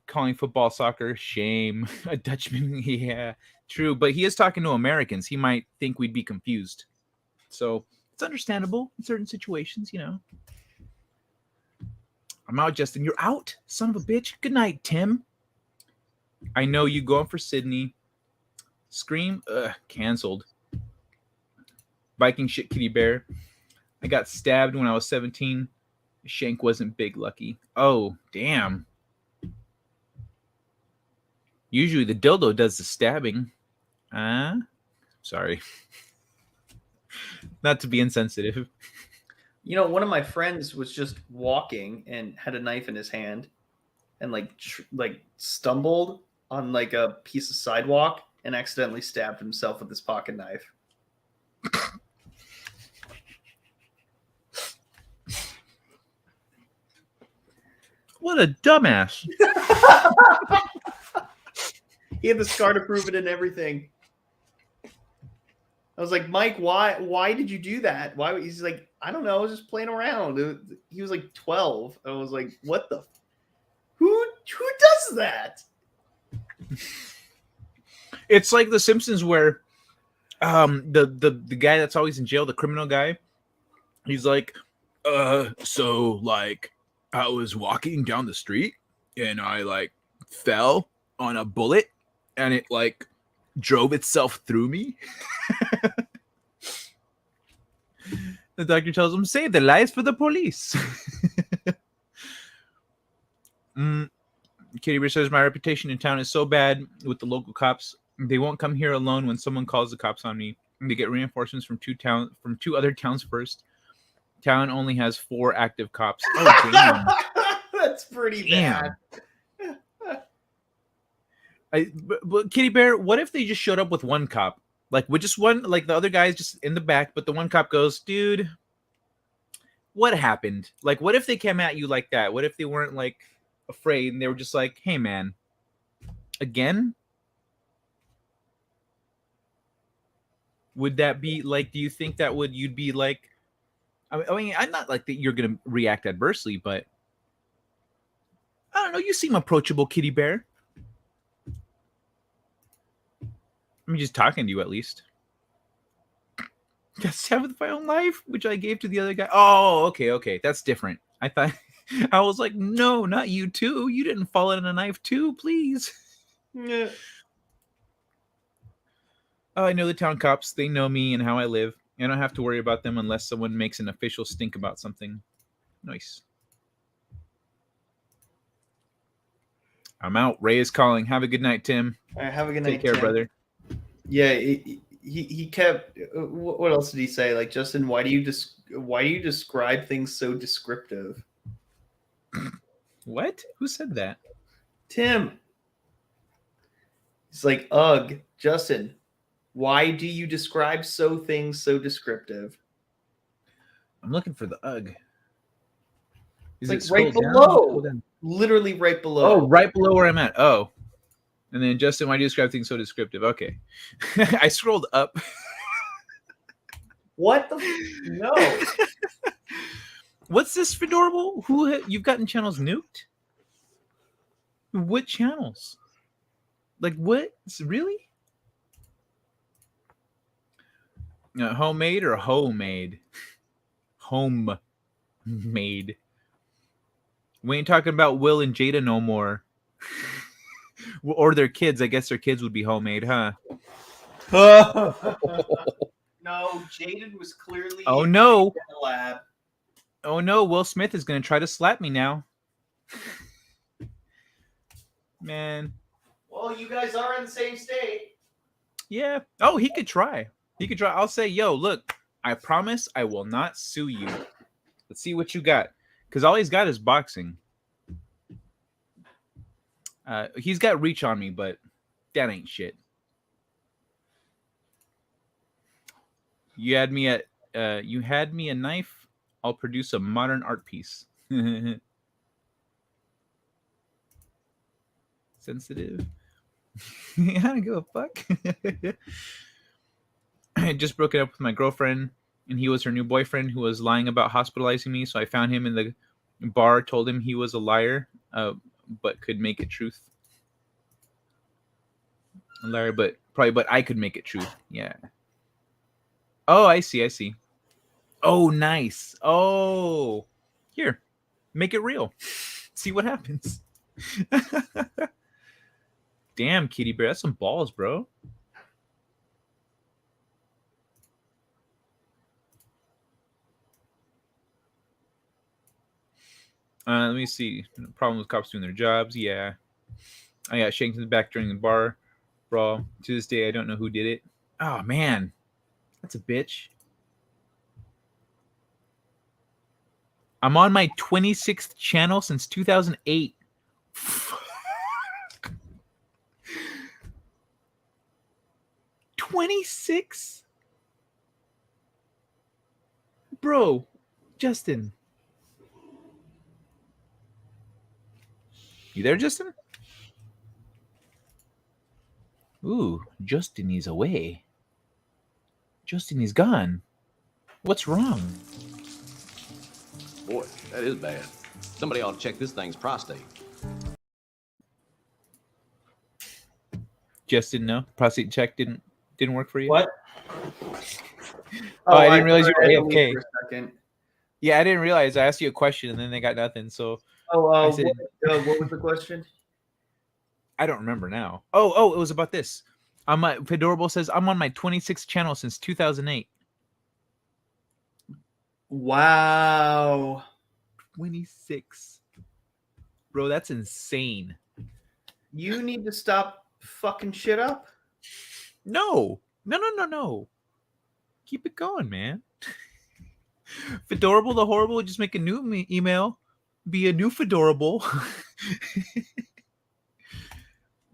Calling football soccer, shame. A Dutchman, yeah, true. But he is talking to Americans. He might think we'd be confused. So it's understandable in certain situations, you know. I'm out, Justin. You're out, son of a bitch. Good night, Tim. I know you going for Sydney. Scream, canceled. Viking shit, kitty bear. I got stabbed when I was 17. Shank wasn't big, lucky. Oh, damn. Usually the dildo does the stabbing. Sorry. Not to be insensitive. You know, one of my friends was just walking and had a knife in his hand, and like stumbled on like a piece of sidewalk and accidentally stabbed himself with his pocket knife. What a dumbass. He had the scar to prove it and everything. I was like, Mike, why did you do that? Why? He's like, I don't know, I was just playing around. He was like 12. I was like, what the? Who does that? It's like The Simpsons where the guy that's always in jail, the criminal guy, he's like, so like I was walking down the street and I like fell on a bullet and it like drove itself through me. The doctor tells him, save the lives for the police. Kitty Bear says, my reputation in town is so bad with the local cops. They won't come here alone when someone calls the cops on me. They get reinforcements from two other towns first. Town only has 4 active cops. Oh, damn. That's pretty bad. But Kitty Bear, what if they just showed up with one cop? Like, with just one, like the other guy's just in the back, but the one cop goes, dude, what happened? Like, what if they came at you like that? What if they weren't like afraid and they were just like, hey man, again? Would that be like, do you think that you'd be like, I mean, I'm not like that you're going to react adversely, but I don't know. You seem approachable, Kitty Bear. I'm just talking to you at least. Got stabbed with my own knife, which I gave to the other guy. Oh, okay. That's different. I thought, I was like, no, not you too. You didn't fall in a knife too, please. Yeah. Oh, I know the town cops. They know me and how I live. I don't have to worry about them unless someone makes an official stink about something. Nice. I'm out. Ray is calling. Have a good night, Tim. All right, have a good night. Take care, Tim. brother. Yeah, he kept. What else did he say? Like, Justin, why do you describe things so descriptive? What? Who said that? Tim. It's like, ugh, Justin, why do you describe things so descriptive? I'm looking for the ugh. Is it's it like right below. Literally right below. Oh, right below where I'm at. Oh. And then, Justin, why do you describe things so descriptive? Okay. I scrolled up. What the? No. What's this, Fedorable? You've gotten channels nuked? What channels? Like, what? Really? Homemade or homemade? Homemade. We ain't talking about Will and Jada no more. Or their kids. I guess their kids would be homemade, huh? No, Jaden was clearly in the lab. Oh no, Will Smith is going to try to slap me now. Man. Well, you guys are in the same state. Yeah. Oh, he could try. He could try. I'll say, yo, look, I promise I will not sue you. Let's see what you got. Because all he's got is boxing. He's got reach on me, but that ain't shit. You had me a knife. I'll produce a modern art piece. Sensitive. I don't give a fuck. I had just broken up with my girlfriend, and he was her new boyfriend who was lying about hospitalizing me. So I found him in the bar, told him he was a liar, but could make it truth. A liar, but I could make it truth. Yeah. Oh, I see. Oh, nice. Oh, here, make it real. See what happens. Damn, Kitty Bear, that's some balls, bro. Let me see. Problem with cops doing their jobs. Yeah. I got shanked in the back during the bar brawl. To this day, I don't know who did it. Oh, man. That's a bitch. I'm on my 26th channel since 2008. 26? Bro, Justin. You there, Justin? Ooh, Justin is away. Justin is gone. What's wrong? Boy, that is bad. Somebody ought to check this thing's prostate. Justin, no? Prostate check didn't work for you? What? Oh, I didn't realize you were AFK. AFK. Yeah, I didn't realize. I asked you a question and then they got nothing. So I said, what was the question? I don't remember now. Oh, it was about this. Fedorable says I'm on my 26th channel since 2008. Wow. 26. Bro, that's insane. You need to stop fucking shit up. No. Keep it going, man. Fedorable the Horrible, just make a new email. Be a new Fedorable.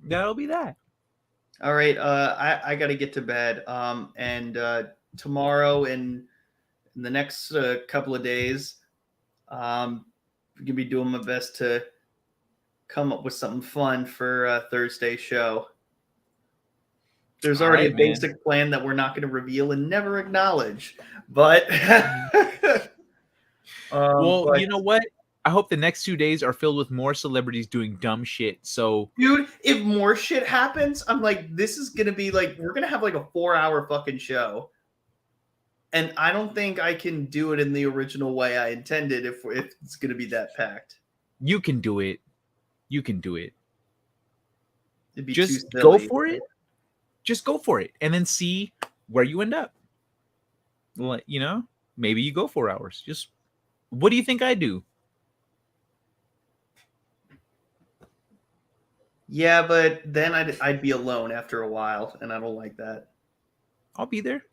That'll be that. All right. I got to get to bed. And tomorrow and in the next couple of days, I'm going to be doing my best to come up with something fun for Thursday's show. There's already a basic plan that we're not going to reveal and never acknowledge. But well, you know what? I hope the next 2 days are filled with more celebrities doing dumb shit. So, dude, if more shit happens, I'm like, this is going to be like, we're going to have like a 4-hour fucking show. And I don't think I can do it in the original way I intended if it's going to be that packed. You can do it. It'd be Just too go silly. for it. Just go for it. And then see where you end up. You know, maybe you go 4 hours. Just, what do you think I do? Yeah, but then I'd be alone after a while, and I don't like that. I'll be there.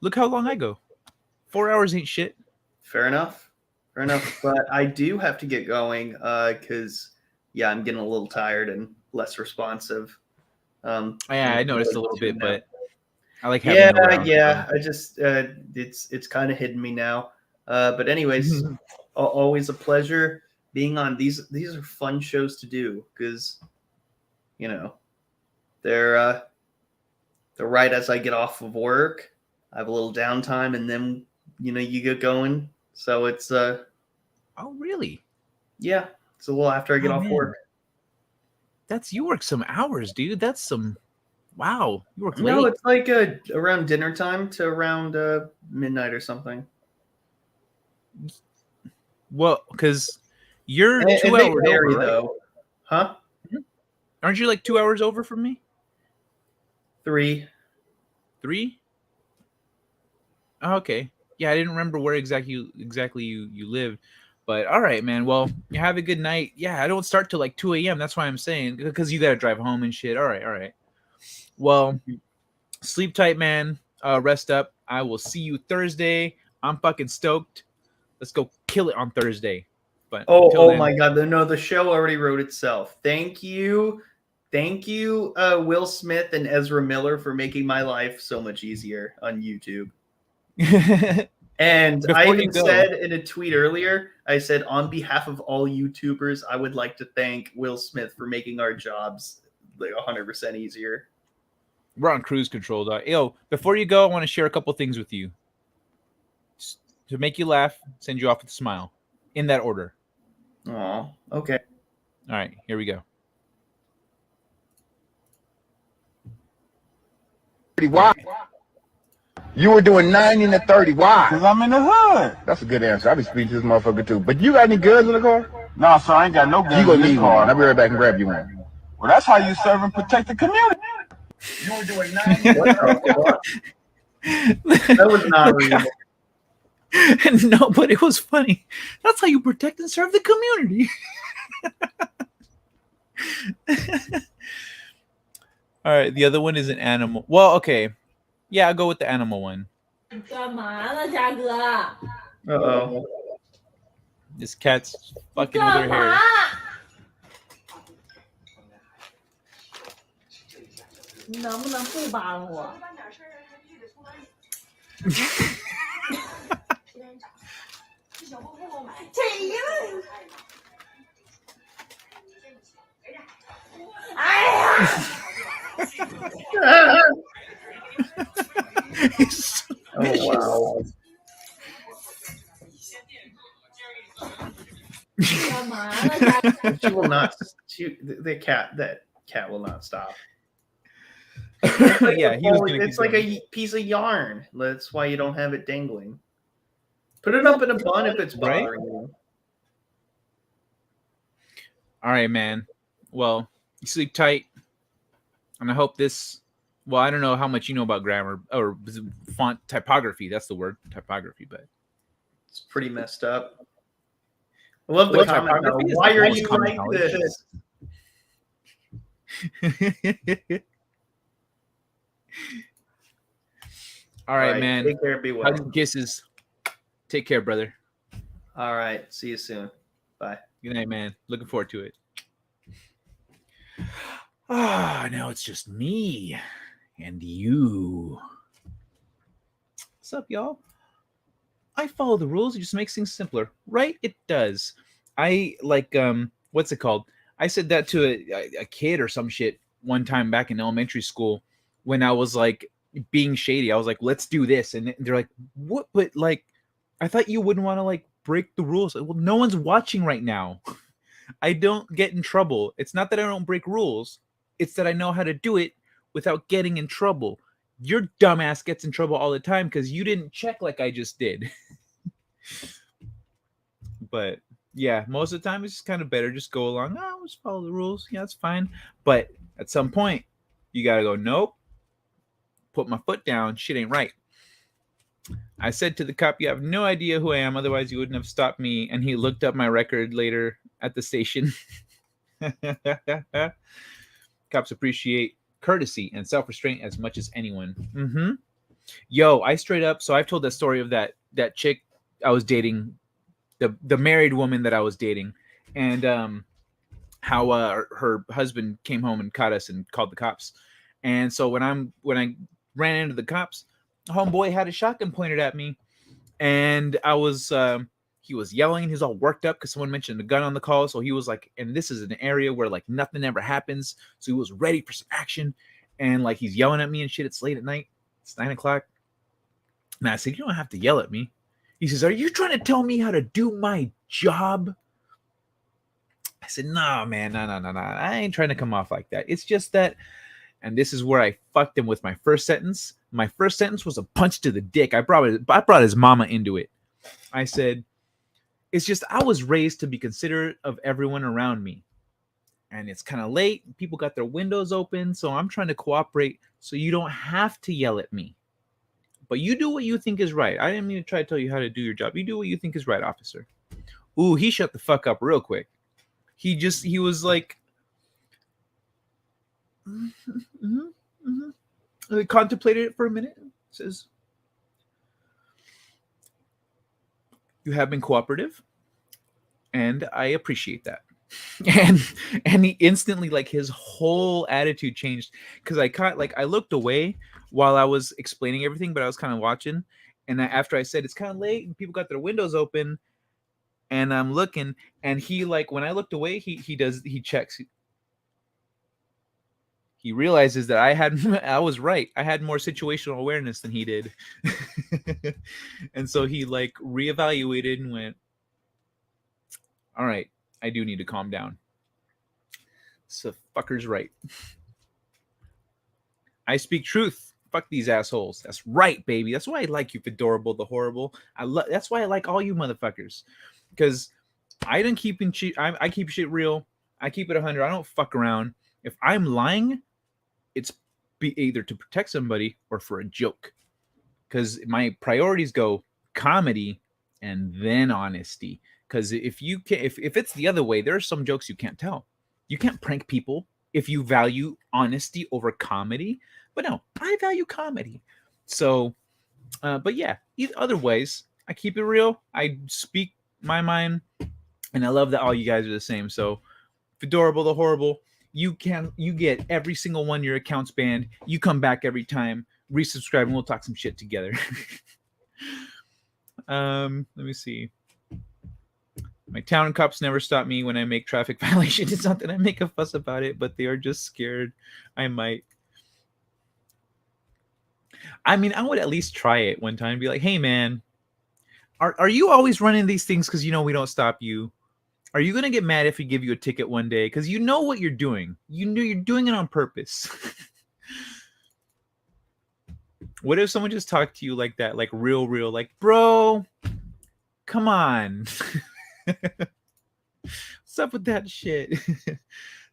Look how long I go. 4 hours ain't shit. Fair enough. But I do have to get going because, I'm getting a little tired and less responsive. I noticed a little bit, but I like having you around. I just it's kind of hidden me now. But anyways, always a pleasure being on these. These are fun shows to do because, they're right as I get off of work. I have a little downtime, and then you get going. So it's oh really? Yeah, it's a little after I get off work. You work some hours, dude. That's some wow. You work late. No, it's like around dinner time to around midnight or something. Well, because you're 2 hours over, right? Though. Huh? Aren't you like 2 hours over from me? 3. 3? Oh, okay. Yeah, I didn't remember where exactly you lived. But all right, man. Well, you have a good night. Yeah, I don't start till like 2 a.m. That's why I'm saying, because you got to drive home and shit. All right. Well, Sleep tight, man. Rest up. I will see you Thursday. I'm fucking stoked. Let's go kill it on Thursday. But Oh my God! No, the show already wrote itself. Thank you, Will Smith and Ezra Miller for making my life so much easier on YouTube. And I even said in a tweet earlier, I said, on behalf of all YouTubers, I would like to thank Will Smith for making our jobs like 100% easier. We're on cruise control, dog. Yo, before you go, I want to share a couple things with you. To make you laugh, send you off with a smile. In that order. Oh, okay. All right, here we go. Why? You were doing 90 and a 30. Why? Because I'm in the hood. That's a good answer. I be speaking to this motherfucker too. But you got any guns in the car? No, sir, I ain't got no guns in the car. You gonna need one. I'll be right back and grab you one. Well, that's how you serve and protect the community. You were doing 90. That was not real. No, but it was funny. That's how you protect and serve the community. All right, the other one is an animal. Well, okay. Yeah, I'll go with the animal one. Uh-oh. This cat's fucking with her hair. Oh, wow. She will not. That cat will not stop. Yeah, it's like a piece of yarn. That's why you don't have it dangling. Put it up in a bun if it's bothering you. All right, man. Well, you sleep tight. And I hope this. Well, I don't know how much you know about grammar or font typography. That's the word, typography, but it's pretty messed up. I love the comment. Why are you like this? All right, man. Take care. Be well. Hugs and kisses. Take care, brother. All right. See you soon. Bye. Good night, man. Looking forward to it. Ah, now it's just me and you. What's up, y'all? I follow the rules. It just makes things simpler, right? It does. I like what's it called? I said that to a kid or some shit one time back in elementary school when I was like being shady. I was like, let's do this, and they're like, what? But like, I thought you wouldn't want to like break the rules. Well, no one's watching right now. I don't get in trouble. It's not that I don't break rules. It's that I know how to do it without getting in trouble. Your dumbass gets in trouble all the time because you didn't check like I just did. But yeah, most of the time it's just kind of better. Just go along. Oh, just follow the rules. Yeah, it's fine. But at some point, you got to go, nope. Put my foot down. Shit ain't right. I said to the cop, you have no idea who I am. Otherwise, you wouldn't have stopped me. And he looked up my record later at the station. Cops appreciate courtesy and self-restraint as much as anyone. Mm-hmm. Yo, I straight up. So I've told that story of that chick I was dating, the married woman that I was dating, and how her husband came home and caught us and called the cops. And so when I ran into the cops, homeboy had a shotgun pointed at me, and I was he was yelling. He was all worked up because someone mentioned a gun on the call. So he was like, and this is an area where like nothing ever happens. So he was ready for some action, and like he's yelling at me and shit. It's late at night. It's 9 o'clock. And I said, you don't have to yell at me. He says, are you trying to tell me how to do my job? I said, no, man, no. I ain't trying to come off like that. It's just that, and this is where I fucked him with my first sentence. My first sentence was a punch to the dick. I brought his mama into it. I said, it's just I was raised to be considerate of everyone around me. And it's kind of late. People got their windows open. So I'm trying to cooperate so you don't have to yell at me. But you do what you think is right. I didn't mean to try to tell you how to do your job. You do what you think is right, officer. Ooh, he shut the fuck up real quick. He was like, contemplated it for a minute. It says, you have been cooperative, and I appreciate that. And he instantly, like, his whole attitude changed, because I looked away while I was explaining everything, but I was kind of watching, and after I said it's kind of late and people got their windows open, and I'm looking, and he, like, when I looked away, he checks. He realizes that I was right. I had more situational awareness than he did. And so he, like, reevaluated and went, all right, I do need to calm down. So fucker's right. I speak truth. Fuck these assholes. That's right, baby. That's why I like you, Fedorable the Horrible. That's why I like all you motherfuckers. Because I don't keep shit. I keep shit real. I keep it 100. I don't fuck around. If I'm lying, it's either to protect somebody or for a joke. Because my priorities go comedy and then honesty. Because if it's the other way, there are some jokes you can't tell. You can't prank people if you value honesty over comedy. But no, I value comedy. So, but yeah, other ways, I keep it real. I speak my mind, and I love that all you guys are the same. So, Fedorable the Horrible, you get every single one of your accounts banned. You come back every time, resubscribe, and we'll talk some shit together. Let me see. My town cops never stop me when I make traffic violations. It's not that I make a fuss about it, but they are just scared I might. I mean, I would at least try it one time and be like, hey, man, are you always running these things because you know we don't stop you? Are you going to get mad if we give you a ticket one day? Because you know what you're doing. You know you're doing it on purpose. What if someone just talked to you like that? Like real, like, bro, come on. What's up with that shit?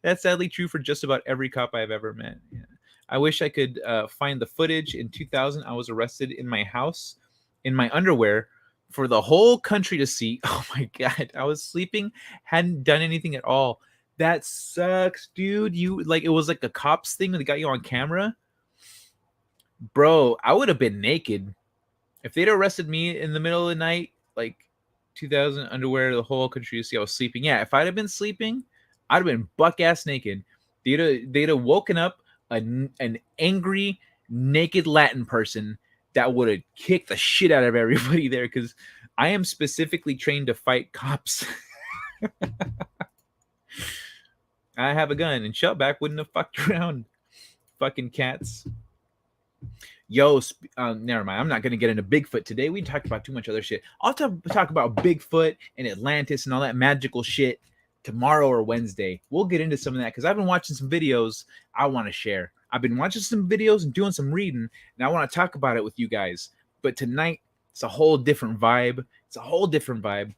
That's sadly true for just about every cop I've ever met. Yeah. I wish I could find the footage. In 2000, I was arrested in my house in my underwear for the whole country to see. Oh my God. I was sleeping, hadn't done anything at all. That sucks, dude. You like, it was like a cops thing that got you on camera. Bro, I would have been naked. If they'd arrested me in the middle of the night, like 2000 underwear, the whole country to see I was sleeping. Yeah, if I'd have been sleeping, I'd have been buck ass naked. They'd have woken up an angry, naked Latin person that would have kicked the shit out of everybody there, because I am specifically trained to fight cops. I have a gun, and Shellback wouldn't have fucked around. Fucking cats. Yo, never mind. I'm not going to get into Bigfoot today. We talked about too much other shit. I'll talk about Bigfoot and Atlantis and all that magical shit tomorrow or Wednesday. We'll get into some of that because I've been watching some videos I want to share. I've been watching some videos and doing some reading, and I want to talk about it with you guys. But tonight, it's a whole different vibe. It's a whole different vibe.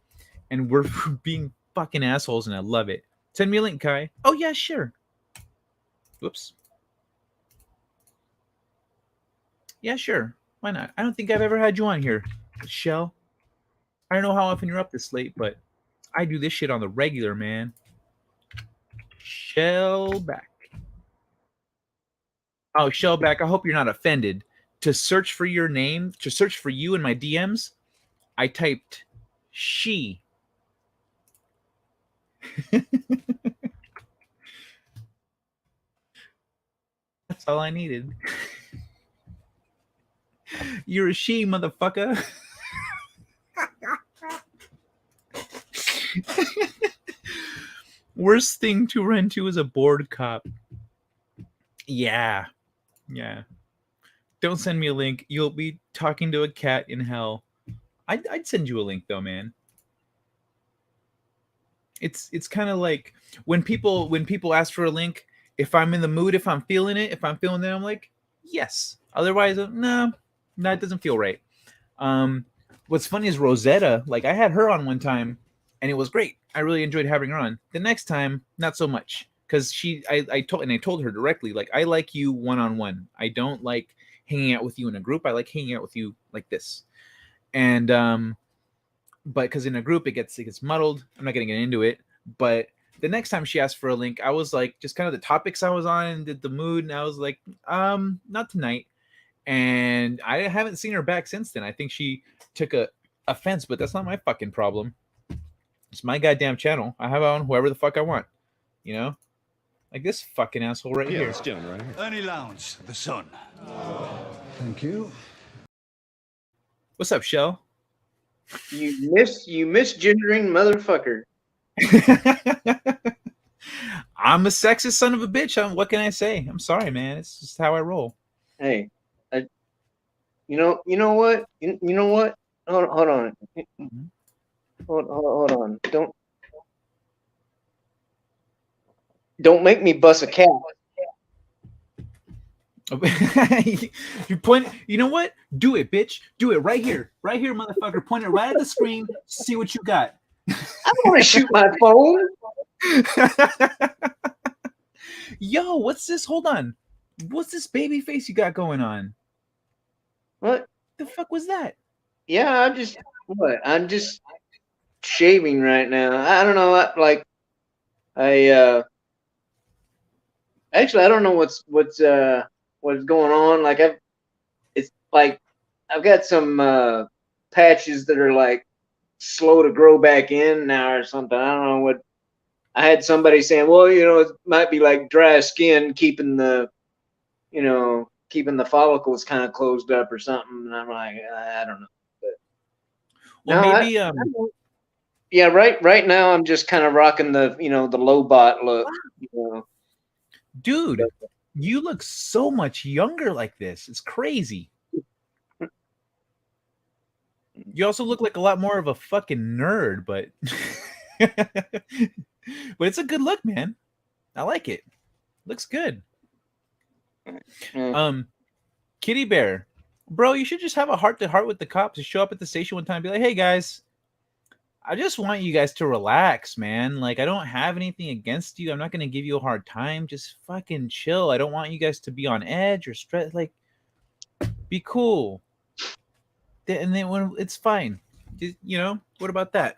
And we're being fucking assholes, and I love it. Send me a link, Kai. Oh, yeah, sure. Whoops. Yeah, sure. Why not? I don't think I've ever had you on here, Shell. I don't know how often you're up this late, but I do this shit on the regular, man. Shellback. Oh, Shellback, I hope you're not offended. To search for your name, to search for you in my DMs, I typed she. That's all I needed. You're a she, motherfucker. Worst thing to run to is a bored cop. Yeah. Don't send me a link. You'll be talking to a cat in hell. I'd send you a link though, man. It's kind of like when people ask for a link, if I'm in the mood, if I'm feeling it, I'm like, yes. Otherwise, no, it doesn't feel right. What's funny is Rosetta, like I had her on one time and it was great. I really enjoyed having her on. The next time, not so much. Because I told her directly, like, I like you one-on-one. I don't like hanging out with you in a group. I like hanging out with you like this. And but because in a group it gets muddled. I'm not gonna get into it. But the next time she asked for a link, I was like, just kind of the topics I was on and the mood, and I was like, not tonight. And I haven't seen her back since then. I think she took a offense, but that's not my fucking problem. It's my goddamn channel. I have on whoever the fuck I want. You know? Like this fucking asshole right here. This gentleman right here. Ernie Lounge, the sun. Thank you. What's up, Shell? You misgendering motherfucker. I'm a sexist son of a bitch. What can I say? I'm sorry, man. It's just how I roll. Hey, you know what? You know what? Hold on. Hold on. Don't make me bust a cap. You point. You know what? Do it, bitch. Do it right here, motherfucker. Point it right at the screen. See what you got. I want to shoot my phone. Yo, what's this? Hold on. What's this baby face you got going on? What the fuck was that? Yeah, I'm just shaving right now. I don't know. Actually, I don't know what's going on. Like I've got some patches that are like slow to grow back in now or something. I don't know what. I had somebody saying, well, it might be like dry skin keeping the follicles kind of closed up or something. And I'm like, I don't know. But well, maybe yeah, right now I'm just kind of rocking the the Lobot look. Dude, you look so much younger like this. It's crazy. You also look like a lot more of a fucking nerd, but but it's a good look, man. I like it. Looks good. Kitty Bear, bro, you should just have a heart-to-heart with the cops and show up at the station one time and be like, hey guys, I just want you guys to relax, man. Like, I don't have anything against you. I'm not going to give you a hard time. Just fucking chill. I don't want you guys to be on edge or stress. Like, be cool. And then when it's fine, what about that?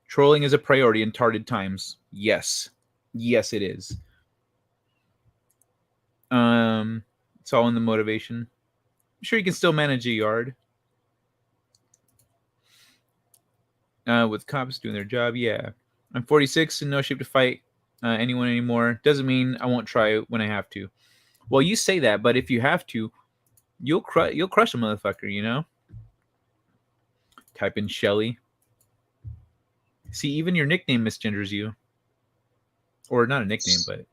Trolling is a priority in tarded times. Yes, it is. It's all in the motivation. I'm sure you can still manage a yard. With cops doing their job, yeah. I'm 46 and no shape to fight anyone anymore. Doesn't mean I won't try when I have to. Well, you say that, but if you have to, you'll crush a motherfucker, Type in Shelly. See, even your nickname misgenders you. Or not a nickname, but...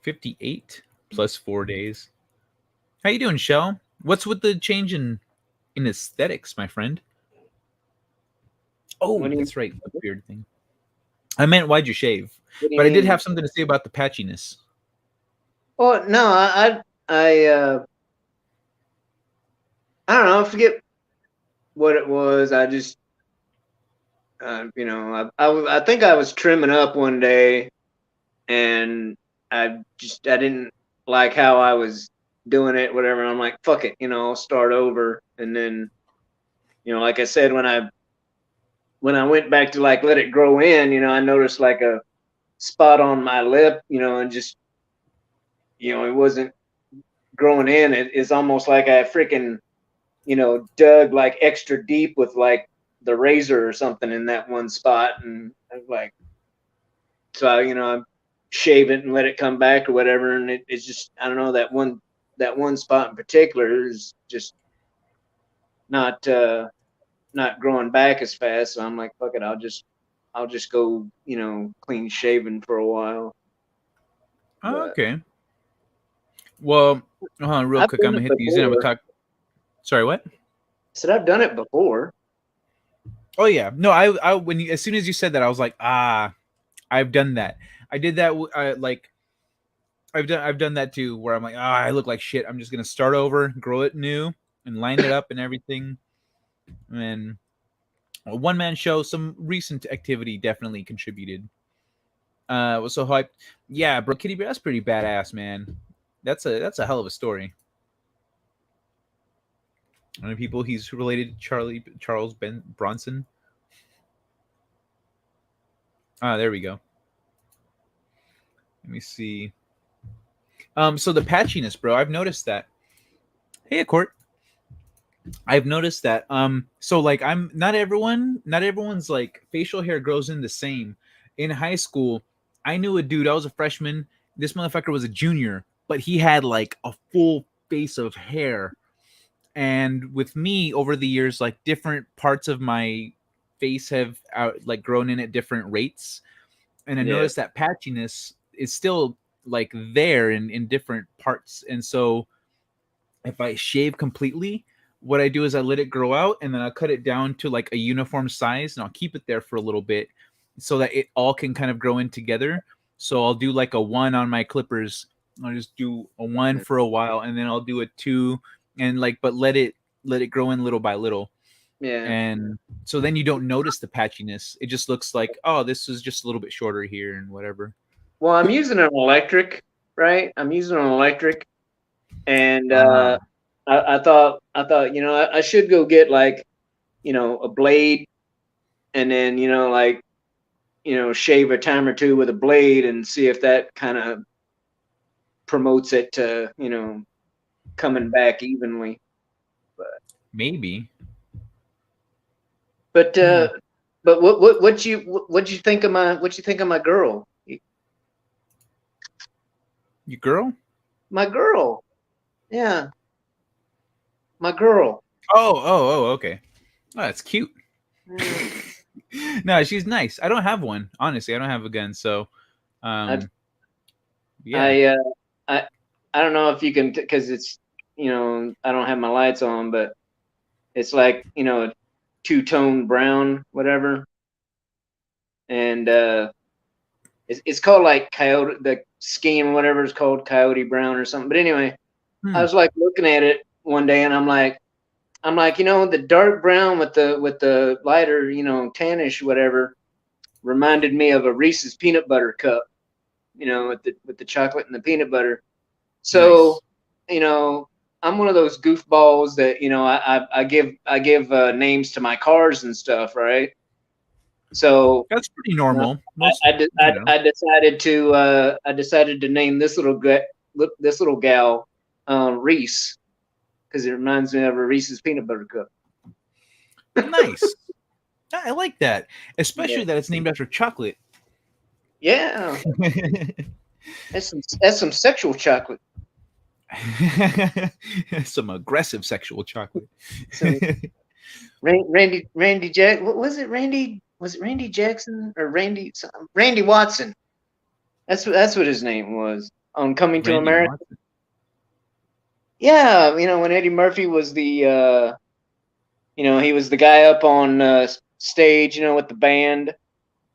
$58 plus 4 days. How you doing, Shell? What's with the change in aesthetics, my friend? Oh, that's right, the beard thing. I meant, why'd you shave? But I did have something to say about the patchiness. Oh no, I don't know. I forget what it was. I just, I think I was trimming up one day, and I didn't like how I was doing it, whatever. And I'm like, fuck it, I'll start over. And then, like I said, when I went back to like let it grow in, I noticed like a spot on my lip, and just, it wasn't growing in. It's almost like I freaking, dug like extra deep with like the razor or something in that one spot. And I was like, so I shave it and let it come back or whatever. And it's just, I don't know, that one spot in particular is just not growing back as fast. So I'm like, fuck it. I'll just go, clean shaven for a while. Oh, okay. Well, real quick, I'm gonna hit these in. I'm gonna talk. Sorry, what? I said I've done it before. Oh yeah, no, I as soon as you said that, I was like, I've done that. I did that. I've done that too, where I'm like, I look like shit. I'm just gonna start over, grow it new, and line it up and everything. And a one-man show, some recent activity definitely contributed. Was so hyped. Yeah, bro, Kitty Bear, that's pretty badass, man. That's a hell of a story. Other people he's related to Charles Bronson. Ah, there we go. Let me see. So the patchiness, bro, I've noticed that. Hey, Court. I've noticed that. So like not everyone's like facial hair grows in the same. In high school, I knew a dude, I was a freshman. This motherfucker was a junior, but he had like a full face of hair. And with me over the years, like different parts of my face have like grown in at different rates. And I Yeah. noticed that patchiness is still like there in different parts. And so if I shave completely, what I do is I let it grow out and then I'll cut it down to like a uniform size and I'll keep it there for a little bit so that it all can kind of grow in together. So I'll do like a 1 on my clippers. I'll just do a 1 for a while and then I'll do a 2 and like but let it grow in little by little. Yeah. And so then you don't notice the patchiness. It just looks like, oh, this is just a little bit shorter here and whatever. Well, I'm using an electric, right? I'm using an electric, and I thought, I should go get like, a blade, and then like, shave a time or two with a blade and see if that kind of promotes it to, coming back evenly. Maybe. But what you think of my girl? Your girl? My girl. Yeah. My girl. Oh, okay. Oh, that's cute. No, she's nice. I don't have one. Honestly, I don't have a gun, so yeah. I don't know if you can, because it's, I don't have my lights on, but it's like, a two-tone brown, whatever. And it's called like coyote, the scheme, whatever it's called, coyote brown or something. But anyway, I was like looking at it one day and I'm like, the dark brown with the lighter, tannish, whatever, reminded me of a Reese's peanut butter cup, with the chocolate and the peanut butter. So, nice. I'm one of those goofballs that, I give names to my cars and stuff, right? So that's pretty normal. I decided to name this little gal Reese, because it reminds me of a Reese's peanut butter cup. Nice. I like that, especially that it's named after chocolate. Yeah. That's some sexual chocolate. Some aggressive sexual chocolate. Randy Jack. What was it? Was it Randy Jackson or Randy Watson? That's what his name was on Coming to America. Watson. Yeah, when Eddie Murphy was the he was the guy up on stage, with the band,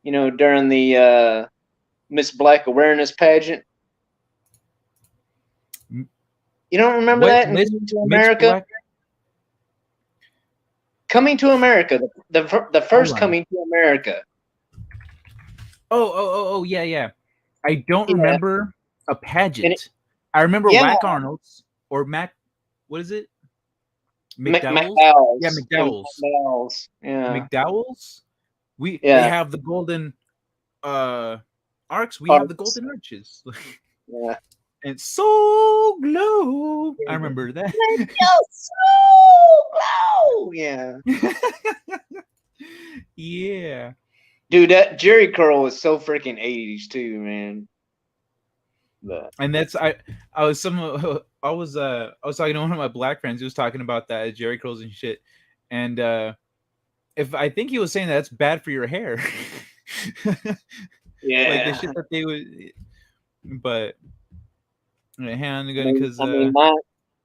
during the Miss Black awareness pageant. You don't remember that? Coming to America. Coming to America, the first Coming to America. Oh, yeah. I don't remember a pageant. I remember Whack Arnold's or Mac. What is it? McDowell's. Yeah, McDowell's. Yeah. McDowell's. They have the golden arcs. We have the golden arches. Yeah. And so glow. I remember that. So glow. Yeah. Yeah. Dude, that Jerry curl was so freaking 80s too, man. But. And that's I was talking to one of my black friends who was talking about that Jerry curls and shit. And if I think he was saying that's bad for your hair. Yeah. Like the shit that they would, but because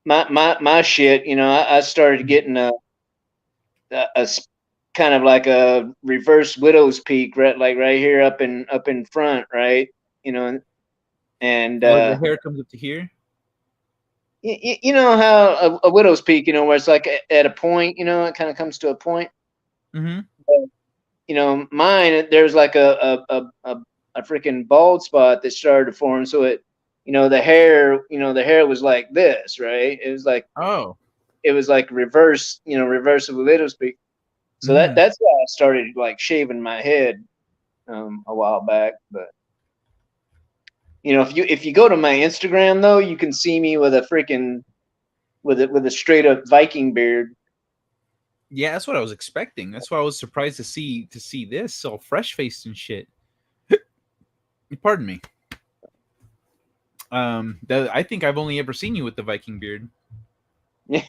my shit, I started getting a kind of like a reverse widow's peak, right, like right here up in front, right, and the hair comes up to here. You know how a widow's peak, where it's like at a point, it kind of comes to a point. Mm-hmm. But, mine, there's like a freaking bald spot that started to form, so it. The hair was like this, right? It was like, oh, it was like reverse, reversible widowspeak. So that's why I started like shaving my head a while back. But if you go to my Instagram though, you can see me with a freaking with a straight up Viking beard. Yeah, that's what I was expecting. That's why I was surprised to see this all fresh faced and shit. Pardon me. I think I've only ever seen you with the Viking beard. Yeah.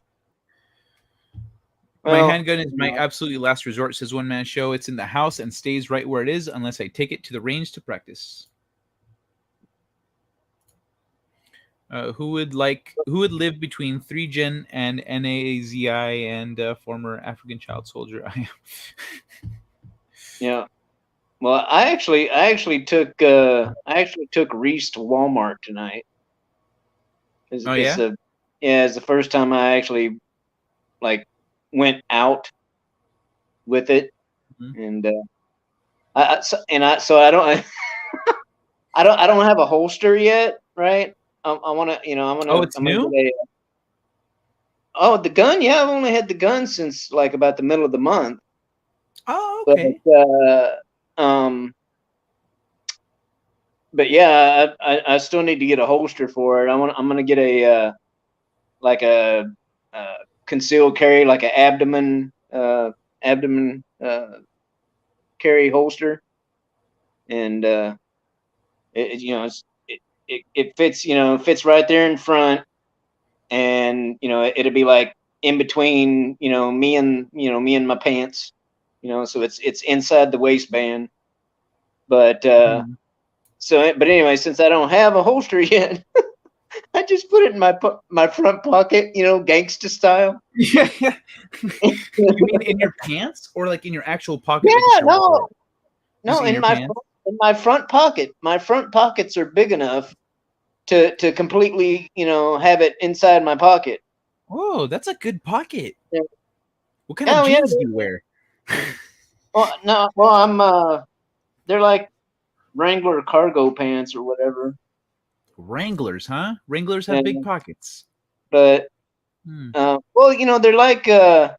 My handgun is my absolutely last resort, says One Man Show. It's in the house and stays right where it is unless I take it to the range to practice. Who would live between 3Gen and NAZI and former African child soldier? I am. Yeah. Well, I actually took Reese to Walmart tonight. It's the first time I actually like went out with it, and so I don't I don't have a holster yet, right? I want to, Oh, it's new. The gun. Yeah, I've only had the gun since like about the middle of the month. Oh, okay. But yeah, I still need to get a holster for it. I'm gonna get a concealed carry, like an abdomen carry holster, and it fits right there in front, and it'll be like in between me and my pants, so it's inside the waistband, but but anyway, since I don't have a holster yet, I just put it in my front pocket, gangsta style. Yeah. You mean in your pants or like in your actual pocket? Yeah, like no, in my front pocket. My front pockets are big enough to completely, have it inside my pocket. Oh, that's a good pocket. Yeah. What kind of jeans do you wear? I'm they're like Wrangler cargo pants or whatever. Wranglers, huh? Wranglers have big pockets. But they're like I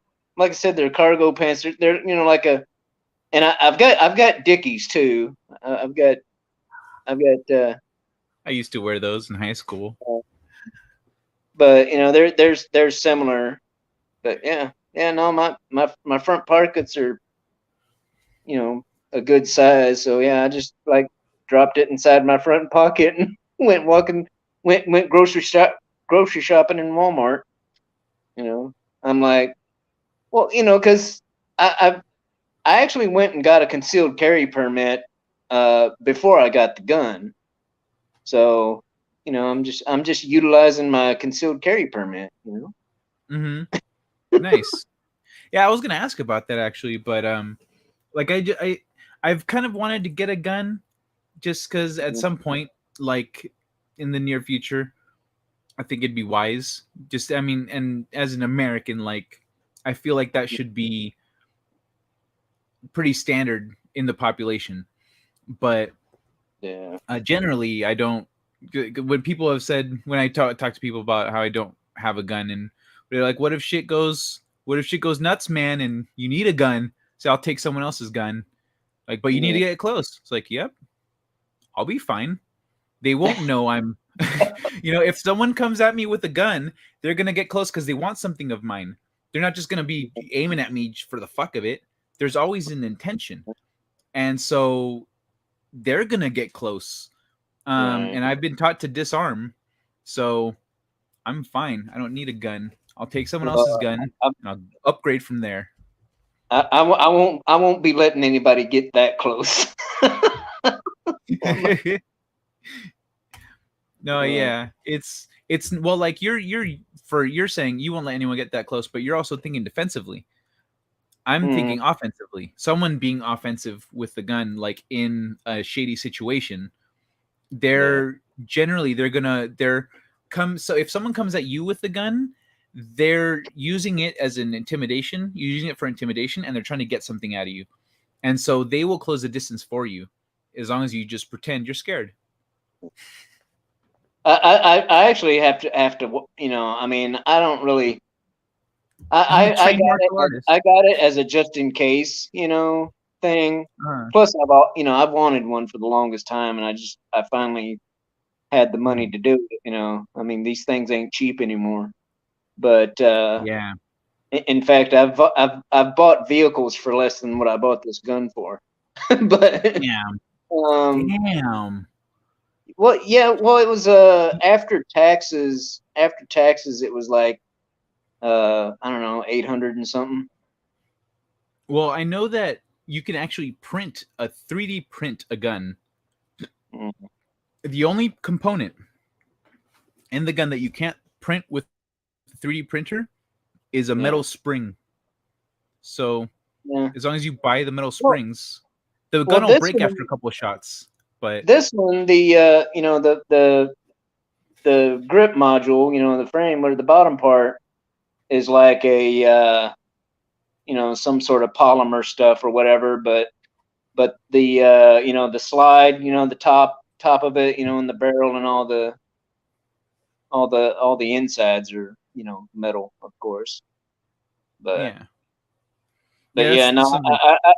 said, they're cargo pants. They're like a, and I've got Dickies too. I've got. I used to wear those in high school. But they're similar. But no, my front pockets are, a good size. So yeah, I just like dropped it inside my front pocket and went grocery shopping in Walmart. I'm like, well, because I actually went and got a concealed carry permit before I got the gun. So, I'm just utilizing my concealed carry permit, Nice. Yeah, I was gonna ask about that actually, but like I've kind of wanted to get a gun just because at some point, like in the near future, I think it'd be wise. And as an American, like I feel like that should be pretty standard in the population. But generally, I don't. When people have said, when I talk to people about how I don't have a gun, and they're like, "What if shit goes nuts, man? And you need a gun?" So I'll take someone else's gun. Like, but you need to get close. It's like, yep, I'll be fine. They won't know I'm. If someone comes at me with a gun, they're gonna get close because they want something of mine. They're not just gonna be aiming at me for the fuck of it. There's always an intention, and so they're gonna get close. And I've been taught to disarm, so I'm fine. I don't need a gun. I'll take someone else's gun and I'll upgrade from there. I won't be letting anybody get that close. No, yeah, it's well, like you're saying you won't let anyone get that close, but you're also thinking defensively. I'm thinking offensively. Someone being offensive with the gun, like in a shady situation, they're come. So if someone comes at you with the gun, they're using it as an intimidation. You're using it for intimidation, and they're trying to get something out of you. And so they will close the distance for you, as long as you just pretend you're scared. I actually have to. I don't really. I got it. I got it as a just in case, thing. Plus, I've wanted one for the longest time, and I finally had the money to do it. I mean, these things ain't cheap anymore. But yeah. In fact, I've bought vehicles for less than what I bought this gun for. But Damn. Damn. Well, yeah. Well, it was after taxes. After taxes, it was like I don't know, 800 and something. Well, I know that you can actually print a 3D print a gun. Mm-hmm. The only component in the gun that you can't print with a 3D printer is a metal spring. So as long as you buy the metal springs, the gun will break after a couple of shots. But this one, the the grip module, the frame or the bottom part is like a some sort of polymer stuff or whatever, but the the slide, the top of it, and the barrel and all the insides are metal, of course. But yeah. No,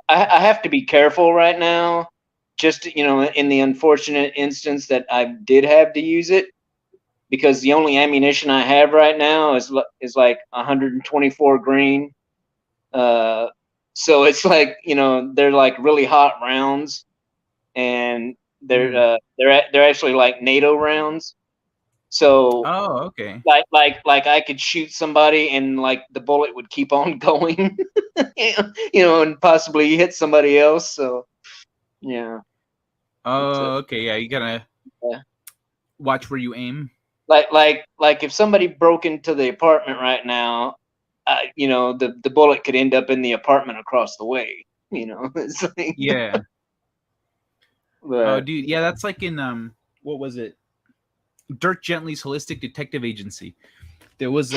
I have to be careful right now. Just in the unfortunate instance that I did have to use it, because the only ammunition I have right now is like 124 green. So it's like they're like really hot rounds, and they're actually like NATO rounds. So okay. Like I could shoot somebody and like the bullet would keep on going, and possibly hit somebody else. So yeah. Okay. Yeah, you gotta watch where you aim. Like if somebody broke into the apartment right now, the bullet could end up in the apartment across the way. It's like, yeah. But, oh, dude, yeah, that's like in what was it? Dirk Gently's Holistic Detective Agency. There was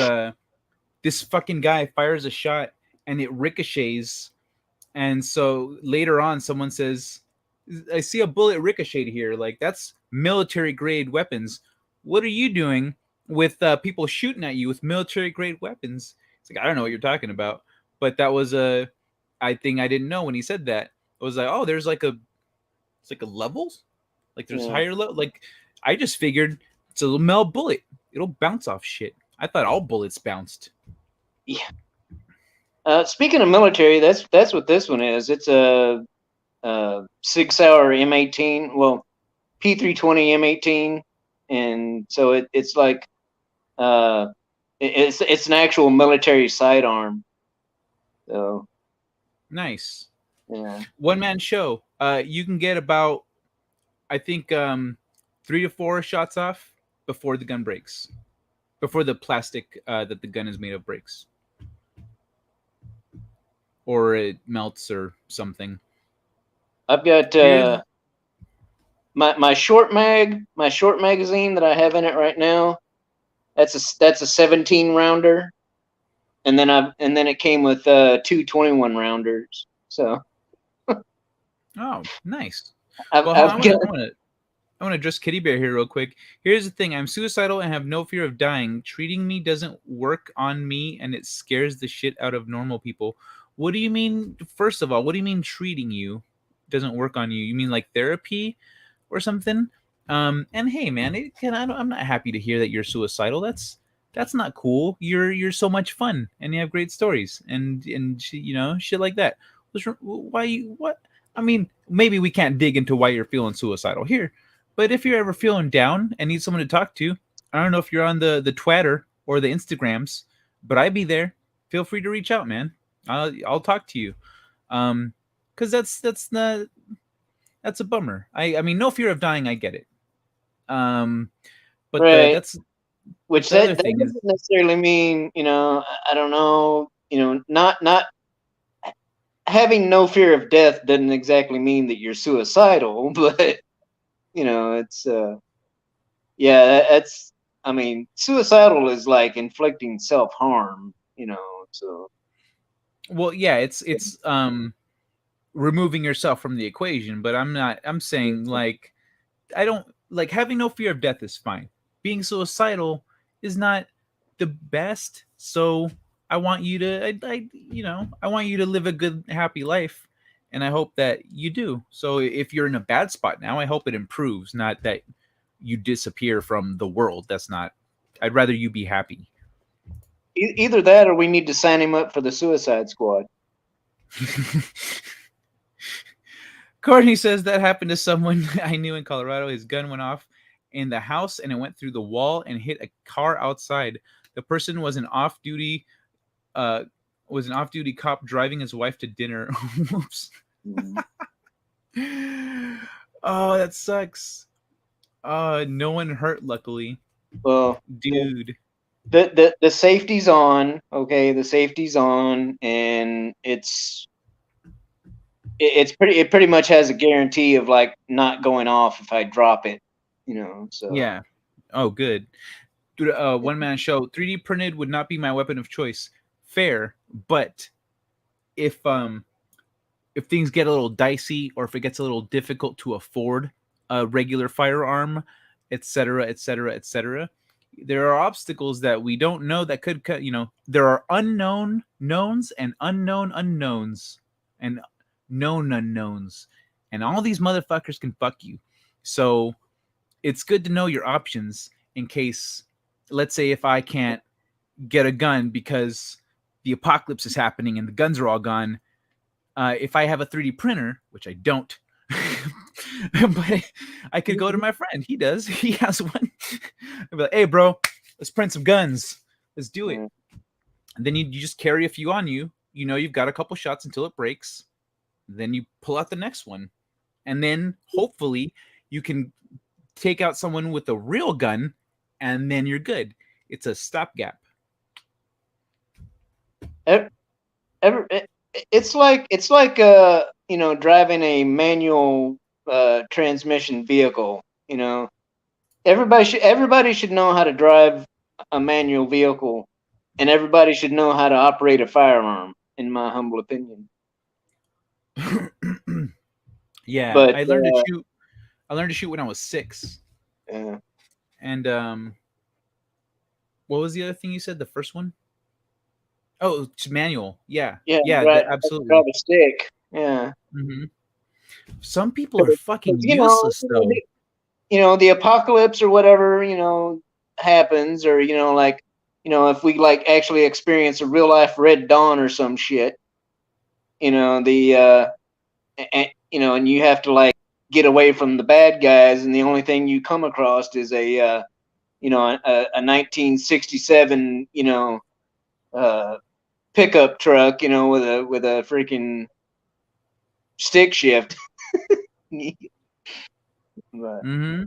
this fucking guy fires a shot and it ricochets, and so later on someone says, I see a bullet ricochet here. Like, that's military grade weapons. What are you doing with people shooting at you with military grade weapons? It's like, I don't know what you're talking about. But that was a thing I didn't know when he said that. It was like, oh, there's like it's like a levels, like there's higher level. Like, I just figured it's a little metal bullet. It'll bounce off shit. I thought all bullets bounced. Yeah. Speaking of military, that's what this one is. It's a 6-hour M18. Well, P320 M18, and so it's like it's an actual military sidearm. So nice. Yeah. One man show. You can get about, I think, 3 to 4 shots off before the gun breaks, before the plastic that the gun is made of breaks, or it melts or something. I've got my short magazine that I have in it right now. That's a 17 rounder, and then it came with 2 21 rounders. So. Oh, nice. I want to address Kitty Bear here real quick. Here's the thing: I'm suicidal and have no fear of dying. Treating me doesn't work on me, and it scares the shit out of normal people. What do you mean? First of all, what do you mean treating you doesn't work on you? You mean like therapy or something? And hey, man, I'm not happy to hear that you're suicidal. That's not cool. You're so much fun, and you have great stories, and shit like that. What? I mean, maybe we can't dig into why you're feeling suicidal here, but if you're ever feeling down and need someone to talk to, I don't know if you're on the Twitter or the Instagrams, but I'd be there. Feel free to reach out, man. I'll talk to you. Because that's a bummer. I mean, no fear of dying. I get it. But right. That's which that doesn't necessarily mean I don't know, not having no fear of death doesn't exactly mean that you're suicidal, but it's that's, I mean, suicidal is like inflicting self-harm, so. Well, yeah, it's removing yourself from the equation, but I'm saying, like, I don't like having no fear of death is fine. Being suicidal is not the best. So I want you to, I want you to live a good, happy life, and I hope that you do. So if you're in a bad spot now, I hope it improves, not that you disappear from the world. That's not. I'd rather you be happy. Either that, or we need to sign him up for the Suicide Squad. Courtney says that happened to someone I knew in Colorado. His gun went off in the house and it went through the wall and hit a car outside. The person was an off-duty cop driving his wife to dinner. Whoops. Oh, that sucks. No one hurt, luckily. Well, dude, the safety's on. Okay, the safety's on, and it pretty much has a guarantee of like not going off if I drop it. So yeah. Oh, good. Dude, one man show 3D printed would not be my weapon of choice. Fair, but if things get a little dicey or if it gets a little difficult to afford a regular firearm, etc., etc., etc., there are obstacles that we don't know that could cut. There are unknown knowns and unknown unknowns and known unknowns, and all these motherfuckers can fuck you. So it's good to know your options in case, let's say, if I can't get a gun because the apocalypse is happening and the guns are all gone. If I have a 3D printer, which I don't, but I could go to my friend. He does. He has one. I'd be like, hey, bro, let's print some guns. Let's do it. And then you just carry a few on you. You've got a couple shots until it breaks. Then you pull out the next one. And then hopefully you can take out someone with a real gun, and then you're good. It's a stopgap. It's like driving a manual transmission vehicle. Everybody should know how to drive a manual vehicle, and everybody should know how to operate a firearm, in my humble opinion. Yeah, but I learned to shoot. I learned to shoot when I was 6. Yeah. And what was the other thing you said? The first one? Oh, it's manual. Yeah. Absolutely. Grab a stick. Yeah. Mm-hmm. Some people are fucking useless, though. The apocalypse or whatever, happens, or if we actually experience a real life Red Dawn or some shit, and you have to get away from the bad guys, and the only thing you come across is a 1967 pickup truck, with a freaking stick shift. Mm-hmm.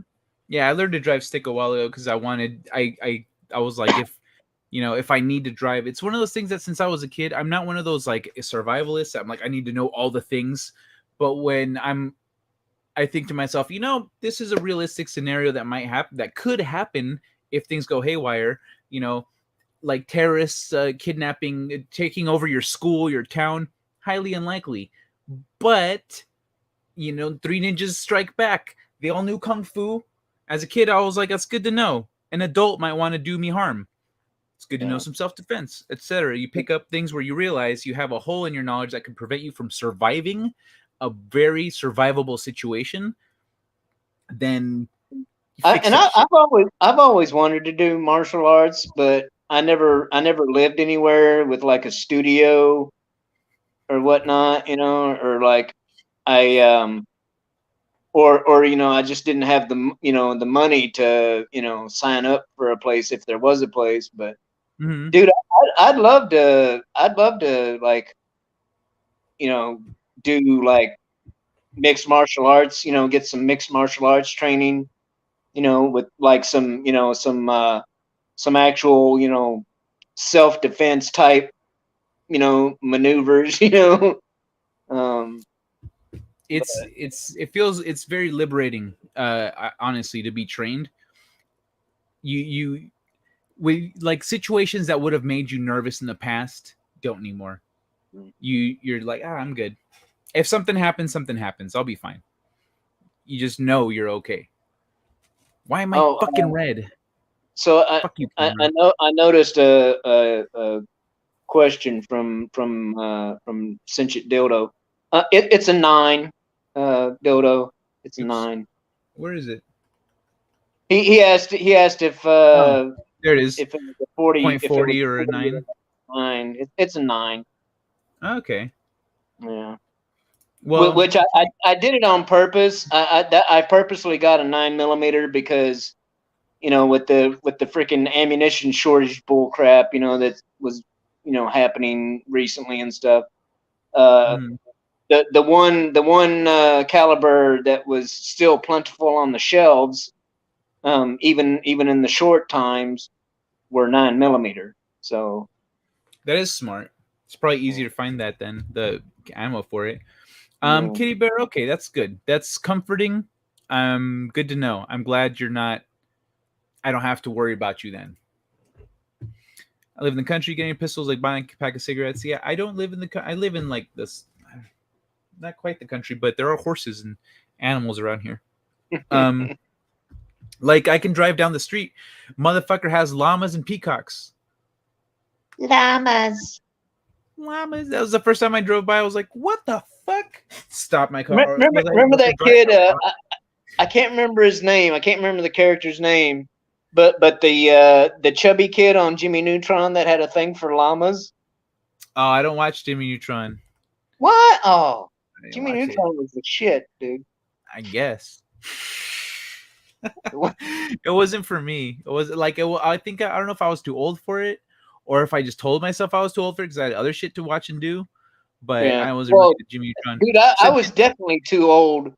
Yeah, I learned to drive stick a while ago because I wanted. I was like, if I need to drive, it's one of those things that since I was a kid, I'm not one of those survivalists. I'm like, I need to know all the things. But when I think to myself, this is a realistic scenario that might happen, that could happen if things go haywire. Like terrorists kidnapping, taking over your school, your town, highly unlikely. But 3 ninjas strike back. They all knew kung fu. As a kid, I was like, that's good to know. An adult might want to do me harm. It's good to know some self-defense, etc. You pick up things where you realize you have a hole in your knowledge that can prevent you from surviving a very survivable situation. Then I've always wanted to do martial arts, but I never lived anywhere with a studio or whatnot, or I just didn't have the money to sign up for a place if there was a place. But dude, I'd love to do mixed martial arts, get some mixed martial arts training, with some actual self-defense type maneuvers. It's very liberating, honestly, to be trained. You with situations that would have made you nervous in the past don't anymore. You're like, I'm good. If something happens, I'll be fine. You just know you're okay. Why am I fucking red? So I noticed a question from Sentient Dildo. It's a 9, Dildo. It's a 9. Where is it? He asked if There it is. if it was a 40, if it was 0.40 or a 9. 9. It's a 9. Okay. Yeah. Well, Which I did it on purpose. I purposely got a 9mm because, you know, with the freaking ammunition shortage bull crap, you know, that was, you know, happening recently and stuff. The one caliber that was still plentiful on the shelves, even in the short times, were 9mm. So that is smart. It's probably easier to find that than the ammo for it. Yeah. Kitty Bear, okay, that's good. That's comforting. Good to know. I'm glad you're not. I don't have to worry about you then. I live in the country. Getting pistols like buying a pack of cigarettes. Yeah, I don't live in the. I live in like this, not quite the country, but there are horses and animals around here. Like I can drive down the street. Motherfucker has llamas and peacocks. Llamas. Llamas. That was the first time I drove by. I was like, "What the fuck?" Stop my car. Remember that kid? I can't remember his name. I can't remember the character's name. But the chubby kid on Jimmy Neutron that had a thing for llamas. Oh, I don't watch Jimmy Neutron. What? Oh, Jimmy Neutron was the shit, dude. I guess. It wasn't for me. It was like I think I don't know if I was too old for it, or if I just told myself I was too old for it because I had other shit to watch and do. But Yeah. I wasn't really Jimmy Neutron. Dude, I was definitely too old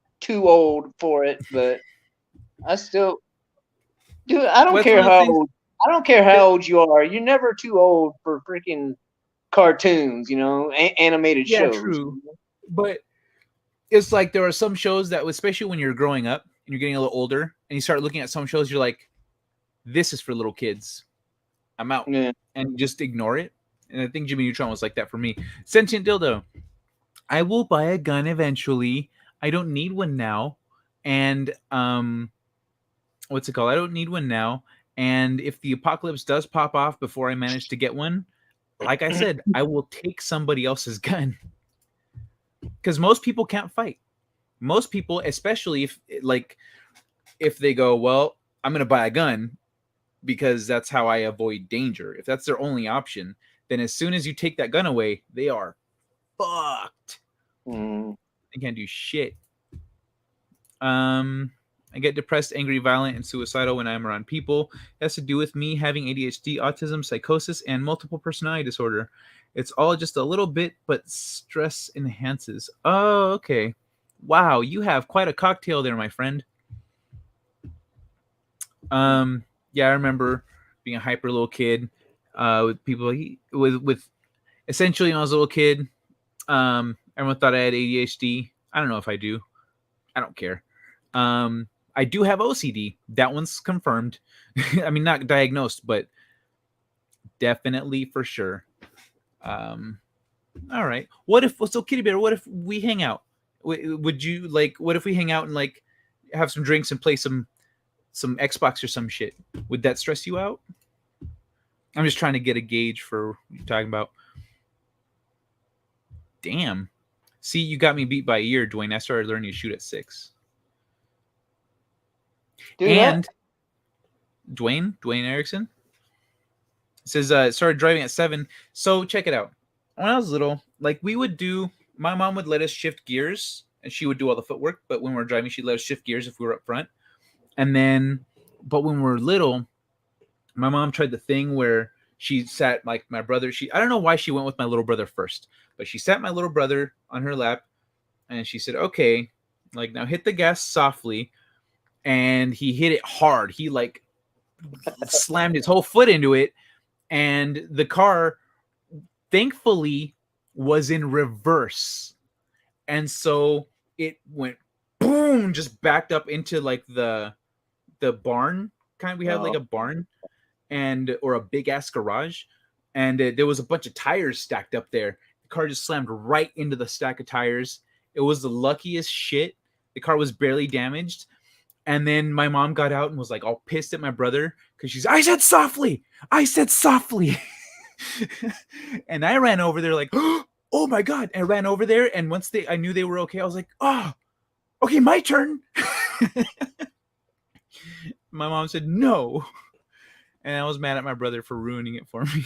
for it, but I still, dude. I don't care how old. I don't care how old you are. You're never too old for freaking cartoons, you know, animated shows. Yeah, true. But it's like there are some shows that, especially when you're growing up and you're getting a little older, and you start looking at some shows, you're like, "This is for little kids. I'm out," and just ignore it. And I think Jimmy Neutron was like that for me. Sentient Dildo. I will buy a gun eventually. I don't need one now. And what's it called? I don't need one now. And if the apocalypse does pop off before I manage to get one, like I said, I will take somebody else's gun. Because most people can't fight. Most people, especially if they go, well, I'm going to buy a gun because that's how I avoid danger. If that's their only option, then as soon as you take that gun away, they are fucked. They can't do shit. I get depressed, angry, violent, and suicidal when I'm around people. It has to do with me having ADHD, autism, psychosis, and multiple personality disorder. It's all just a little bit, but stress enhances. Oh, okay. Wow, you have quite a cocktail there, my friend. Yeah, I remember being a hyper little kid, with people with essentially when I was a little kid, everyone thought I had ADHD. I don't know if I do. I don't care. I do have OCD. That one's confirmed. I mean, not diagnosed, but definitely for sure. All right. So Kitty Bear, what if we hang out? Would you like, what if we hang out and like have some drinks and play some Xbox or some shit? Would that stress you out? I'm just trying to get a gauge for what you're talking about. Damn. See, you got me beat by a year, Dwayne. I started learning to shoot at 6. And Dwayne Erickson says started driving at 7. So check it out. When I was little, like my mom would let us shift gears and she would do all the footwork, but when we were driving, she'd let us shift gears if we were up front. And then, but when we were little, my mom tried the thing where she sat like my brother. I don't know why she went with my little brother first, but she sat my little brother on her lap and she said, okay, like now hit the gas softly. And he hit it hard. He like slammed his whole foot into it. And the car thankfully was in reverse. And so it went boom, just backed up into like the barn kind. We had like a barn or a big ass garage. And there was a bunch of tires stacked up there. The car just slammed right into the stack of tires. It was the luckiest shit. The car was barely damaged. And then my mom got out and was like all pissed at my brother because I said softly. And I ran over there like, oh my God. I ran over there. And once I knew they were okay, I was like, oh, okay, my turn. My mom said no. And I was mad at my brother for ruining it for me.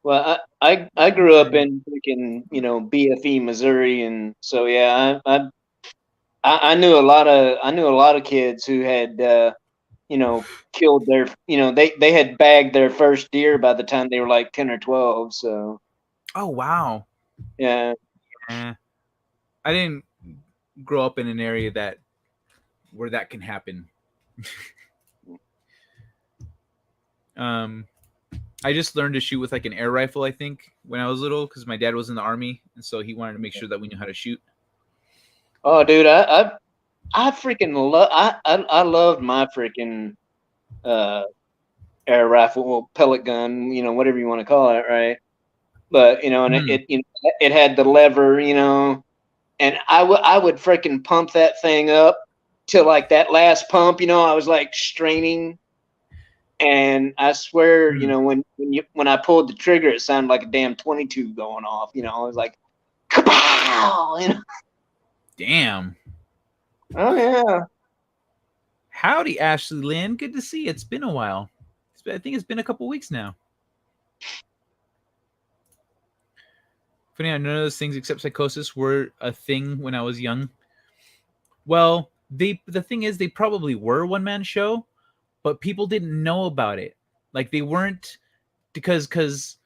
Well, I grew up in freaking BFE, Missouri, and so yeah, I knew a lot of kids who had killed their they had bagged their first deer by the time they were like 10 or 12. So Oh wow. yeah. I didn't grow up in an area where that can happen. I just learned to shoot with like an air rifle, I think, when I was little, because my dad was in the army, and so he wanted to make sure that we knew how to shoot. Oh, dude, I freaking love I loved my freaking air rifle, pellet gun, whatever you want to call it, right? But and it had the lever, and I would freaking pump that thing up till like that last pump, I was like straining. And I swear, when I pulled the trigger, it sounded like a damn 22 going off. I was like, kapow! Damn. Oh yeah. Howdy, Ashley Lynn. Good to see you. It's been a while. I think it's been a couple weeks now. Funny, none of those things except psychosis were a thing when I was young. Well, the thing is, they probably were one-man show, but people didn't know about it. Like they weren't, because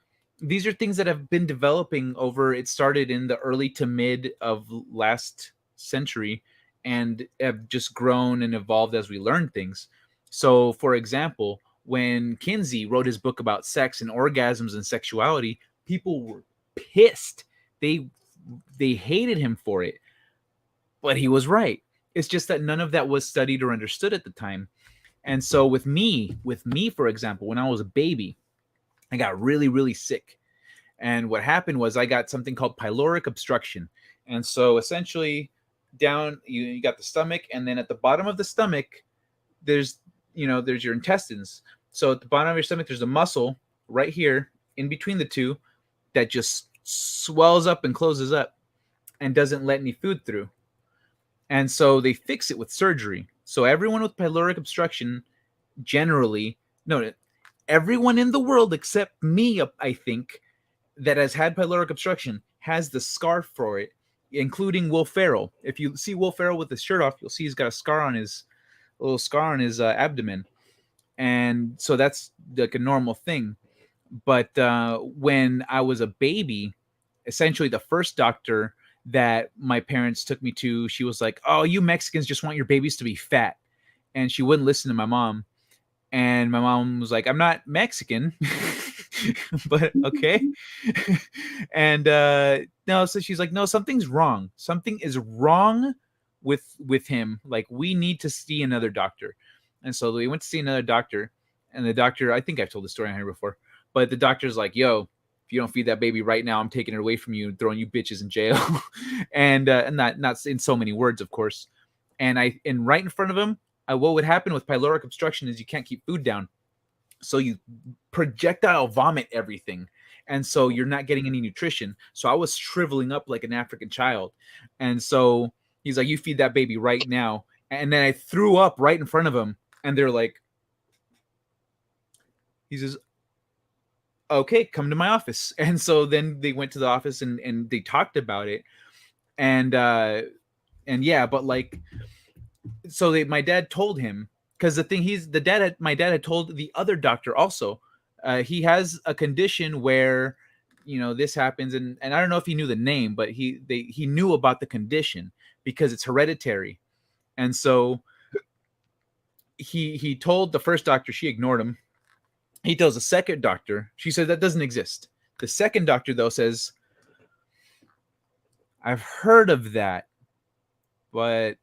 these are things that have been developing over. It started in the early to mid of last century and have just grown and evolved as we learn things. So, for example, when Kinsey wrote his book about sex and orgasms and sexuality, people were pissed. They hated him for it. But he was right. It's just that none of that was studied or understood at the time. And so with me, for example, when I was a baby, I got really, really sick. And what happened was I got something called pyloric obstruction. And so essentially down, you got the stomach, and then at the bottom of the stomach, there's your intestines. So at the bottom of your stomach, there's a muscle right here in between the two that just swells up and closes up and doesn't let any food through. And so they fix it with surgery. So everyone with pyloric obstruction, everyone in the world except me, I think, that has had pyloric obstruction has the scar for it, including Will Ferrell. If you see Will Ferrell with his shirt off, you'll see he's got a little scar on his abdomen. And so that's like a normal thing. But when I was a baby, essentially the first doctor that my parents took me to, she was like, oh, you Mexicans just want your babies to be fat. And she wouldn't listen to my mom. And my mom was like, I'm not Mexican, but okay. And no, so she's like, no, something's wrong. Something is wrong with him. Like, we need to see another doctor. And so we went to see another doctor. And the doctor, I think I've told the story on here before, but the doctor's like, yo, if you don't feed that baby right now, I'm taking it away from you and throwing you bitches in jail. and not in so many words, of course. And right in front of him, what would happen with pyloric obstruction is you can't keep food down. So you projectile vomit everything. And so you're not getting any nutrition. So I was shriveling up like an African child. And so he's like, you feed that baby right now. And then I threw up right in front of him. And they're like, he says, okay, come to my office. And so then they went to the office and they talked about it. And yeah, but like, so my dad told him, because my dad had told the other doctor also, he has a condition where, this happens. And I don't know if he knew the name, but he knew about the condition because it's hereditary. And so he told the first doctor, she ignored him. He tells the second doctor, she said that doesn't exist. The second doctor, though, says, I've heard of that, but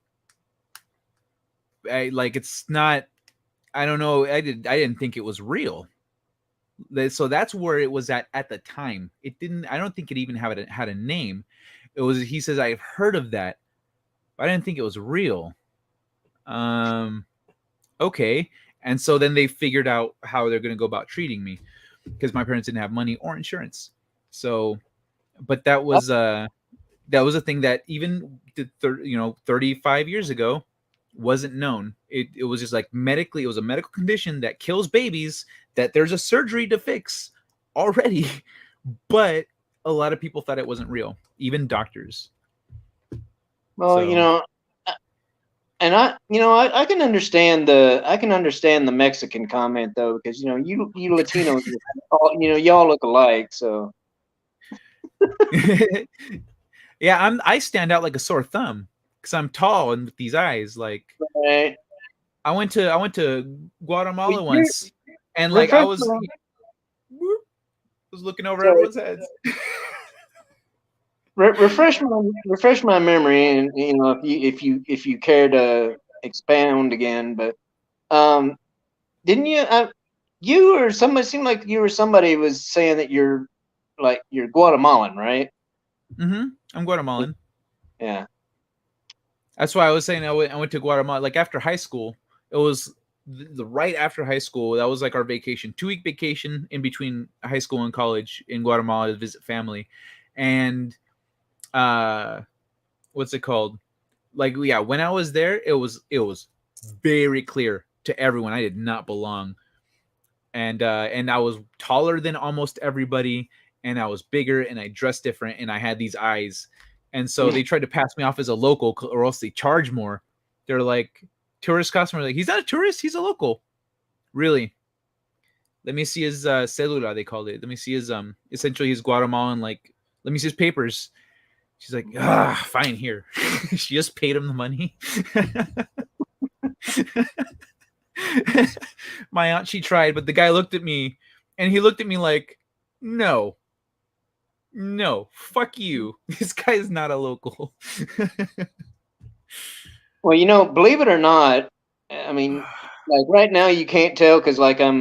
it's not, I don't know. I didn't think it was real. So that's where it was at the time. I don't think it even had a name. He says, I've heard of that, but I didn't think it was real. Okay. And so then they figured out how they're going to go about treating me. because my parents didn't have money or insurance. So, but that was a thing that even 35 years ago wasn't known. It was just like medically, it was a medical condition that kills babies that there's a surgery to fix already, but a lot of people thought it wasn't real, even doctors. Well, So- and I can understand the Mexican comment though, because you Latinos, y'all look alike, so. Yeah, I stand out like a sore thumb because I'm tall and with these eyes. Like, right. I went to Guatemala once, and like Refresh I was looking over Sorry. everyone's heads. refresh my memory, and if you care to expound again, but didn't you or somebody seemed like you or somebody was saying that you're Guatemalan, right? Mm-hmm. I'm Guatemalan. Yeah. That's why I was saying I went to Guatemala. Like after high school, it was the right after high school. That was like our vacation, 2-week vacation in between high school and college in Guatemala to visit family, and what's it called? Like, yeah, when I was there, it was very clear to everyone I did not belong, and I was taller than almost everybody, and I was bigger, and I dressed different, and I had these eyes, and so they tried to pass me off as a local, or else they charge more. They're like, tourist customer, like, he's not a tourist, he's a local. Really? Let me see his cedula, they called it. Let me see his essentially his Guatemalan, like, let me see his papers. She's like, fine, here. She just paid him the money. My aunt, she tried, but the guy looked at me, and he looked at me like, no, fuck you. This guy is not a local. Well, believe it or not, I mean, like right now you can't tell because like I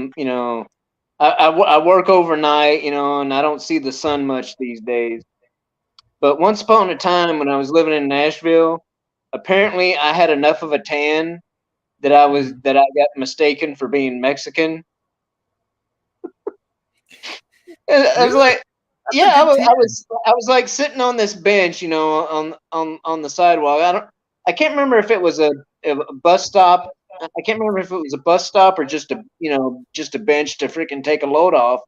work overnight, and I don't see the sun much these days. But once upon a time when I was living in Nashville, apparently I had enough of a tan that I got mistaken for being Mexican. I was like, yeah, I was like sitting on this bench, on the sidewalk. I can't remember if it was a bus stop. I can't remember if it was a bus stop or just a bench to freaking take a load off.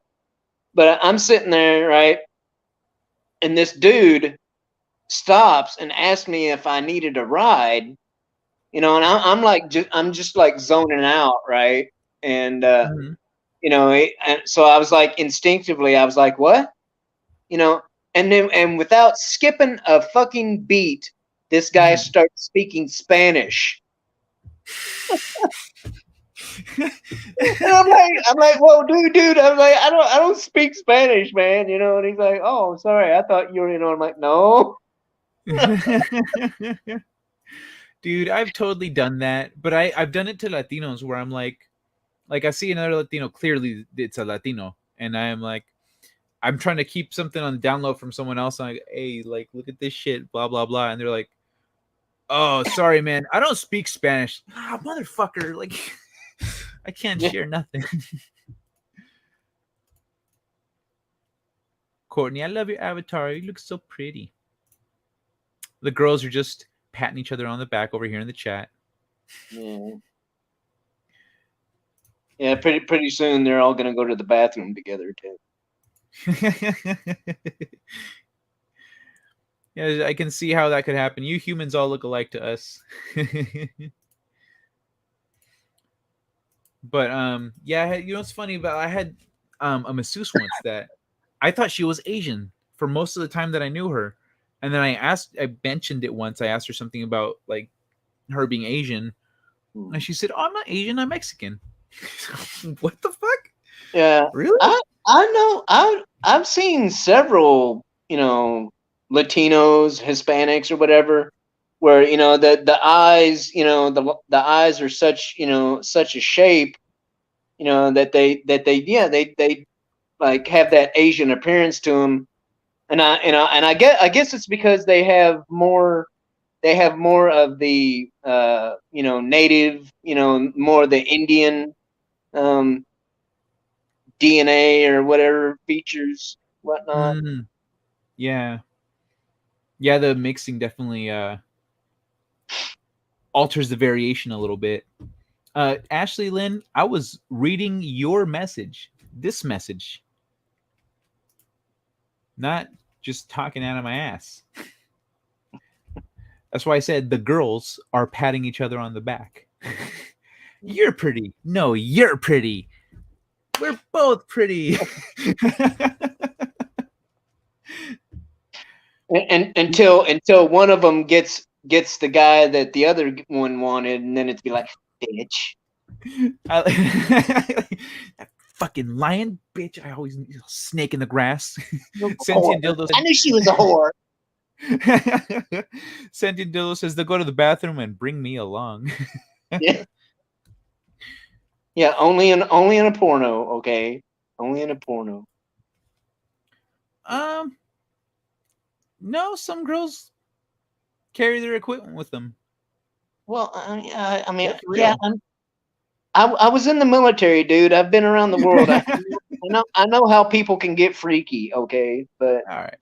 But I'm sitting there, right, and this dude stops and asks me if I needed a ride, and I'm just like zoning out, right, and and so I was like instinctively, I was like, what? And without skipping a fucking beat, this guy starts speaking Spanish. And I'm like, whoa, dude. I'm like, I don't speak Spanish, man. And he's like, oh, sorry, I thought you were. I'm like, no. Dude, I've totally done that, but I've done it to Latinos where I'm like I see another Latino, clearly it's a Latino, and I am like, I'm trying to keep something on the download from someone else. I'm like, hey, like, look at this shit, blah, blah, blah. And they're like, oh, sorry, man. I don't speak Spanish. Motherfucker. Like, I can't share nothing. Courtney, I love your avatar. You look so pretty. The girls are just patting each other on the back over here in the chat. Yeah, pretty soon they're all gonna go to the bathroom together too. Yeah, I can see how that could happen. You humans all look alike to us. But yeah, what's funny about, I had a masseuse once that I thought she was Asian for most of the time that I knew her, and then I mentioned it once. I asked her something about like her being Asian, and she said, "Oh, I'm not Asian. I'm Mexican." What the fuck? Yeah, really? I know. I've seen several, Latinos, Hispanics, or whatever, where the eyes, the eyes are such such a shape, that they like have that Asian appearance to them, and I guess it's because they have more of the native, more of the Indian DNA or whatever features, whatnot. Yeah. Yeah, the mixing definitely alters the variation a little bit. Ashley Lynn, I was reading your message. This message. Not just talking out of my ass. That's why I said the girls are patting each other on the back. You're pretty. No, you're pretty. We're both pretty. And until one of them gets the guy that the other one wanted, and then it's be like, bitch. That fucking lion bitch. I always snake in the grass. Sentient dildo. I knew she was a whore. Sentient dildo says they'll go to the bathroom and bring me along. Yeah. Yeah, only in a porno, okay? Only in a porno. No, some girls carry their equipment with them. Well, I mean, yeah, I was in the military, dude. I've been around the world. I know how people can get freaky, okay? But all right.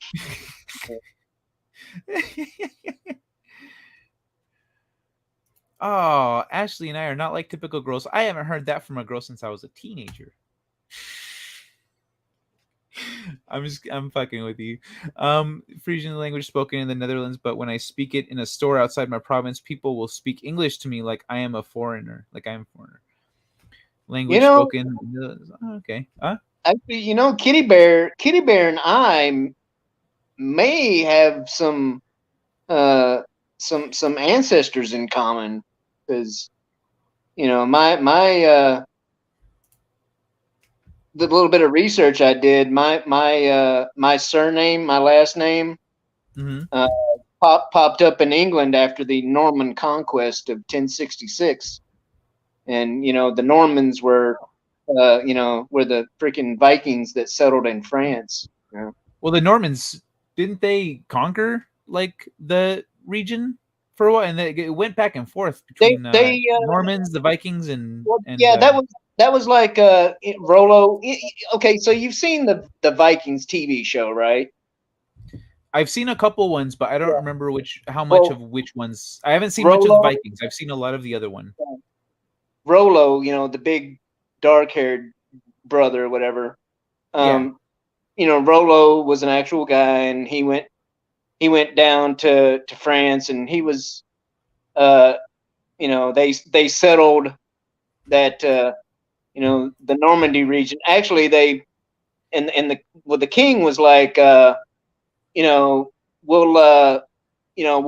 Oh, Ashley and I are not like typical girls. I haven't heard that from a girl since I was a teenager. I'm fucking with you. Frisian language spoken in the Netherlands, but when I speak it in a store outside my province, people will speak English to me like I am a foreigner. Like I am a foreigner. Language spoken. Okay. Actually, Kitty Bear and I may have some ancestors in common, because my the little bit of research I did, my surname, my last name, popped up in England after the Norman conquest of 1066, and the Normans were the freaking Vikings that settled in France. Well, the Normans, didn't they conquer like the region for a while, and it went back and forth between Normans, the Vikings, and that was like Rollo. Okay, so you've seen the Vikings TV show, right? I've seen a couple ones, but I don't remember how much of which ones. I haven't seen much of the Vikings. I've seen a lot of the other one. Rollo, the big dark-haired brother or whatever. Rollo was an actual guy, and he went down to France, and he was they settled that the Normandy region. Actually, the king was like we'll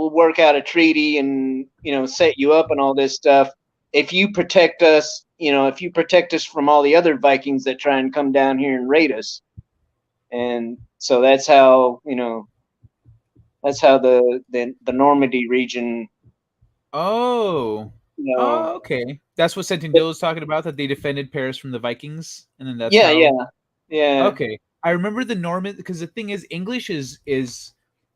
work out a treaty and set you up and all this stuff if you protect us from all the other Vikings that try and come down here and raid us. And so that's how the Normandy region. Okay. That's what Sentinel is talking about, that they defended Paris from the Vikings, and then that's yeah. Okay, I remember the Norman, because the thing is, English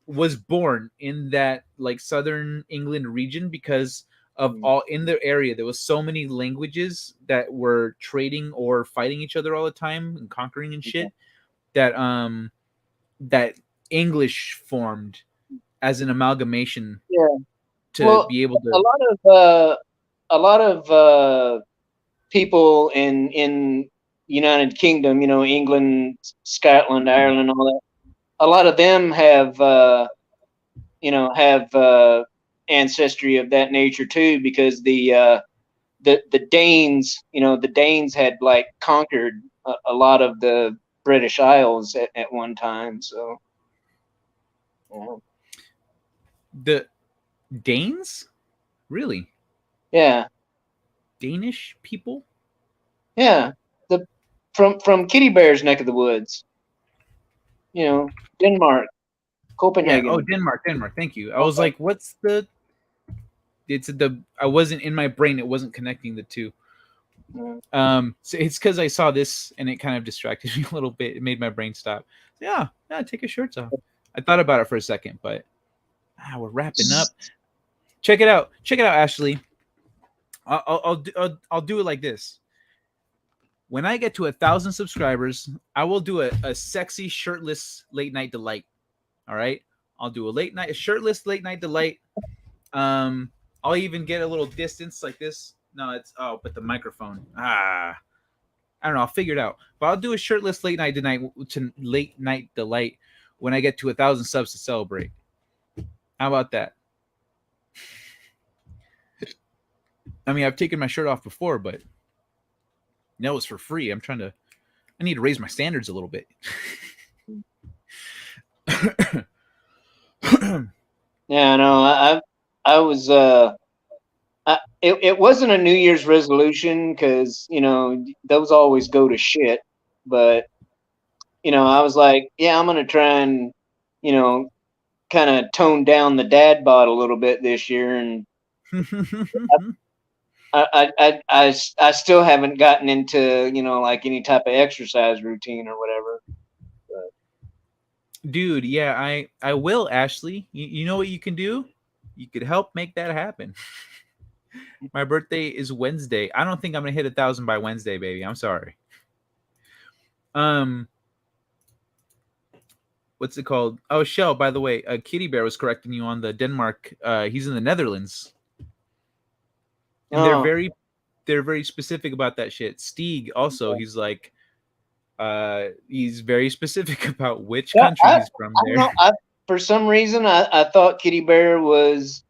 was born in that like southern England region because of all in their area. There was so many languages that were trading or fighting each other all the time and conquering and shit that that English formed as an amalgamation. To be able to a lot of people in United Kingdom, England, Scotland, Ireland, all that. A lot of them have ancestry of that nature too, because the Danes, the Danes had like conquered a lot of the British Isles at one time. So the Danes, really? Yeah. Danish people? Yeah, from Kitty Bear's neck of the woods. Denmark, Copenhagen. Yeah. Oh, Denmark. Thank you. I was like, what's the? It's the. I wasn't in my brain. It wasn't connecting the two. So it's because I saw this and it kind of distracted me a little bit. It made my brain stop. Yeah, take your shirts off. I thought about it for a second, but we're wrapping up. Check it out, Ashley. I'll do it like this. when I get to 1,000 subscribers, I will do a sexy shirtless late night delight. All right, I'll do a shirtless late night delight. I'll even get a little distance like this. No, but the microphone. I don't know. I'll figure it out. But I'll do a shirtless late night delight when I get to 1,000 subs to celebrate. How about that? I mean, I've taken my shirt off before, but it's for free. I need to raise my standards a little bit. Yeah, no, I was it wasn't a New Year's resolution because those always go to shit. But I was like, yeah, I'm gonna try and kind of tone down the dad bod a little bit this year, and I still haven't gotten into like any type of exercise routine or whatever. But. Dude, yeah, I will, Ashley. You know what you can do? You could help make that happen. My birthday is Wednesday. I don't think I'm gonna hit 1,000 by Wednesday, baby. I'm sorry. What's it called? Oh, Shell, by the way, Kitty Bear was correcting you on the Denmark. He's in the Netherlands. And they're very specific about that shit. Stieg also, he's like he's very specific about which country he's from there. For some reason I thought Kitty Bear was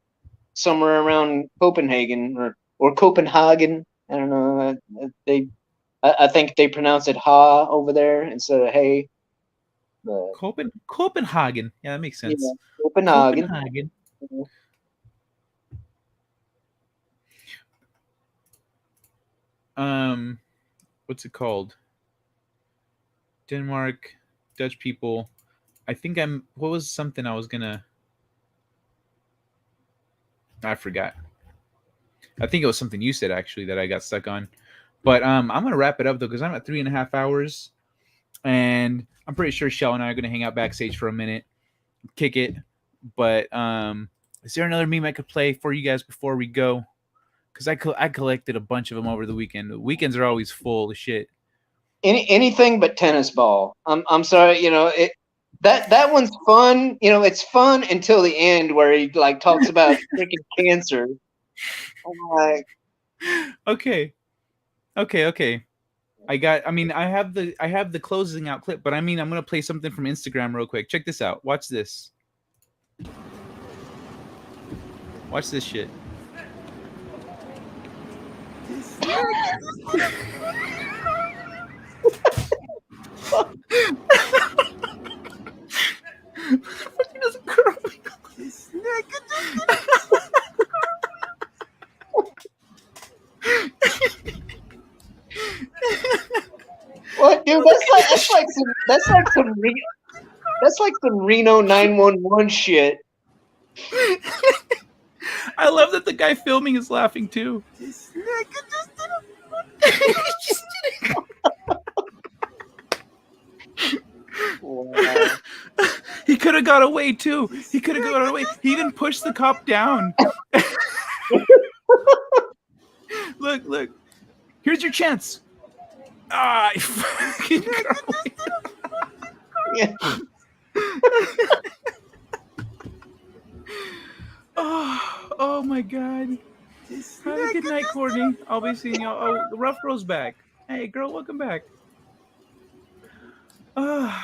somewhere around Copenhagen or Copenhagen. I don't know. I think they pronounce it ha over there instead of hey. Copenhagen. Yeah, that makes sense. Yeah, Copenhagen. What's it called? Denmark, Dutch people. I think what was something I was gonna I forgot. I think it was something you said actually that I got stuck on. But I'm gonna wrap it up though, because I'm at 3.5 hours. And I'm pretty sure Shell and I are gonna hang out backstage for a minute, kick it. But is there another meme I could play for you guys before we go? Because I collected a bunch of them over the weekend. The weekends are always full of shit. Anything but tennis ball. I'm sorry, that one's fun. It's fun until the end where he like talks about freaking cancer. I'm like, okay. I have the closing out clip, but I'm gonna play something from Instagram real quick. Check this out. Watch this. Watch this shit. what, dude? That's like some Reno 911 shit. I love that the guy filming is laughing too. This nigga just did Wow. He could have got away too. He even pushed the cop down. Look. Here's your chance. Ah, you fucking yeah. Oh my god. Have a good night, Courtney. I'll be seeing y'all. Oh, the Rough Girl's back. Hey, girl, welcome back. Oh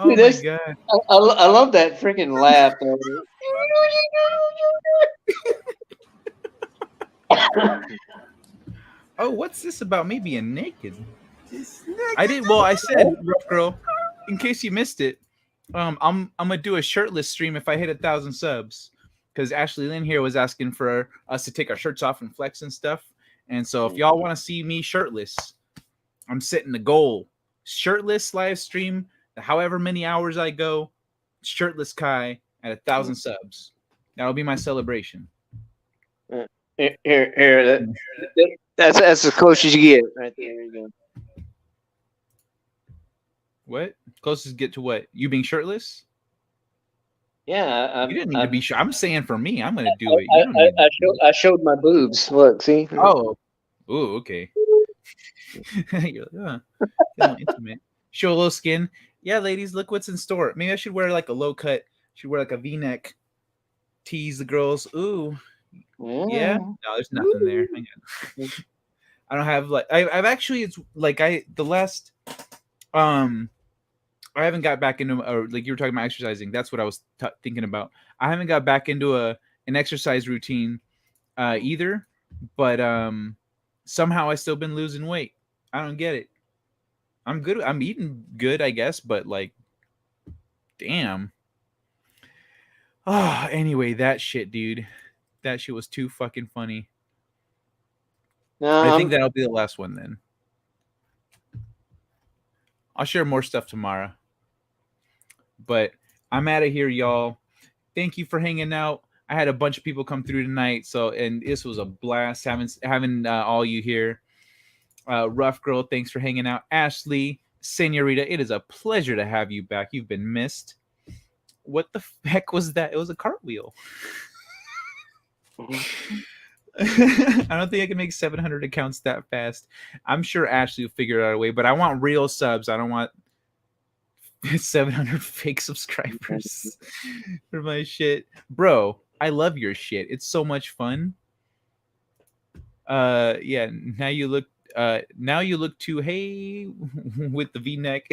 Dude, my god. I love that freaking laugh. Oh, what's this about me being naked? I said, Rough Girl, in case you missed it, I'm gonna do a shirtless stream if I hit 1,000 subs. Because Ashley Lynn here was asking for us to take our shirts off and flex and stuff. And so if y'all want to see me shirtless, I'm setting the goal. Shirtless live stream, however many hours I go, shirtless Kai at 1,000 subs. That'll be my celebration. Here. That's as close as you get right there. There you go. What? Closest get to what? You being shirtless? Yeah, you didn't need to be sure. I'm saying for me, I'm gonna do it. I showed my boobs. Look, see? Oh, okay. You're like, oh, a little intimate. Show a little skin. Yeah, ladies, look what's in store. Maybe I should wear like a low cut. Should wear like a V-neck. Tease the girls. Ooh, yeah. No, there's nothing there. I don't have like I've actually it's like the last I haven't got back into or like you were talking about exercising. That's what I was thinking about. I haven't got back into an exercise routine either, but somehow I still been losing weight. I don't get it. I'm good. I'm eating good, I guess, but like, damn. Oh, anyway, that shit, dude. That shit was too fucking funny. I think that'll be the last one then. I'll share more stuff tomorrow. But I'm out of here, y'all. Thank you for hanging out. I had a bunch of people come through tonight, and this was a blast having all you here. Rough Girl, thanks for hanging out. Ashley, Senorita, it is a pleasure to have you back. You've been missed. What the heck was that? It was a cartwheel. I don't think I can make 700 accounts that fast. I'm sure Ashley will figure out a way, but I want real subs. I don't want 700 fake subscribers for my shit. Bro, I love your shit. It's so much fun. Yeah, now you look too hey with the V-neck.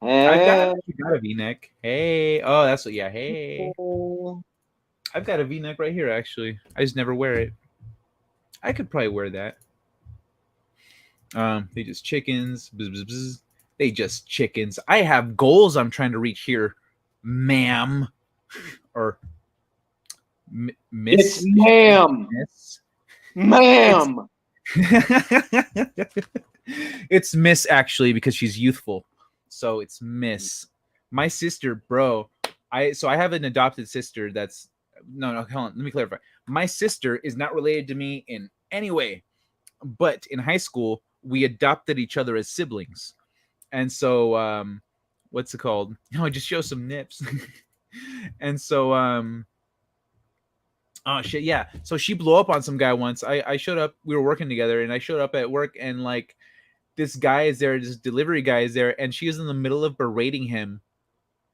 I've got a V-neck. Hey. Oh, that's what, yeah, hey. I've got a V-neck right here, actually. I just never wear it. I could probably wear that. They just chickens. Bzz, bzz, bzz. They just chickens. I have goals I'm trying to reach here, ma'am. Or miss. It's ma'am. Miss. Ma'am. It's miss, actually, because she's youthful. So it's miss. My sister, bro. I have an adopted sister that's no, hold on. Let me clarify. My sister is not related to me in any way, but in high school, we adopted each other as siblings. And so, what's it called? No, I just show some nips. And so, oh shit, yeah. So she blew up on some guy once. I showed up. We were working together, and I showed up at work, and like this guy is there, this delivery guy is there, and she is in the middle of berating him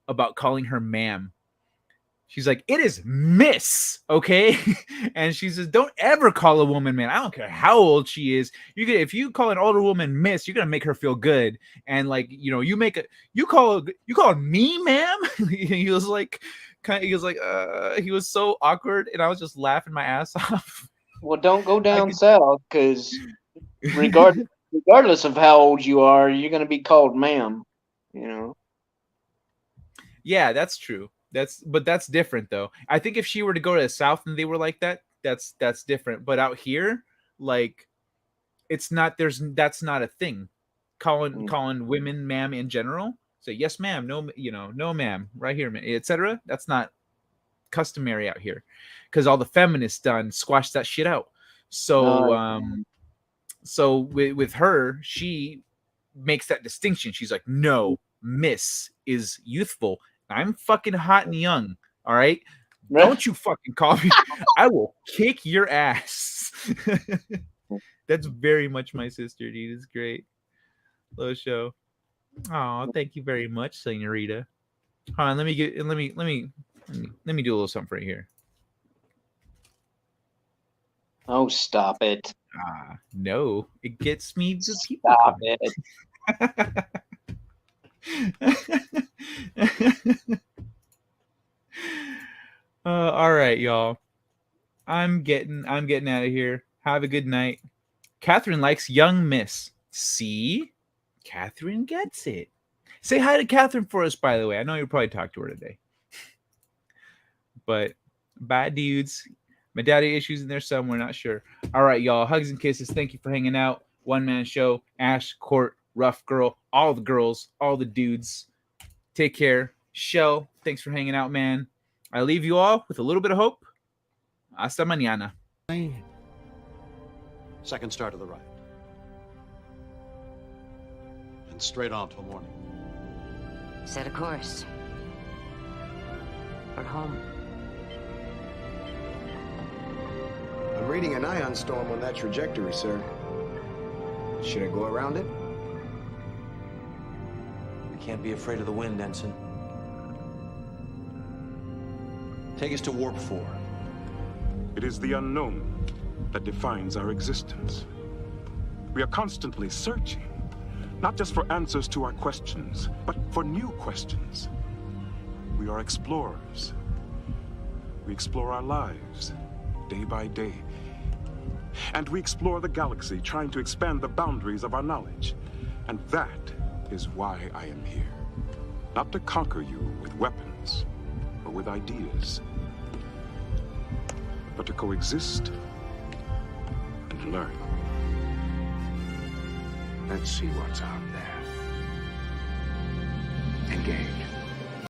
about calling her ma'am. She's like, it is miss, okay? And she says, don't ever call a woman man. I don't care how old she is. If you call an older woman miss, you're gonna make her feel good. And like, you call me ma'am. He was like, he was so awkward, and I was just laughing my ass off. Well, don't go down south, because regardless of how old you are, you're gonna be called ma'am. Yeah, that's true. But that's different though. I think if she were to go to the South and they were like that, that's different. But out here, like, it's not. That's not a thing. Calling women ma'am in general. So yes, ma'am. No, no, ma'am. Right here, etc. That's not customary out here, because all the feminists done squash that shit out. So so with her, she makes that distinction. She's like, no, miss is youthful. I'm fucking hot and young. All right. Don't you fucking call me. I will kick your ass. That's very much my sister, dude. It's great. Low show. Oh, thank you very much, Senorita. Hold on, let me do a little something right here. Oh, stop it. No. It gets me the people. Stop it. All right, y'all. I'm getting out of here. Have a good night. Catherine likes young miss. See? Catherine gets it. Say hi to Catherine for us, by the way. I know you'll probably talk to her today. But bye, dudes. My daddy issues in there somewhere, not sure. All right, y'all. Hugs and kisses. Thank you for hanging out. One man show. Ash, Court, Rough Girl, all the girls, all the dudes. Take care. Shell, thanks for hanging out, man. I leave you all with a little bit of hope. Hasta mañana. Second start to the right. And straight on till morning. Set a course. For home. I'm reading an ion storm on that trajectory, sir. Should I go around it? We can't be afraid of the wind, Ensign. Take us to Warp 4. It is the unknown that defines our existence. We are constantly searching, not just for answers to our questions, but for new questions. We are explorers. We explore our lives, day by day. And we explore the galaxy, trying to expand the boundaries of our knowledge. And that is why I am here. Not to conquer you with weapons or with ideas, but to coexist and learn. Let's see what's out there. Engage.